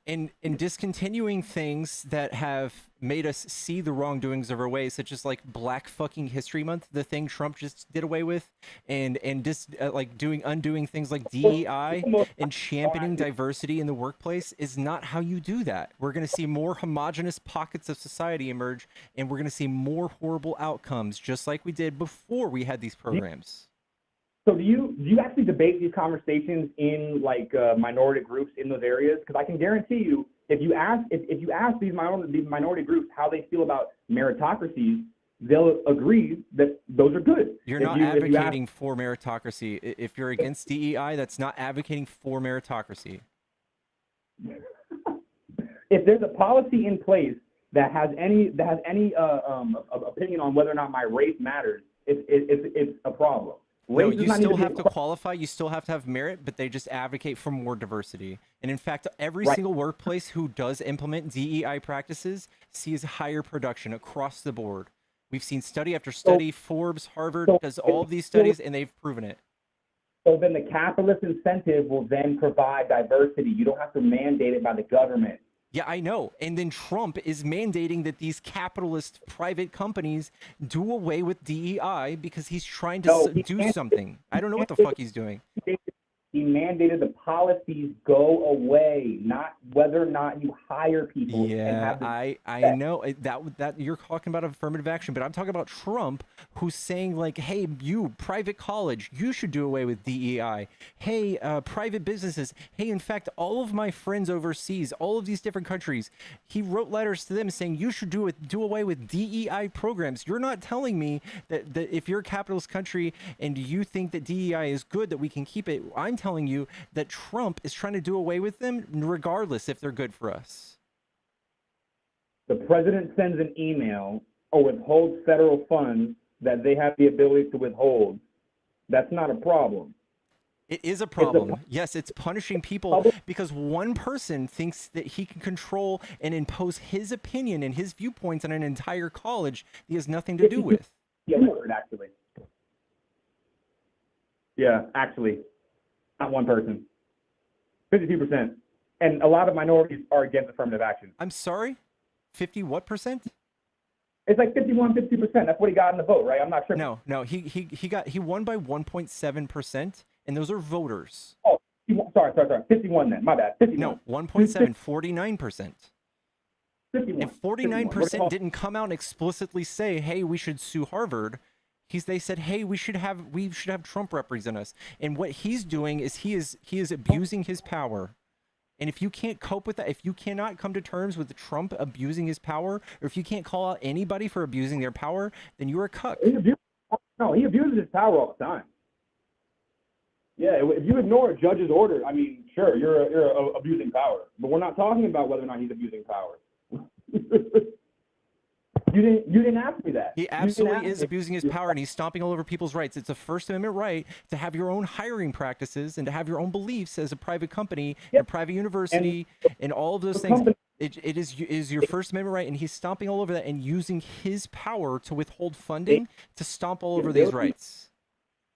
And discontinuing things that have made us see the wrongdoings of our ways, such as like Black fucking History Month, the thing Trump just did away with, and undoing things like DEI and championing diversity in the workplace is not how you do that. We're going to see more homogenous pockets of society emerge, and we're going to see more horrible outcomes, just like we did before we had these programs. So do you actually debate these conversations in minority groups in those areas? Because I can guarantee you, if you ask these minority groups how they feel about meritocracies, they'll agree that those are good. You're If not you- if you ask- advocating for meritocracy. If you're against DEI, that's not advocating for meritocracy. if there's a policy in place that has any opinion on whether or not my race matters, it's a problem. No, Race does you not need still to be have to qualify. You still have to have merit, but they just advocate for more diversity. And in fact, every Right. single workplace who does implement DEI practices sees higher production across the board. We've seen study after study. Forbes, Harvard does all of these studies, and they've proven it. So then the capitalist incentive will then provide diversity. You don't have to mandate it by the government. Yeah, I know. And then Trump is mandating that these capitalist private companies do away with DEI because he's trying to No, do something. I don't know what the fuck he's doing. He mandated the policies go away, not whether or not you hire people. and Yeah, have the I know that you're talking about affirmative action, but I'm talking about Trump, who's saying like, hey, you private college, you should do away with DEI. Hey, private businesses. Hey, in fact, all of my friends overseas, all of these different countries, he wrote letters to them saying you should do away with DEI programs. You're not telling me that if you're a capitalist country and you think that DEI is good, that we can keep it. I'm telling you that Trump is trying to do away with them regardless if they're good for us. The president sends an email or withholds federal funds that they have the ability to withhold. That's not a problem. It is a problem. Yes, it's punishing people because one person thinks that he can control and impose his opinion and his viewpoints on an entire college he has nothing to do with. Yeah, actually. Yeah, actually. Not one person. 52%. And a lot of minorities are against affirmative action. I'm sorry? 50 what percent? It's like 51, 52%. That's what he got in the vote, right? I'm not sure. No, he won by 1.7%, and those are voters. Oh, sorry. 51 then. My bad. 51. No, 1.7, 49%. 51. And 49% didn't come out and explicitly say, hey, we should sue Harvard. They said, hey, we should have Trump represent us. And what he's doing is he is abusing his power. And if you can't cope with that, if you cannot come to terms with Trump abusing his power, or if you can't call out anybody for abusing their power, then you're a cuck. He abuses his power all the time. Yeah, if you ignore a judge's order, I mean, sure, you're abusing power. But we're not talking about whether or not he's abusing power. You didn't ask me that. He absolutely is abusing his power, and he's stomping all over people's rights. It's a First Amendment right to have your own hiring practices and to have your own beliefs as a private company, a private university, and all of those things. It is your First Amendment right, and he's stomping all over that and using his power to withhold funding to stomp all over these rights.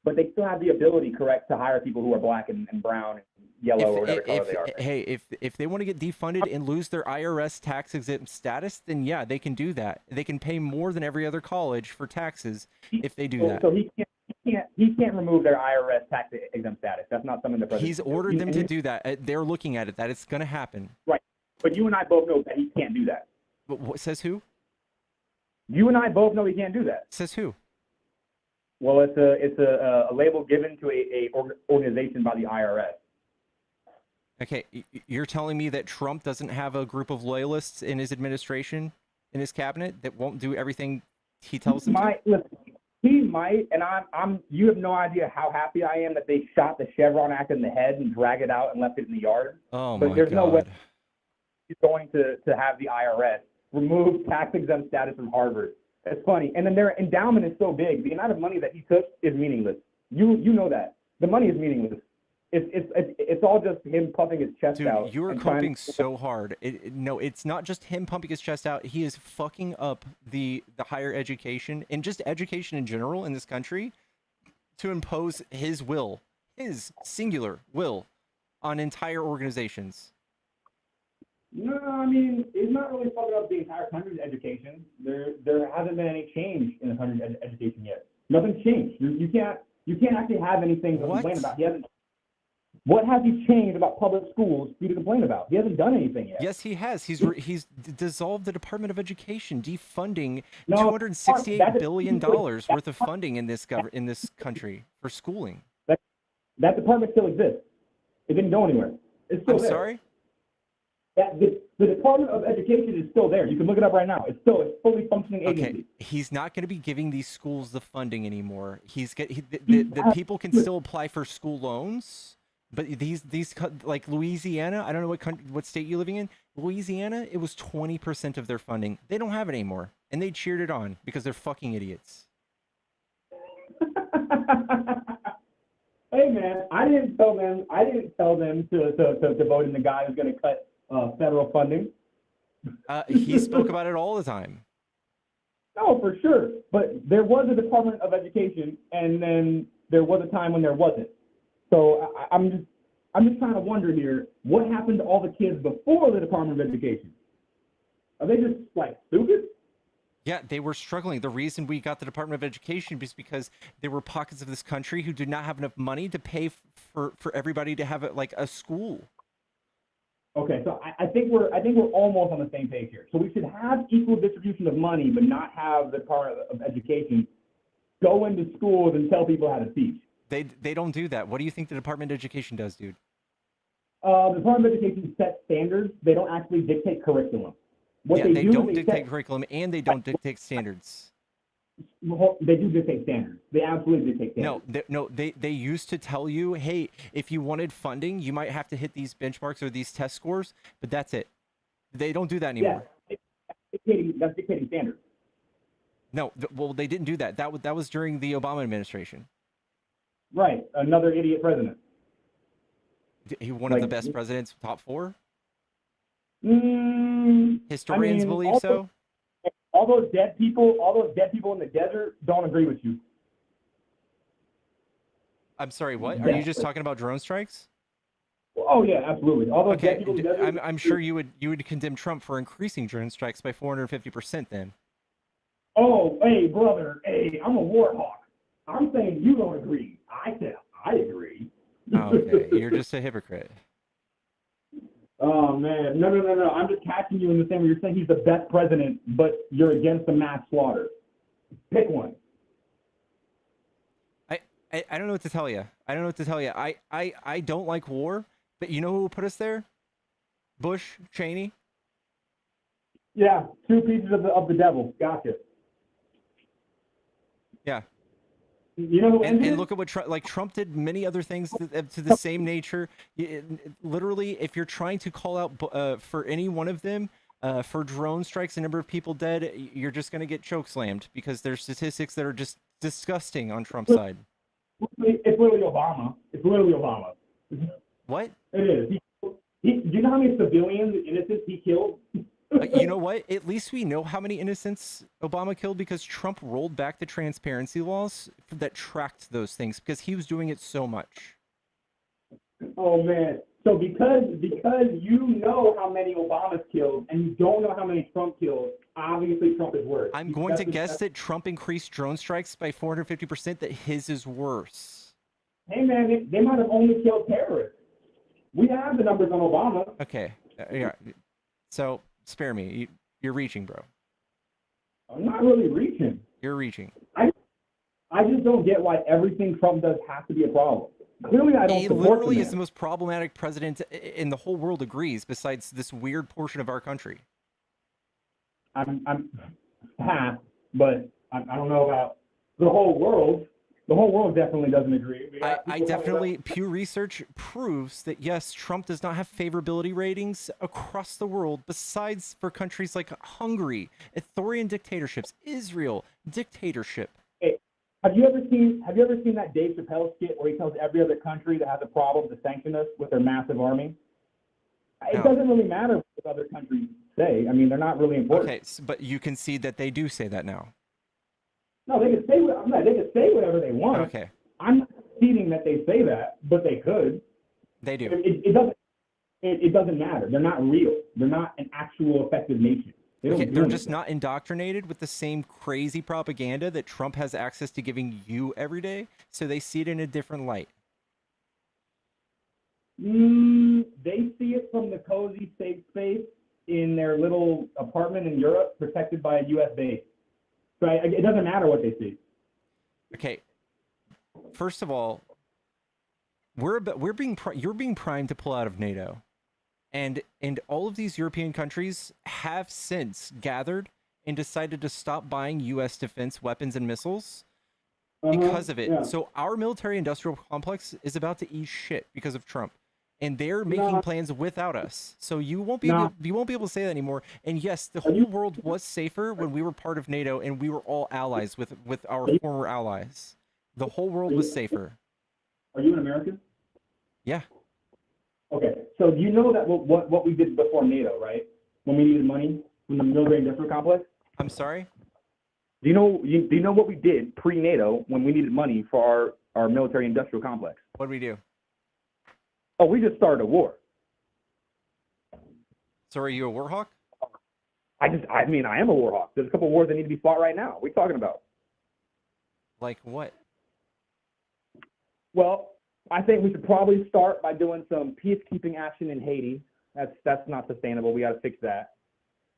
But they still have the ability, correct, to hire people who are black and brown and yellow or whatever color they are. Hey, if they want to get defunded and lose their IRS tax exempt status, then yeah, they can do that. They can pay more than every other college for taxes if they do that. So he can't remove their IRS tax exempt status. That's not something the president. He's ordered them to do that. They're looking at it. That it's going to happen. Right, but you and I both know that he can't do that. But what says who? You and I both know he can't do that. Says who? Well, it's a label given to a organization by the IRS. Okay, you're telling me that Trump doesn't have a group of loyalists in his administration, in his cabinet, that won't do everything he tells them to? Listen, he might, and I'm. You have no idea how happy I am that they shot the Chevron Act in the head and dragged it out and left it in the yard. Oh but my there's God. no way he's going to have the IRS remove tax exempt status from Harvard. It's funny, and then their endowment is so big. The amount of money that he took is meaningless. You know that the money is meaningless. It's all just him pumping his chest out. Dude, you are coping so hard. No, it's not just him pumping his chest out. He is fucking up the higher education and just education in general in this country to impose his will, his singular will, on entire organizations. No, I mean, it's not really fucking up the entire country's education. There hasn't been any change in the country's education yet. Nothing's changed. You can't actually have anything to complain about. What has he changed about public schools for you to complain about? He hasn't done anything yet. Yes, he has. He's dissolved the Department of Education, defunding $268 billion worth of funding in this country for schooling. That department still exists. It didn't go anywhere. It's still there. Sorry? That the Department of Education is still there. You can look it up right now. It's fully functioning agency. Okay, he's not going to be giving these schools the funding anymore. The people can still apply for school loans, but these like Louisiana, I don't know what state you're living in. Louisiana, it was 20% of their funding. They don't have it anymore, and they cheered it on because they're fucking idiots. Hey man, I didn't tell them to vote in the guy who's going to cut federal funding. He spoke about it all the time. No, for sure. But there was a Department of Education, and then there was a time when there wasn't. So I'm just trying to wonder here, what happened to all the kids before the Department of Education? Are they just like stupid? Yeah, they were struggling. The reason we got the Department of Education is because there were pockets of this country who did not have enough money to pay for everybody to have a school. Okay, so I think we're almost on the same page here. So we should have equal distribution of money, but not have the Department of Education go into schools and tell people how to teach. They don't do that. What do you think the Department of Education does, dude? The Department of Education sets standards. They don't actually dictate curriculum. What yeah, they don't dictate curriculum, and they don't dictate standards. They do dictate standards. They absolutely dictate standards. They used to tell you, hey, if you wanted funding, you might have to hit these benchmarks or these test scores, but that's it. They don't do that anymore. Yeah, that's dictating standards. No, well, they didn't do that. That was during the Obama administration. Right, another idiot president. He one of the best presidents, top 4. Historians believe so. All those dead people in the desert don't agree with you. I'm sorry, what? Are you just talking about drone strikes? Oh yeah, absolutely. All those dead people in the desert. I'm sure you would condemn Trump for increasing drone strikes by 450% then. Oh, hey brother, hey, I'm a war hawk. I'm saying you don't agree. I agree. Oh, okay, you're just a hypocrite. Oh man, no. I'm just catching you in the same way. You're saying he's the best president, but you're against the mass slaughter. Pick one. I don't know what to tell you. I don't like war, but you know who put us there? Bush, Cheney. Yeah, 2 pieces of the devil. Gotcha. Yeah. You know who and look at what Trump did many other things to the same nature. Literally, if you're trying to call out for any one of them for drone strikes, the number of people dead, you're just going to get chokeslammed because there's statistics that are just disgusting on Trump's side. It's literally Obama. What? It is. Do you know how many civilians, innocents he killed? You know what? At least we know how many innocents Obama killed because Trump rolled back the transparency laws that tracked those things because he was doing it so much. Oh man. So because you know how many Obama's killed and you don't know how many Trump killed, obviously Trump is worse. I'm going to guess that Trump increased drone strikes by 450%, that his is worse. Hey man, they might have only killed terrorists. We have the numbers on Obama. Okay. Yeah. So spare me. You're reaching, bro. I'm not really reaching. You're reaching. I just don't get why everything Trump does has to be a problem. Clearly, I don't He support literally the is the most problematic president in the whole world, agrees, besides this weird portion of our country. I'm but I don't know about the whole world. The whole world definitely doesn't agree. I definitely, Pew Research proves that yes, Trump does not have favorability ratings across the world, besides for countries like Hungary, authoritarian dictatorships, Israel, dictatorship. Hey, have you ever seen that Dave Chappelle skit where he tells every other country that has a problem to sanction us with their massive army? It doesn't really matter what other countries say. I mean, they're not really important. Okay, but you concede that they do say that now. No, they can say whatever they want. Okay. I'm not conceding that they say that, but they could. They do. It doesn't matter. They're not real. They're not an actual effective nation. They're just not indoctrinated with the same crazy propaganda that Trump has access to giving you every day, so they see it in a different light. They see it from the cozy, safe space in their little apartment in Europe, protected by a U.S. base. So it doesn't matter what they see. Okay. First of all, you're being primed to pull out of NATO, And all of these European countries have since gathered and decided to stop buying U.S. defense weapons and missiles because of it. Yeah. So our military industrial complex is about to eat shit because of Trump. And they're making Nah. plans without us. So you won't be Nah. able to say that anymore. And yes, the Are whole you- world was safer when we were part of NATO and we were all allies with our former allies. The whole world was safer. Are you an American? Yeah. Okay, so do you know that what we did before NATO, right? When we needed money from the military industrial complex? I'm sorry? Do you know what we did pre-NATO when we needed money for our military industrial complex? What did we do? Oh, we just started a war. So are you a war hawk? I am a war hawk. There's a couple of wars that need to be fought right now. What are you talking about? Like what? Well, I think we should probably start by doing some peacekeeping action in Haiti. That's not sustainable. We got to fix that.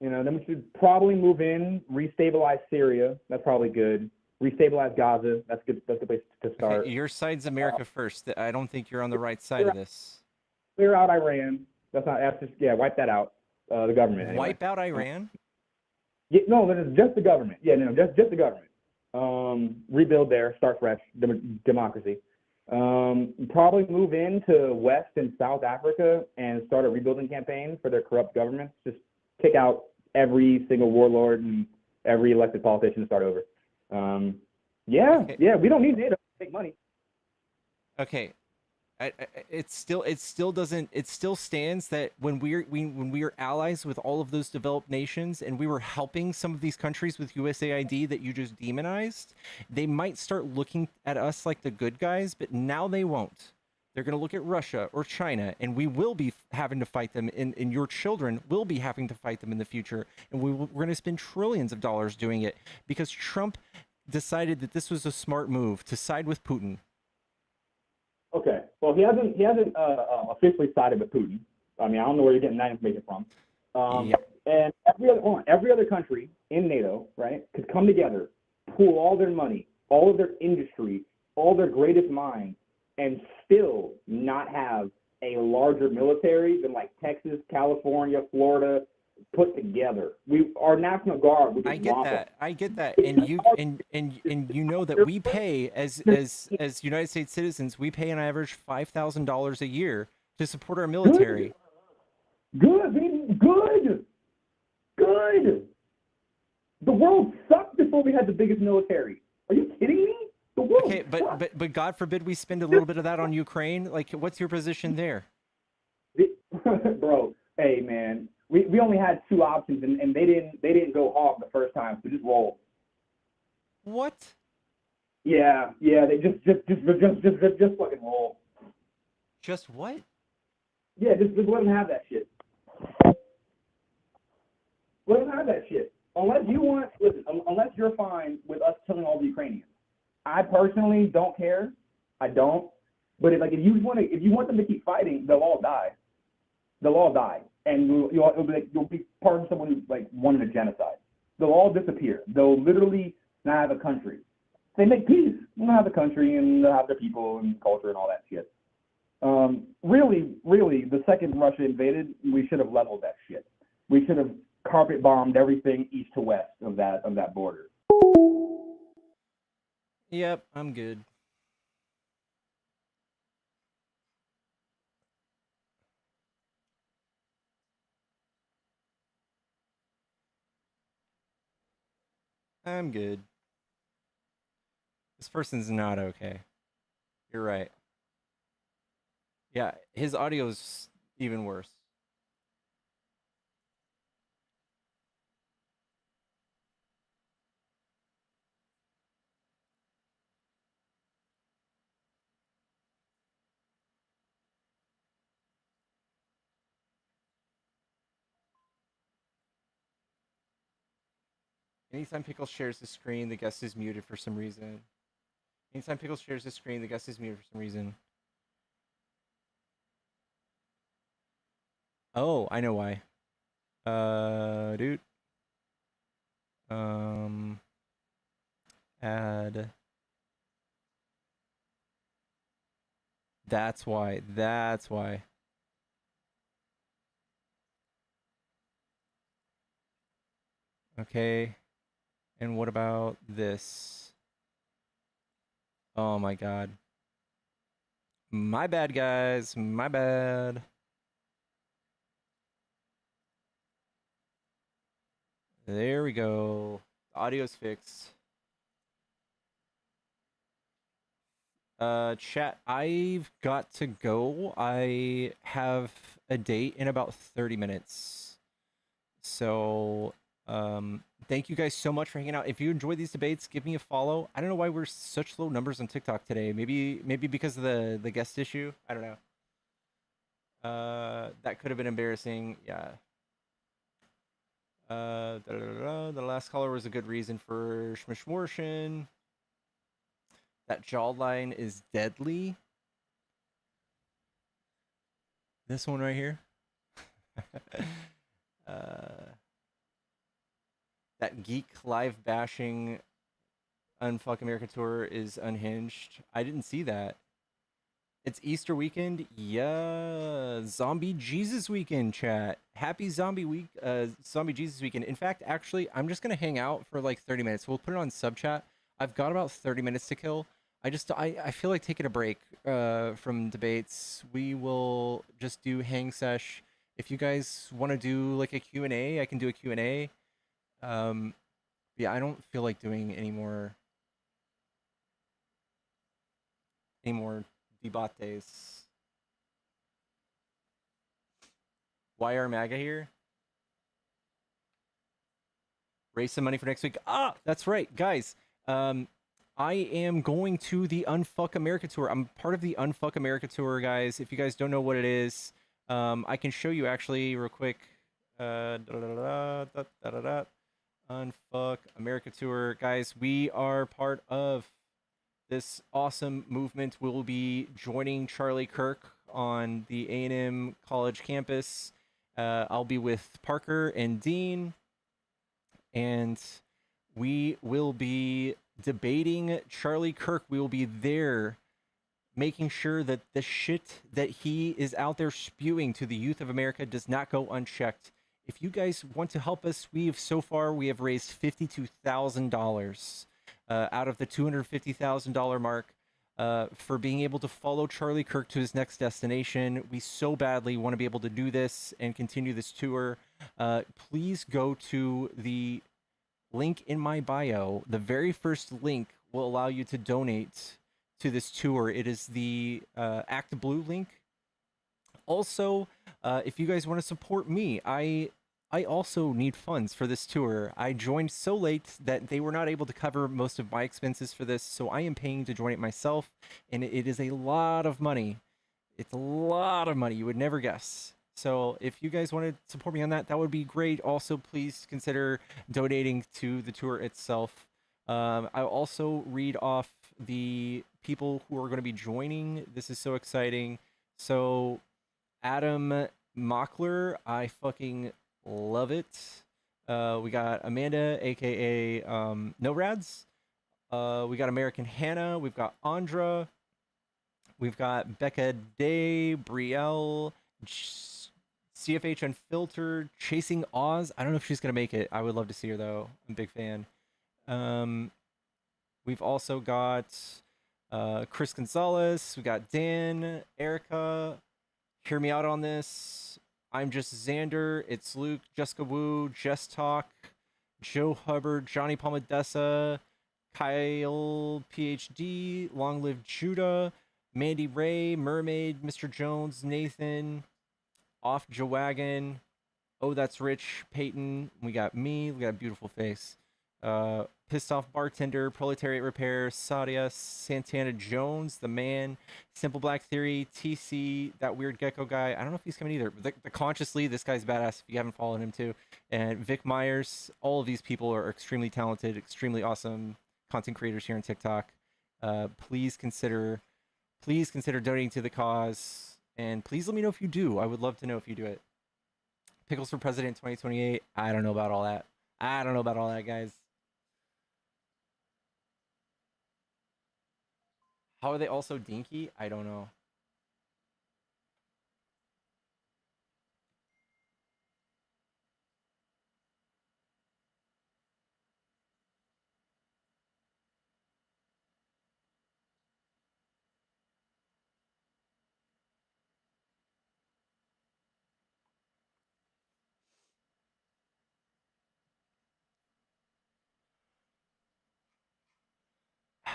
Then we should probably move in, restabilize Syria. That's probably good. Restabilize Gaza. That's good. That's a place to start. Okay, your side's America first. I don't think you're on the right side of this. Clear out Iran. That's just wipe that out. The government. Anyway. Wipe out Iran? Yeah, no, it's just the government. Yeah, no, just the government. Rebuild there, start fresh, democracy. Probably move into West and South Africa and start a rebuilding campaign for their corrupt governments. Just kick out every single warlord and every elected politician to start over. We don't need NATO to make money. Okay. It still stands that when we are allies with all of those developed nations and we were helping some of these countries with USAID that you just demonized, they might start looking at us like the good guys, but now they won't. They're going to look at Russia or China, and we will be having to fight them, and your children will be having to fight them in the future, and we're going to spend trillions of dollars doing it because Trump decided that this was a smart move to side with Putin. Okay. Well, he hasn't officially sided with Putin. I mean, I don't know where you're getting that information from. And every other country in NATO, right, could come together, pool all their money, all of their industry, all their greatest minds, and still not have a larger military than like Texas, California, Florida put together. Our National Guard would just I get that. And you know that we pay as United States citizens, we pay an average $5,000 a year to support our military. Good. The world sucked before we had the biggest military. Are you kidding me? The world Okay, but God forbid we spend a little bit of that on Ukraine. Like, what's your position there? Bro, hey man, we only had two options and they didn't go hog the first time, so just roll. What? Yeah, they just fucking roll. Just what? Yeah, just let them have that shit. Let them have that shit. Unless you're fine with us killing all the Ukrainians. I personally don't care. I don't. But if you want them to keep fighting, they'll all die. And you'll be part of someone who like wanted a genocide. They'll all disappear. They'll literally not have a country. If they make peace, they'll have a country and they'll have their people and culture and all that shit. Really, the second Russia invaded, we should have leveled that shit. We should have carpet bombed everything east to west of that border. Yep, I'm good. I'm good. This person's not okay. You're right. Yeah, his audio's even worse. Anytime Pickle shares the screen, the guest is muted for some reason. Anytime Pickle shares the screen, the guest is muted for some reason. Oh, I know why. Dude. Add. That's why. Okay. And what about this? Oh my god. My bad, guys. My bad. There we go. Audio's fixed. Chat, I've got to go. I have a date in about 30 minutes. So, thank you guys so much for hanging out. If you enjoy these debates, give me a follow. I don't know why we're such low numbers on TikTok today. Maybe because of the guest issue. I don't know. That could have been embarrassing. Yeah. The last caller was a good reason for Schmishmorshin. That jawline is deadly. This one right here. That geek live bashing Unfuck America tour is unhinged. I didn't see that. It's Easter weekend. Yeah, Zombie Jesus weekend, chat. Happy Zombie Jesus weekend. In fact, actually, I'm just gonna hang out for like 30 minutes. We'll put it on sub chat. I've got about 30 minutes to kill. I feel like taking a break from debates. We will just do hang sesh. If you guys want to do like a Q&A, I can do a Q&A. Yeah, I don't feel like doing any more debates. Why are MAGA here? Raise some money for next week. Ah, that's right, guys. I am going to the Unfuck America tour. I'm part of the Unfuck America tour, guys. If you guys don't know what it is, I can show you actually real quick. Unfuck America tour, guys. We are part of this awesome movement. We'll be joining Charlie Kirk on the A&M College campus. I'll be with Parker and Dean, and we will be debating Charlie Kirk. We will be there making sure that the shit that he is out there spewing to the youth of America does not go unchecked. If you guys want to help us, we have raised $52,000 out of the $250,000 mark for being able to follow Charlie Kirk to his next destination. We so badly want to be able to do this and continue this tour. Please go to the link in my bio. The very first link will allow you to donate to this tour. It is the Act Blue link. Also, if you guys want to support me, I also need funds for this tour. I joined so late that they were not able to cover most of my expenses for this, so I am paying to join it myself, and it is a lot of money. It's a lot of money. You would never guess. So if you guys want to support me on that, that would be great. Also, please consider donating to the tour itself. I'll also read off the people who are going to be joining. This is so exciting. So Adam Mockler, I fucking love it. We got Amanda, aka No Rads. We got American Hannah. We've got Andra. We've got Becca Day, Brielle, CFH Unfiltered, Chasing Oz. I don't know if she's gonna make it. I would love to see her though. I'm a big fan. We've also got Chris Gonzalez. We got Dan, Erica. Hear me out on this. I'm just Xander. It's Luke, Jessica Wu, Jess Talk, Joe Hubbard, Johnny Palmadessa, Kyle PhD, Long Live Judah, Mandy Ray, Mermaid, Mr. Jones, Nathan, Off Jowagon, Oh That's Rich, Peyton. We got me. We got a beautiful face. Pissed Off Bartender, Proletariat Repair, Sadia, Santana Jones, The Man, Simple Black Theory, TC, that weird gecko guy. I don't know if he's coming either. The Consciously, this guy's badass if you haven't followed him too. And Vic Myers. All of these people are extremely talented, extremely awesome content creators here on TikTok. Please consider donating to the cause. And please let me know if you do. I would love to know if you do it. Pickles for President 2028. I don't know about all that. Guys. How are they also dinky? I don't know.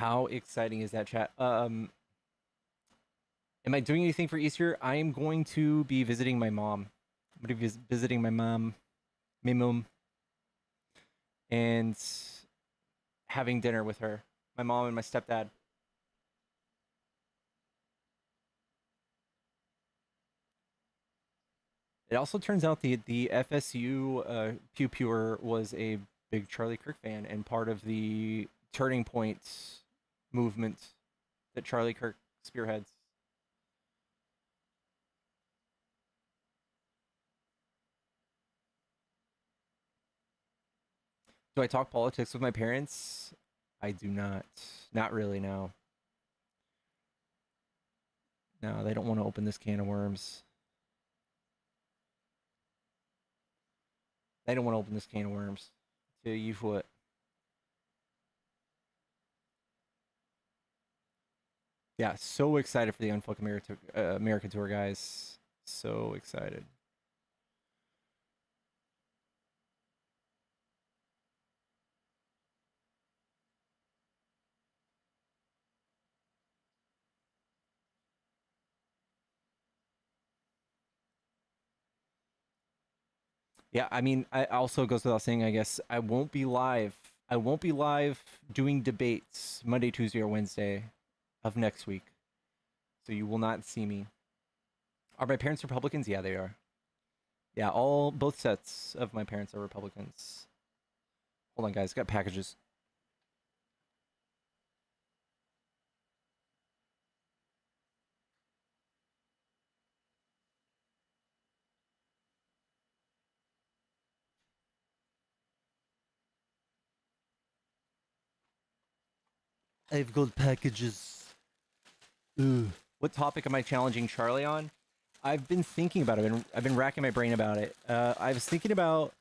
How exciting is that, chat? Am I doing anything for Easter? I am going to be visiting my mom. I'm going to be visiting my mom, and having dinner with her. My mom and my stepdad. It also turns out the FSU Pew Pewer was a big Charlie Kirk fan and part of the Turning Point movement that Charlie Kirk spearheads. Do I talk politics with my parents? I do not. Not really, no. No, they don't want to open this can of worms. They don't want to open this can of worms. Tell you what. Yeah, so excited for the Unfuck America tour, guys. So excited. Yeah, I mean, I also goes without saying, I guess, I won't be live. I won't be live doing debates Monday, Tuesday, or Wednesday of next week. So you will not see me. Are my parents Republicans? Yeah, they are. Yeah, both sets of my parents are Republicans. Hold on, guys. Got packages. I've got packages. Ooh. What topic am I challenging Charlie on? I've been thinking about it. I've been racking my brain about it. I was thinking about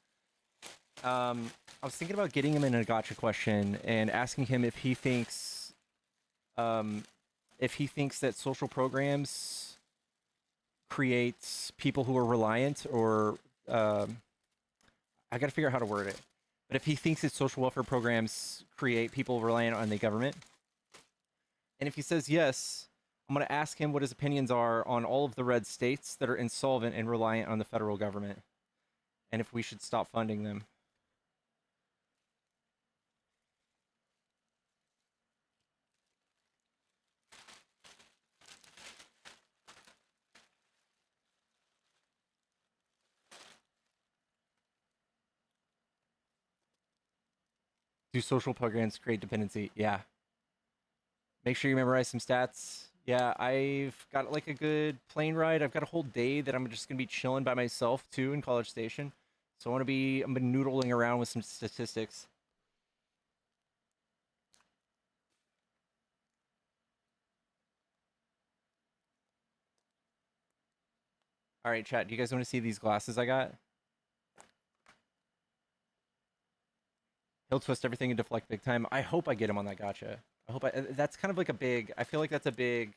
getting him in a gotcha question and asking him if he thinks that social programs create people who are reliant, or I got to figure out how to word it. But if he thinks that social welfare programs create people reliant on the government, and if he says yes, I'm going to ask him what his opinions are on all of the red states that are insolvent and reliant on the federal government, and if we should stop funding them. Do social programs create dependency? Yeah. Make sure you memorize some stats. Yeah, I've got like a good plane ride. I've got a whole day that I'm just gonna be chilling by myself too in College Station. So I'm noodling around with some statistics. All right, chat. Do you guys want to see these glasses I got? He'll twist everything and deflect big time. I hope I get him on that gotcha. That's kind of like a big. I feel like that's a big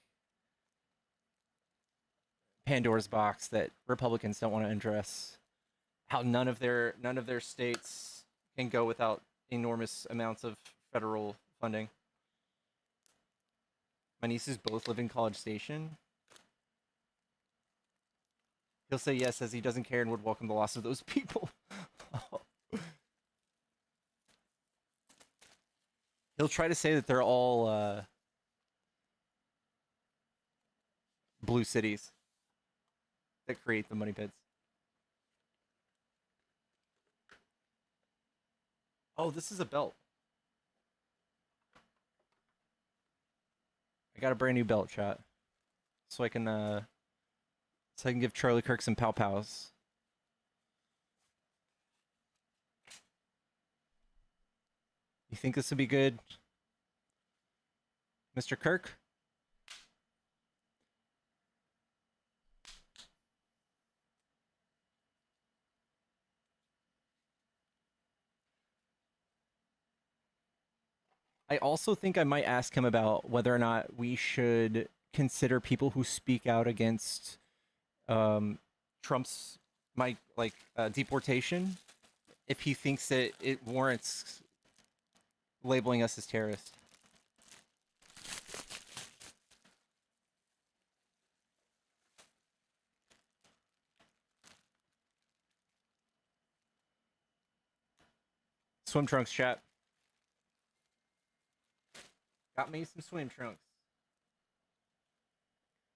Pandora's box that Republicans don't want to address. How none of their states can go without enormous amounts of federal funding. My nieces both live in College Station. He'll say yes, as he doesn't care and would welcome the loss of those people. He'll try to say that they're all blue cities that create the money pits. Oh, this is a belt. I got a brand new belt, chat. So I can give Charlie Kirk some pow-pows. You think this would be good, Mr. Kirk? I also think I might ask him about whether or not we should consider people who speak out against Trump's deportation, if he thinks that it warrants labeling us as terrorists. swim trunks, chat. Got me some swim trunks.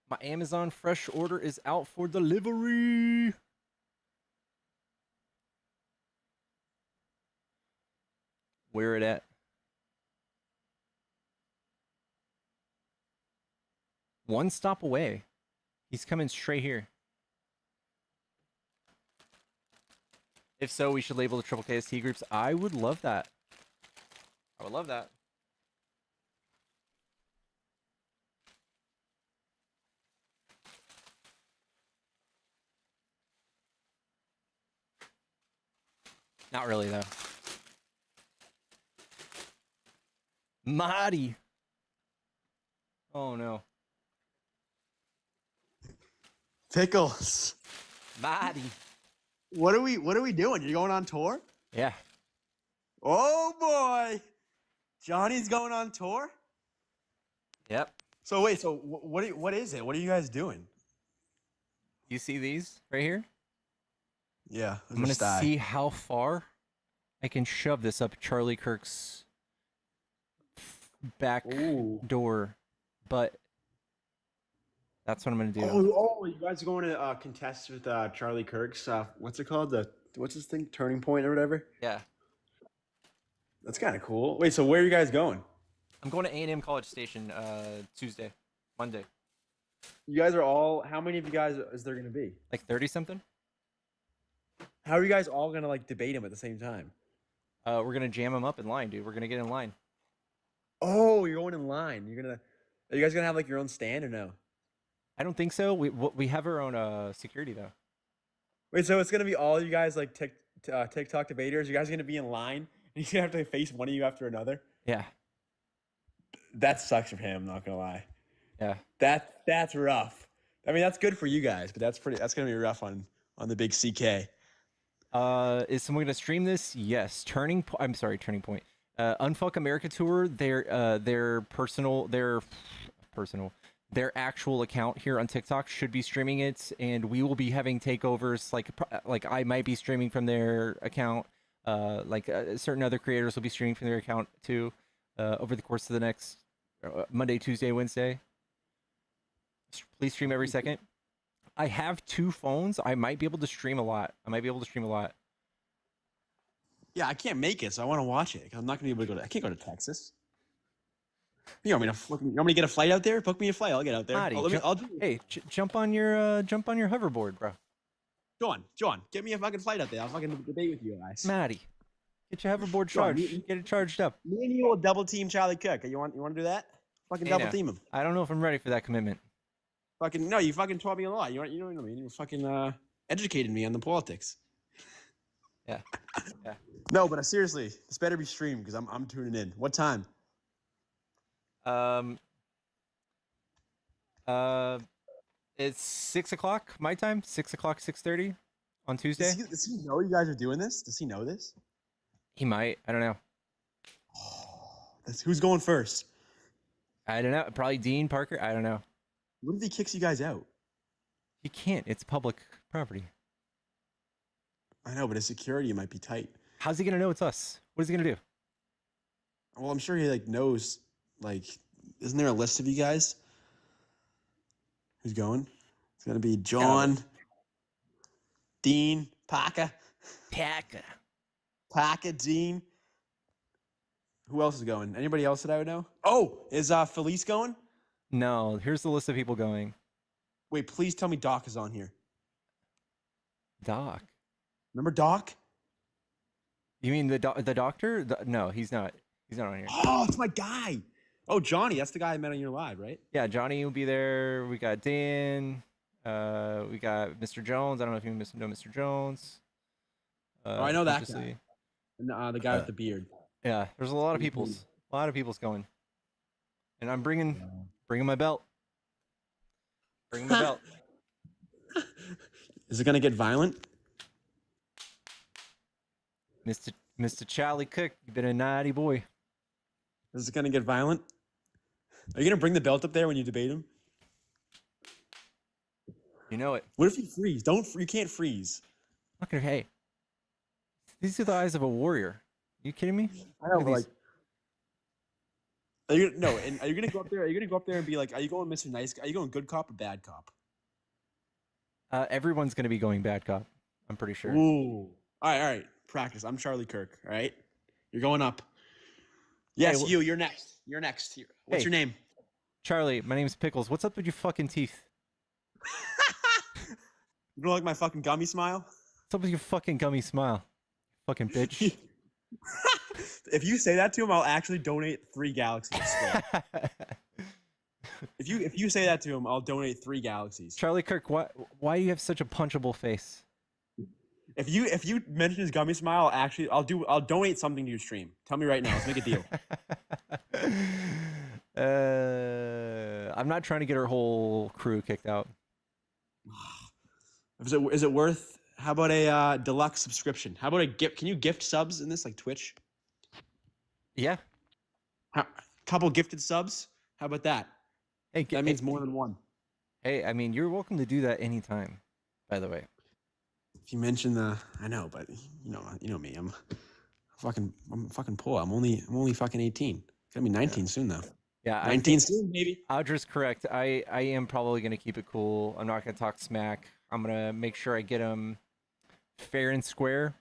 My Amazon Fresh order is out for delivery. Where it at? One stop away. He's coming straight here. If so, we should label the triple KST groups. I would love that. I would love that. Not really, though. Marty. Oh, no. Pickles. Marty. What are we doing? You're going on tour? Yeah. Oh boy. Johnny's going on tour? Yep. So wait, so what is it? What are you guys doing? You see these right here? Yeah. I'm going to see how far I can shove this up Charlie Kirk's back door, but that's what I'm going to do. Oh, you guys are going to contest with Charlie Kirk's, what's it called? What's this thing? Turning Point or whatever? Yeah. That's kind of cool. Wait, so where are you guys going? I'm going to A&M College Station Monday. You guys are all, how many of you guys is there going to be? Like 30 something? How are you guys all going to like debate him at the same time? We're going to jam him up in line, dude. We're going to get in line. Oh, you're going in line. Are you guys going to have like your own stand or no? I don't think so. We have our own security though. Wait, so it's going to be all you guys like TikTok debaters? You guys are going to be in line and he's going to have to face one of you after another? Yeah. That sucks for him, I'm not going to lie. Yeah. That's rough. I mean, that's good for you guys, but that's going to be rough on the big CK. Is someone going to stream this? Yes. Turning Point. Unfuck America Tour, their actual account here on TikTok should be streaming it, and we will be having takeovers. Like I might be streaming from their account. Certain other creators will be streaming from their account too, over the course of the next Monday, Tuesday, Wednesday. Please stream every second. I have 2 phones. I might be able to stream a lot. Yeah, I can't make it, so I want to watch it. I'm not going to be able to I can't go to Texas. You want me to get a flight out there? Book me a flight. I'll get out there. Hey, jump on your hoverboard, bro. John, get me a fucking flight out there. I'll fucking debate with you guys. Maddie, get your hoverboard charged. Get it charged up. Me and you will double team Charlie Cook. You want to do that? Fucking double team him. I don't know if I'm ready for that commitment. Fucking no, you fucking taught me a lot. You know what I mean? You fucking educated me on the politics. Yeah. No, but seriously, this better be streamed because I'm tuning in. What time? It's 6 o'clock my time. 6 o'clock, 6:30 on Tuesday. Does he know you guys are doing this? Does he know this? He might. I don't know. Who's going first? I don't know. Probably Dean Parker. I don't know. What if he kicks you guys out? He can't. It's public property. I know, but his security might be tight. How's he gonna know it's us? What is he gonna do? Well, I'm sure he knows. Isn't there a list of you guys? Who's going? It's gonna be John, Dean, Parker, Dean. Who else is going? Anybody else that I would know? Oh, is Felice going? No. Here's the list of people going. Wait, please tell me Doc is on here. Doc. Remember Doc? You mean the doctor? No, he's not. He's not on here. Oh, it's my guy. Oh, Johnny. That's the guy I met on your live, right? Yeah, Johnny will be there. We got Dan. We got Mr. Jones. I don't know if you know Mr. Jones. I know that guy. And the guy with the beard. Yeah, there's a lot of people's. Going. And I'm bringing my belt. Bringing my belt. Is it gonna get violent? Mr. Charlie Cook, you've been a naughty boy. Is it gonna get violent? Are you gonna bring the belt up there when you debate him? You know it. What if you freeze? You can't freeze. Okay, hey. These are the eyes of a warrior. You kidding me? I know, Look at but these- like, are you no? And are you gonna go up there? Are you gonna go up there and be like, are you going Mr. Nice Guy? Are you going good cop or bad cop? everyone's gonna be going bad cop. I'm pretty sure. Ooh. All right. Practice. I'm Charlie Kirk. All right. You're going up. Yes, Hey, You're next. You're next. What's Hey. your name? Charlie, my name's Pickles. What's up with your fucking teeth? You don't like my fucking gummy smile? What's up with your fucking gummy smile? Fucking bitch. If you say that to him, I'll actually donate 3 galaxies. If you say that to him, I'll donate 3 galaxies. Charlie Kirk, why do you have such a punchable face? If you mention his gummy smile, I'll donate something to your stream. Tell me right now. Let's make a deal. I'm not trying to get our whole crew kicked out. Is it worth? How about a deluxe subscription? How about a gift? Can you gift subs in this, like Twitch? Yeah. Couple gifted subs. How about that? Hey, that means more than one. Hey, I mean, you're welcome to do that anytime. By the way. If you mention I know, but you know me. I'm fucking poor. I'm only fucking 18. Gonna be 19 soon though. Yeah, 19 soon, baby. Audra's correct. I am probably gonna keep it cool. I'm not gonna talk smack. I'm gonna make sure I get him fair and square.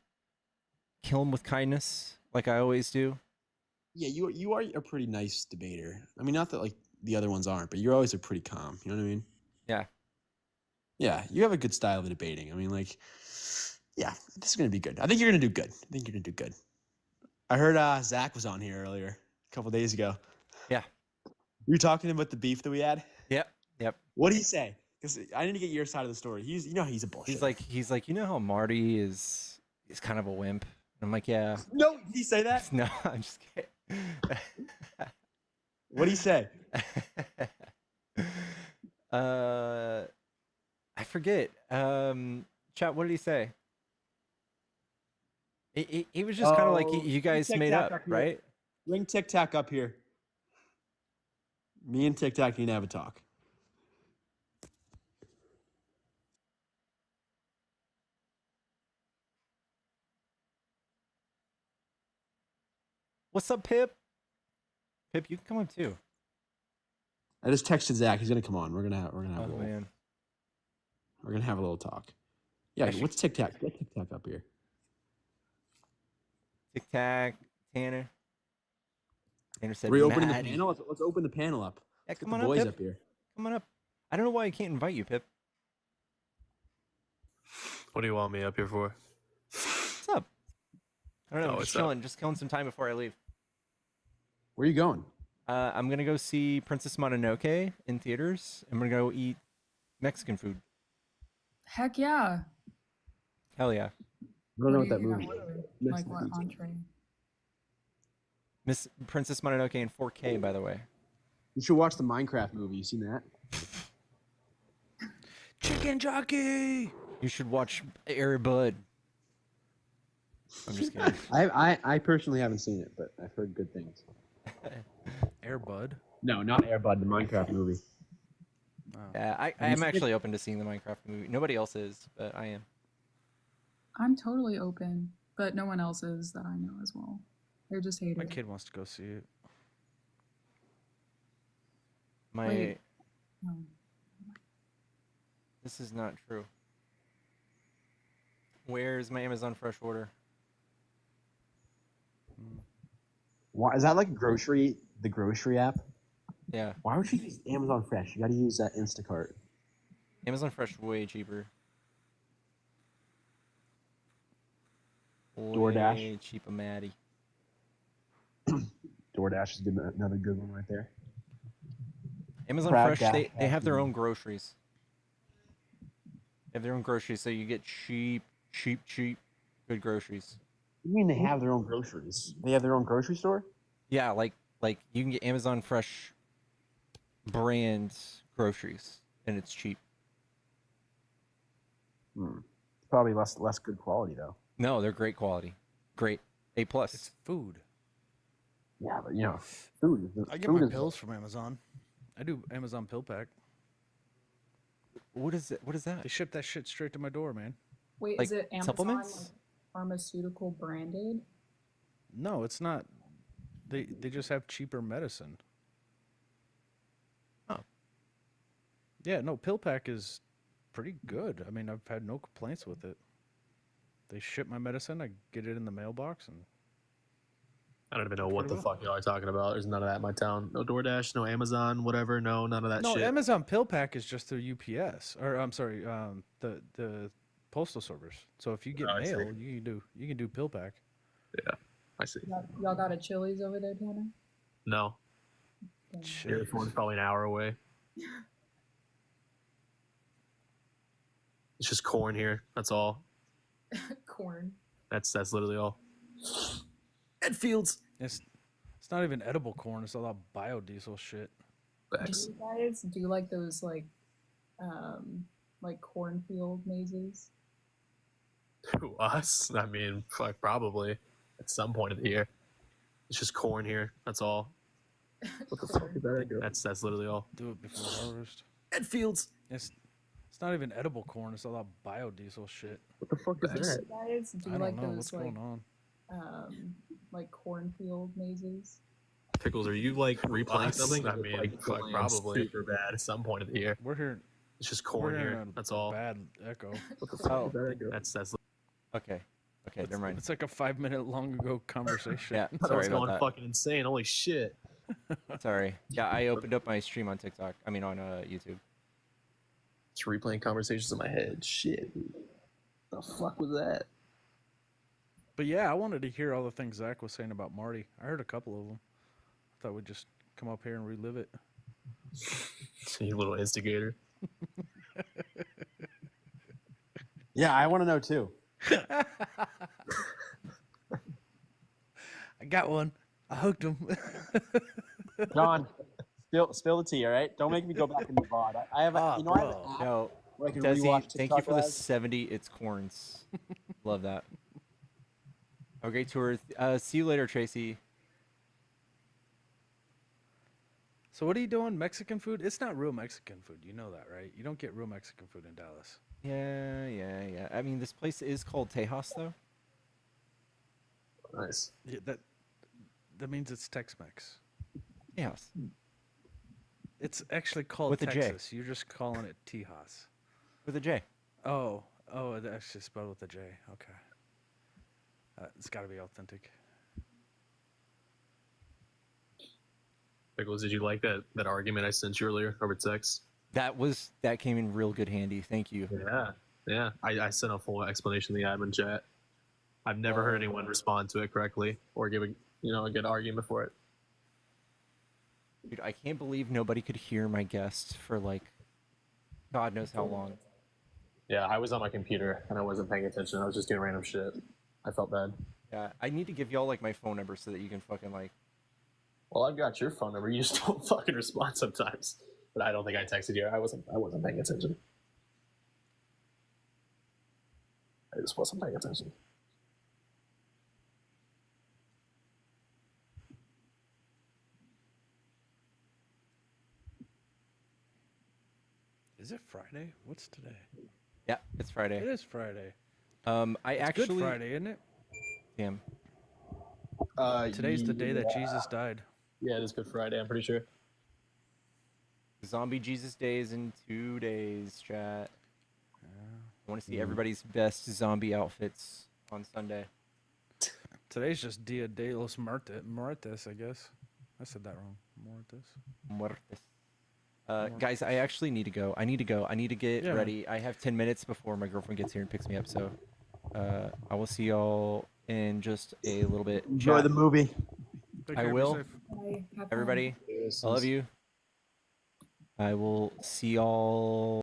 Kill him with kindness, like I always do. Yeah, you are a pretty nice debater. I mean, not that like the other ones aren't, but you're always a pretty calm. You know what I mean? Yeah. Yeah, you have a good style of debating. I mean, like, yeah, this is gonna be good. I think you're gonna do good. I heard Zach was on here earlier, a couple days ago. Yeah. You were talking about the beef that we had. Yep. What did he say? Because I need to get your side of the story. He's a bullshit. He's like, you know how Marty is kind of a wimp. And I'm like, yeah. No, did he say that? No, I'm just kidding. What did he say? I forget. Chat, what did he say? He was just kind of like you guys made up, right? Bring Tic Tac up here. Me and Tic Tac need to have a talk. What's up, Pip? Pip, you can come up too. I just texted Zach. He's gonna come on. We're gonna have a little. Man. We're gonna have a little talk. Yeah, what's Tic Tac? Get Tic Tac up here. Tic Tac, Tanner. Tanner said, Are we opening the Maddie. panel? Let's open the panel up. Yeah, Get come the on boys up, Pip. up here. Come on up. I don't know why I can't invite you, Pip. What do you want me up here for? What's up? I don't know. Oh, Just what's up? chilling. Just killing some time before I leave. Where are you going? I'm gonna go see Princess Mononoke in theaters. I'm gonna go eat Mexican food. Heck yeah. Hell yeah. I don't know what are that you gonna movie is. order? Next Like what movie. entree? Miss Princess Mononoke in 4K, by the way. You should watch the Minecraft movie. You seen that? Chicken jockey. You should watch Air Bud. I'm just kidding. I personally haven't seen it, but I've heard good things. Air Bud? No, not Air Bud, the Minecraft movie. Yeah, I am actually open to seeing the Minecraft movie. Nobody else is, but I am. I'm totally open, but no one else is that I know as well. They're just hating. My kid wants to go see it. Wait. This is not true. Where's my Amazon Fresh order? Why is that like the grocery app? Yeah. Why would you use Amazon Fresh? You got to use that Instacart. Amazon Fresh is way cheaper. DoorDash. Way cheaper, Maddie. DoorDash is another good one right there. Amazon Proud Fresh, Dash they have their Happy. own groceries. They have their own groceries, so you get cheap, good groceries. What do you mean they have their own groceries? They have their own grocery store? Yeah, like you can get Amazon Fresh brand groceries, and it's cheap. It's probably less good quality though. No, they're great quality. Great. A+. It's food. Yeah, but you know, food. I get food my is- pills from Amazon. I do Amazon Pill Pack. What is it? What is that? They ship that shit straight to my door, man. Wait, Like is it Amazon supplements? like, pharmaceutical branded? No, it's not. They just have cheaper medicine. Oh. Yeah, no, PillPack is pretty good. I mean, I've had no complaints with it. They ship my medicine, I get it in the mailbox, and I don't even know what Pretty the fuck y'all are talking about. There's none of that in my town. No DoorDash, no Amazon, whatever. No, none of that no, shit. Amazon PillPack is just through UPS, or I'm sorry, the postal service. So if you get Oh, I see. mail, you can do PillPack. Yeah, I see. Y'all got a Chili's over there, Tanner? No. Yeah, this one's probably an hour away. It's just corn here. That's all. Corn. That's literally all. And fields. It's not even edible corn. It's a lot of biodiesel shit. Do you guys do like those like cornfield mazes? Who, us? I mean, fuck, probably at some point of the year. It's just corn here. That's all. What the fuck is that? That's literally all. Do it before harvest. And fields. It's not even edible corn. It's a lot of biodiesel shit. What the fuck is Do that? you guys do I like don't know. those What's going on? like cornfield mazes? Pickles, are you like replaying Us? something? I Like, mean, fuck, probably super bad at some point of the year. We're here. It's just corn We're here. hearing a That's all. Bad echo. What the fuck is that? That's Okay. Okay, never mind. It's like a 5-minute long ago conversation. Yeah, I sorry was about going that. fucking insane. Holy shit. Sorry. Yeah, I opened up my stream on TikTok. I mean, on YouTube. It's replaying conversations in my head. Shit. The fuck was that? But yeah, I wanted to hear all the things Zach was saying about Marty. I heard a couple of them. I thought we'd just come up here and relive it. You little instigator. Yeah, I want to know too. I got one. I hooked him. John, spill the tea, all right? Don't make me go back in the VOD. I have a, you know, I have an app No. where I can Desi, rewatch thank you TikTok for the lives. 70 It's Corns. Love that. Have a great tour. See you later, Tracy. So what are you doing? Mexican food? It's not real Mexican food. You know that, right? You don't get real Mexican food in Dallas. Yeah. I mean, this place is called Tejas, though. Nice. Yeah, that means it's Tex-Mex. Yes. It's actually called With a J. Texas. You're just calling it Tejas. With a J. Oh, it's actually spelled with a J. Okay. It's got to be authentic. Pickles, did you like that argument I sent you earlier over text? That came in real good handy. Thank you. Yeah. I sent a full explanation in the admin chat. I've never heard anyone respond to it correctly or give a good argument for it. Dude, I can't believe nobody could hear my guest for like God knows how long. Yeah, I was on my computer and I wasn't paying attention. I was just doing random shit. I felt bad. Yeah, I need to give y'all like my phone number so that you can fucking like. Well, I've got your phone number. You just don't fucking respond sometimes. But I don't think I texted you. I wasn't paying attention. I just wasn't paying attention. Is it Friday? What's today? Yeah, it's Friday. It is Friday. It's Good Friday, isn't it? Damn. Today's the day that Jesus died. Yeah, it is Good Friday. I'm pretty sure. Zombie Jesus Day is in 2 days, chat. I want to see everybody's best zombie outfits on Sunday. Today's just Dia de los Muertos, I guess. I said that wrong. Muertos. Guys, I actually need to go. I need to get Yeah, ready. I have 10 minutes before my girlfriend gets here and picks me up. So I will see y'all in just a little bit. Enjoy the movie. Take I care, be will. safe. Bye. Have fun. Everybody, I love you. I will see y'all.